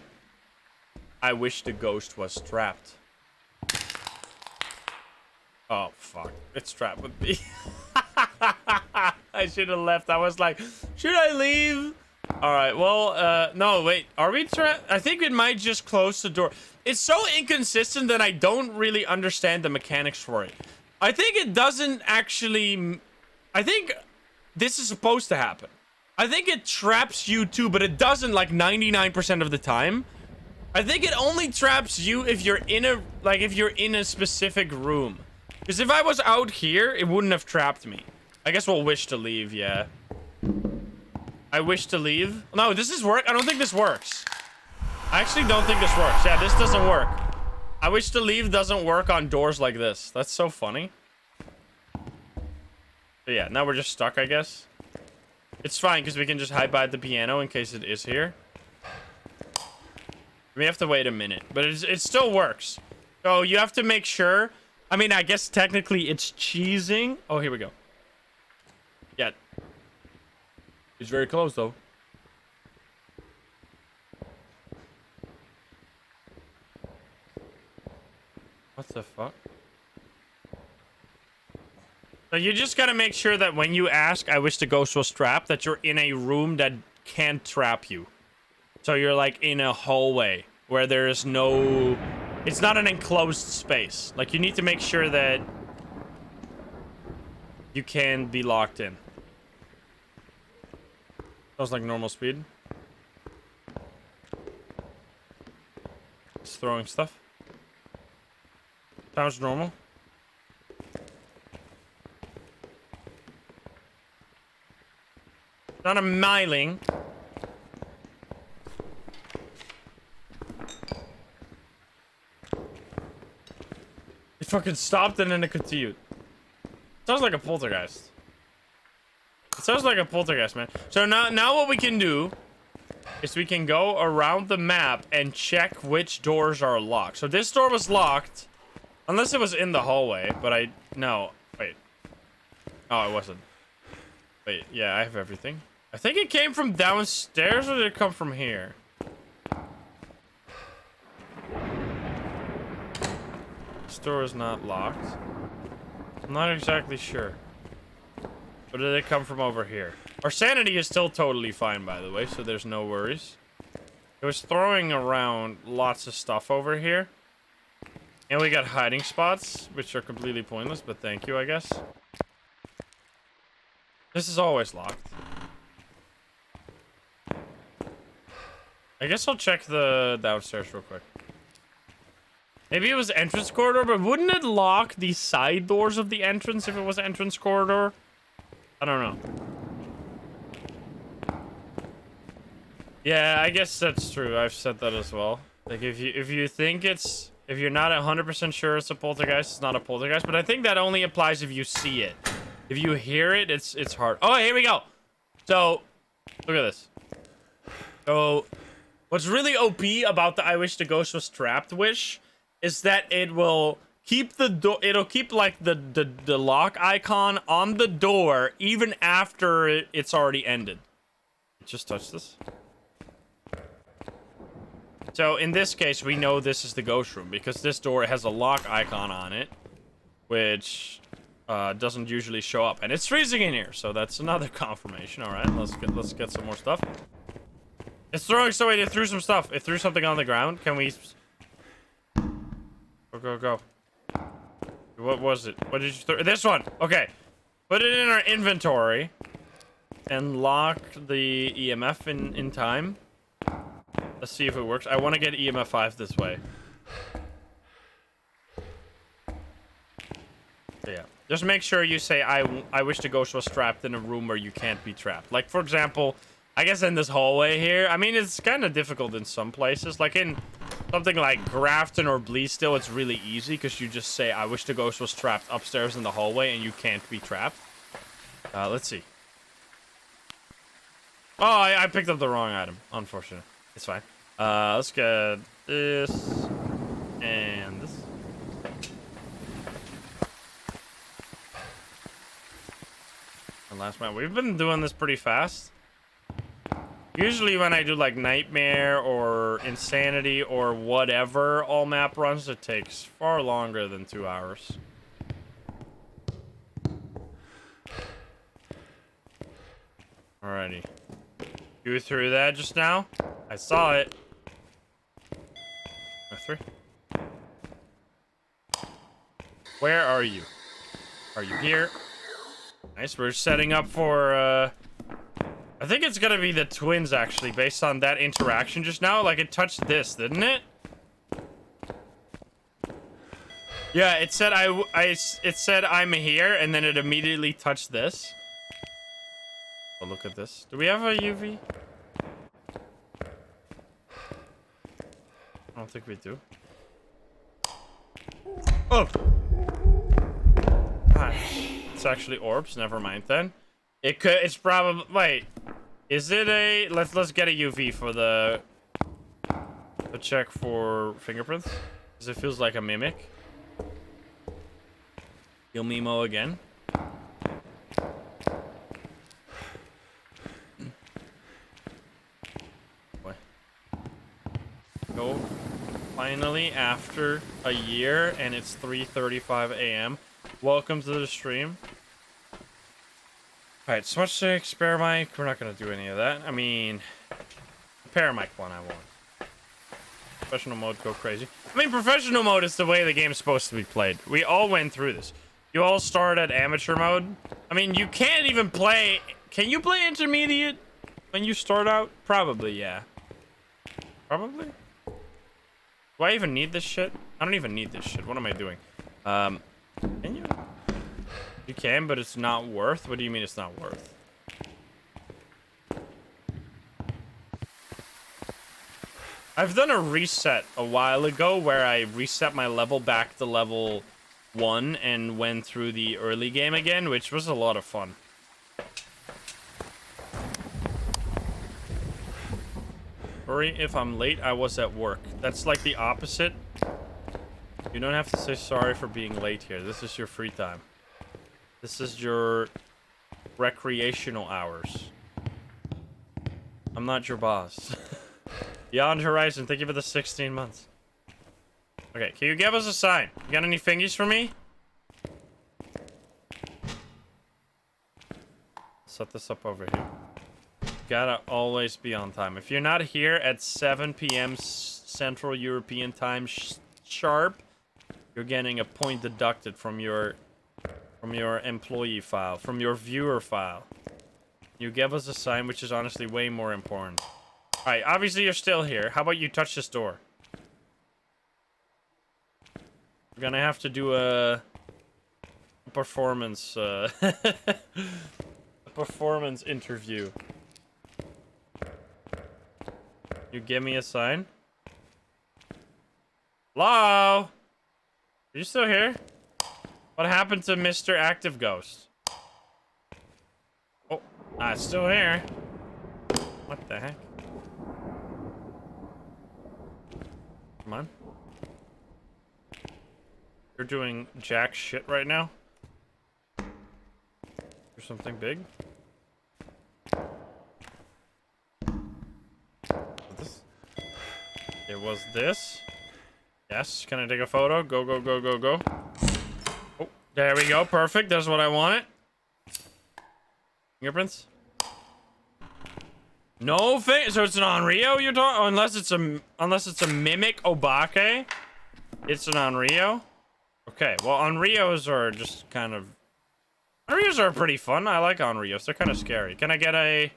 [SPEAKER 1] I wish the ghost was trapped. Oh, fuck. It's trapped with me. I should have left. I was like, should I leave? Alright, well, no, wait. Are we trapped? I think it might just close the door. It's so inconsistent that I don't really understand the mechanics for it. I think it doesn't actually... I think this is supposed to happen. I think it traps you too, but it doesn't like 99% of the time. I think it only traps you if you're in a... Like, if you're in a specific room. Because if I was out here, it wouldn't have trapped me. I guess we'll wish to leave, yeah. I wish to leave. No, this is work. I don't think this works. I actually don't think this works. Yeah, this doesn't work. I wish to leave doesn't work on doors like this. That's so funny. But yeah, now we're just stuck, I guess. It's fine, because we can just hide behind the piano in case it is here. We have to wait a minute, but it still works. So you have to make sure... I mean, I guess technically it's cheesing. Oh, here we go. Yeah. It's very close, though. What the fuck? So you just gotta make sure that when you ask, I wish the ghost was trapped, that you're in a room that can't trap you. So you're like in a hallway where there is no... It's not an enclosed space. Like, you need to make sure that you can be locked in. Sounds like normal speed. It's throwing stuff. Sounds normal. Not a miling. It fucking stopped and then it continued. Sounds like a poltergeist. It sounds like a poltergeist, man. So now what we can do is we can go around the map and check which doors are locked. So this door was locked. Unless it was in the hallway, but no. Wait. Oh, it wasn't. Wait, yeah, I have everything. I think it came from downstairs, or did it come from here? This door is not locked. I'm not exactly sure. Or did it come from over here? Our sanity is still totally fine, by the way, so there's no worries. It was throwing around lots of stuff over here. And we got hiding spots, which are completely pointless, but thank you, I guess. This is always locked. I guess I'll check the downstairs real quick. Maybe it was entrance corridor, but wouldn't it lock the side doors of the entrance if it was entrance corridor? I don't know. Yeah, I guess that's true. I've said that as well. Like, if you think it's... If you're not 100% sure it's a poltergeist, it's not a poltergeist. But I think that only applies if you see it. If you hear it, it's hard. Oh, here we go. So, look at this. So, what's really OP about the I wish the ghost was trapped wish is that it will keep the door. It'll keep like the lock icon on the door even after it's already ended. Just touch this. So in this case, we know this is the ghost room because this door has a lock icon on it, which doesn't usually show up, and it's freezing in here. So that's another confirmation. All right, let's get some more stuff. It's throwing. So wait, it threw some stuff. It threw something on the ground. Can we? Go. What was it? What did you throw? This one. Okay, put it in our inventory, and lock the EMF in time. Let's see if it works. I want to get EMF 5 this way. So yeah. Just make sure you say, I wish the ghost was trapped in a room where you can't be trapped. Like, for example, I guess in this hallway here. I mean, it's kind of difficult in some places. Like in something like Grafton or Bleasdale, it's really easy because you just say, I wish the ghost was trapped upstairs in the hallway and you can't be trapped. Let's see. Oh, I picked up the wrong item. Unfortunate. It's fine. Let's get this and this. And last map. We've been doing this pretty fast. Usually when I do like Nightmare or Insanity or whatever all map runs, it takes far longer than 2 hours. Alrighty. You threw that just now? I saw it. 3. Where are you? Are you here? Nice, we're setting up for, I think it's gonna be the twins, actually, based on that interaction just now. Like, it touched this, didn't it? Yeah, it said it said I'm here, and then it immediately touched this. Oh, look at this. Do we have a UV? I don't think we do. Oh! Ah, it's actually orbs. Never mind then. It could. It's probably. Wait. Is it a? Let's get a UV for the check for fingerprints. Because it feels like a mimic. You'll Mimo again. What? Go. Finally, after a year, and it's 3:35 a.m. Welcome to the stream. Alright, switch stick, spare mic. We're not going to do any of that. I mean, repair mic one I want. Professional mode, go crazy. I mean, professional mode is the way the game's supposed to be played. We all went through this. You all start at amateur mode. I mean, you can't even play... Can you play intermediate when you start out? Probably, yeah. Probably? Do I even need this shit? I don't even need this shit. What am I doing? Can you? You can, but it's not worth? What do you mean it's not worth? I've done a reset a while ago where I reset my level back to level 1 and went through the early game again, which was a lot of fun. Sorry if I'm late, I was at work. That's like the opposite. You don't have to say sorry for being late here. This is your free time. This is your recreational hours. I'm not your boss. Beyond Horizon, thank you for the 16 months. Okay, can you give us a sign? You got any fingies for me? Set this up over here. Gotta always be on time. If you're not here at 7 p.m. Central European time sharp, you're getting a point deducted from your employee file, from your viewer file. You give us a sign, which is honestly way more important. Alright, obviously you're still here. How about you touch this door? We're gonna have to do a performance, a performance interview. You give me a sign? Hello? Are you still here? What happened to Mr. Active Ghost? Oh, it's still here. What the heck? Come on. You're doing jack shit right now? Or something big? This? It was this. Yes, can I take a photo? Go, go, go, go, go. Oh, there we go. Perfect. That's what I wanted. Fingerprints? No thing. So it's an Onryo you're talking? Unless it's a mimic Obake. It's an Onryo. Okay, well, Onryos are just kind of... Onryos are pretty fun. I like Onryos. They're kind of scary. Can I get a...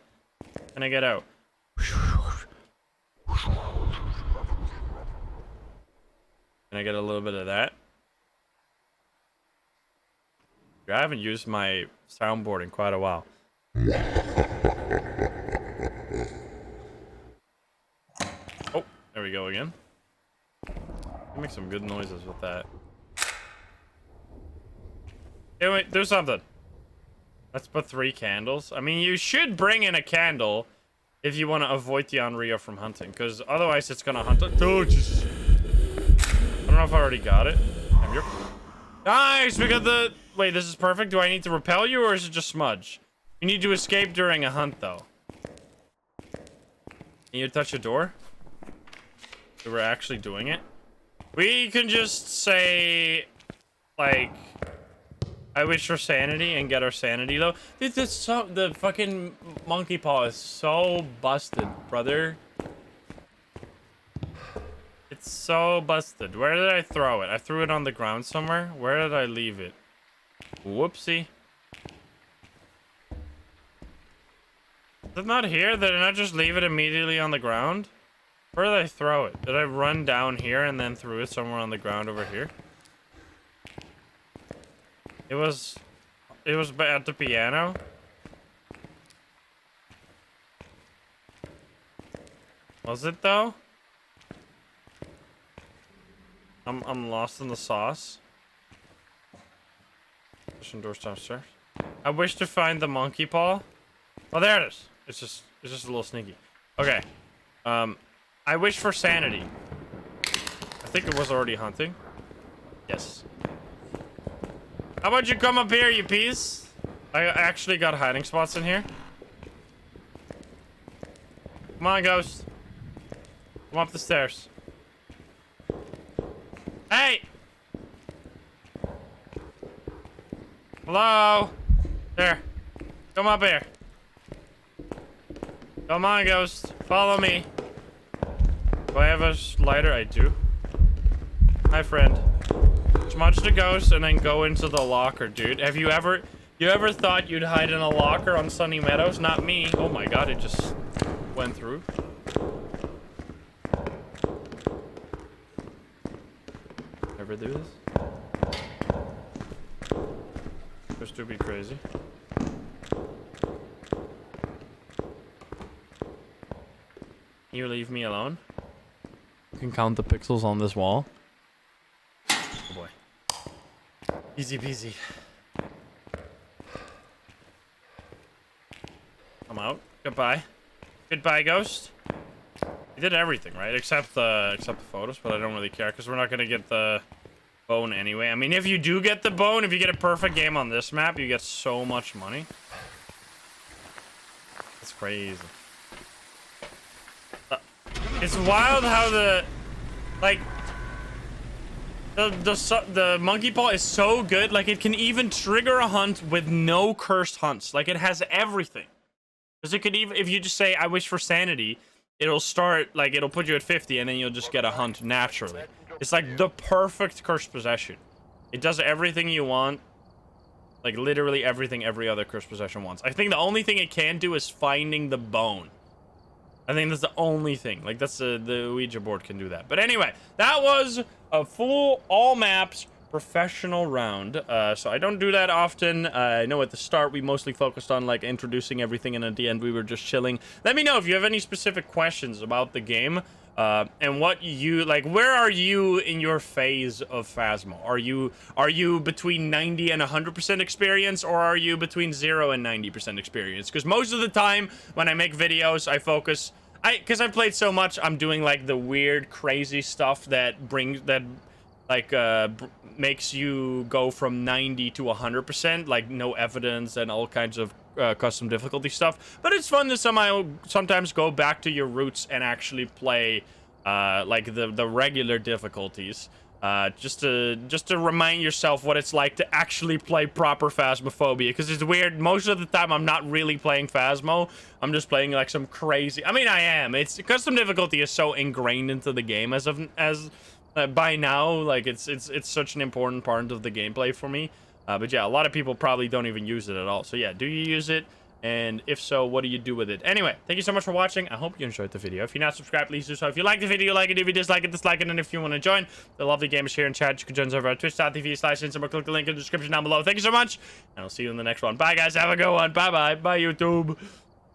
[SPEAKER 1] Can I get out? Can I get a little bit of that? I haven't used my soundboard in quite a while. Oh, there we go again. I make some good noises with that. Hey, wait, do something. Let's put 3 candles. I mean, you should bring in a candle if you want to avoid the Onryo from hunting, because otherwise it's gonna hunt. Oh, Jesus. I don't know if I already got it. Nice, we got the... Wait, this is perfect. Do I need to repel you, or is it just smudge? You need to escape during a hunt, though. Can you touch a door? So we're actually doing it. We can just say, like... I wish for sanity and get our sanity though. Dude, the fucking monkey paw is so busted, brother. It's so busted. Where did I throw it? I threw it on the ground somewhere. Where did I leave it? Whoopsie. Is it not here? Did I not just leave it immediately on the ground? Where did I throw it? Did I run down here and then threw it somewhere on the ground over here? It was at the piano. Was it though? I'm lost in the sauce. Pushing doors downstairs. I wish to find the monkey paw. Oh, there it is. It's just a little sneaky. Okay. I wish for sanity. I think it was already hunting. Yes. How about you come up here, you piece? I actually got hiding spots in here. Come on, ghost. Come up the stairs. Hey! Hello? There. Come up here. Come on, ghost. Follow me. Do I have a lighter? I do. Hi, friend. Smudge the ghost and then go into the locker, dude. Have you ever thought you'd hide in a locker on Sunny Meadows? Not me. Oh my god, it just went through. Ever do this? Just to be crazy. Can you leave me alone? You can count the pixels on this wall. Oh boy. Easy peasy. I'm out. Goodbye. Goodbye, ghost. You did everything, right? Except the photos, but I don't really care because we're not gonna get the bone anyway. I mean, if you do get the bone, if you get a perfect game on this map, you get so much money. That's crazy. It's wild how the the monkey paw is so good. Like, it can even trigger a hunt with no cursed hunts. Like, it has everything. Because it could even, if you just say, I wish for sanity, it'll start, like, it'll put you at 50 and then you'll just get a hunt naturally. It's like the perfect cursed possession. It does everything you want. Like literally everything every other cursed possession wants. I think the only thing it can do is finding the bone. I think that's the only thing. Like that's the Ouija board can do that. But anyway, that was a full all maps professional round. So I don't do that often. I know at the start we mostly focused on like introducing everything, and at the end we were just chilling. Let me know if you have any specific questions about the game. And what you like, where are you in your phase of Phasmo? Are you between 90 and 100% experience, or are you between 0 and 90% experience? Because most of the time when I make videos, I focus, because I've played so much, I'm doing like the weird, crazy stuff that makes you go from 90 to 100%, like no evidence and all kinds of custom difficulty stuff. But it's fun to sometimes go back to your roots and actually play like the regular difficulties, just to remind yourself what it's like to actually play proper Phasmophobia. Because it's weird, most of the time I'm not really playing Phasmo, I'm just playing like some crazy, I mean I am, it's custom difficulty is so ingrained into the game as by now, like it's such an important part of the gameplay for me. But yeah, a lot of people probably don't even use it at all. So yeah, do you use it? And if so, what do you do with it? Anyway, thank you so much for watching. I hope you enjoyed the video. If you're not subscribed, please do so. If you like the video, like it. If you dislike it, dislike it. And if you want to join the lovely gamers here in chat, you can join us over at twitch.tv/Instagram. Click the link in the description down below. Thank you so much, and I'll see you in the next one. Bye, guys. Have a good one. Bye-bye. Bye, YouTube.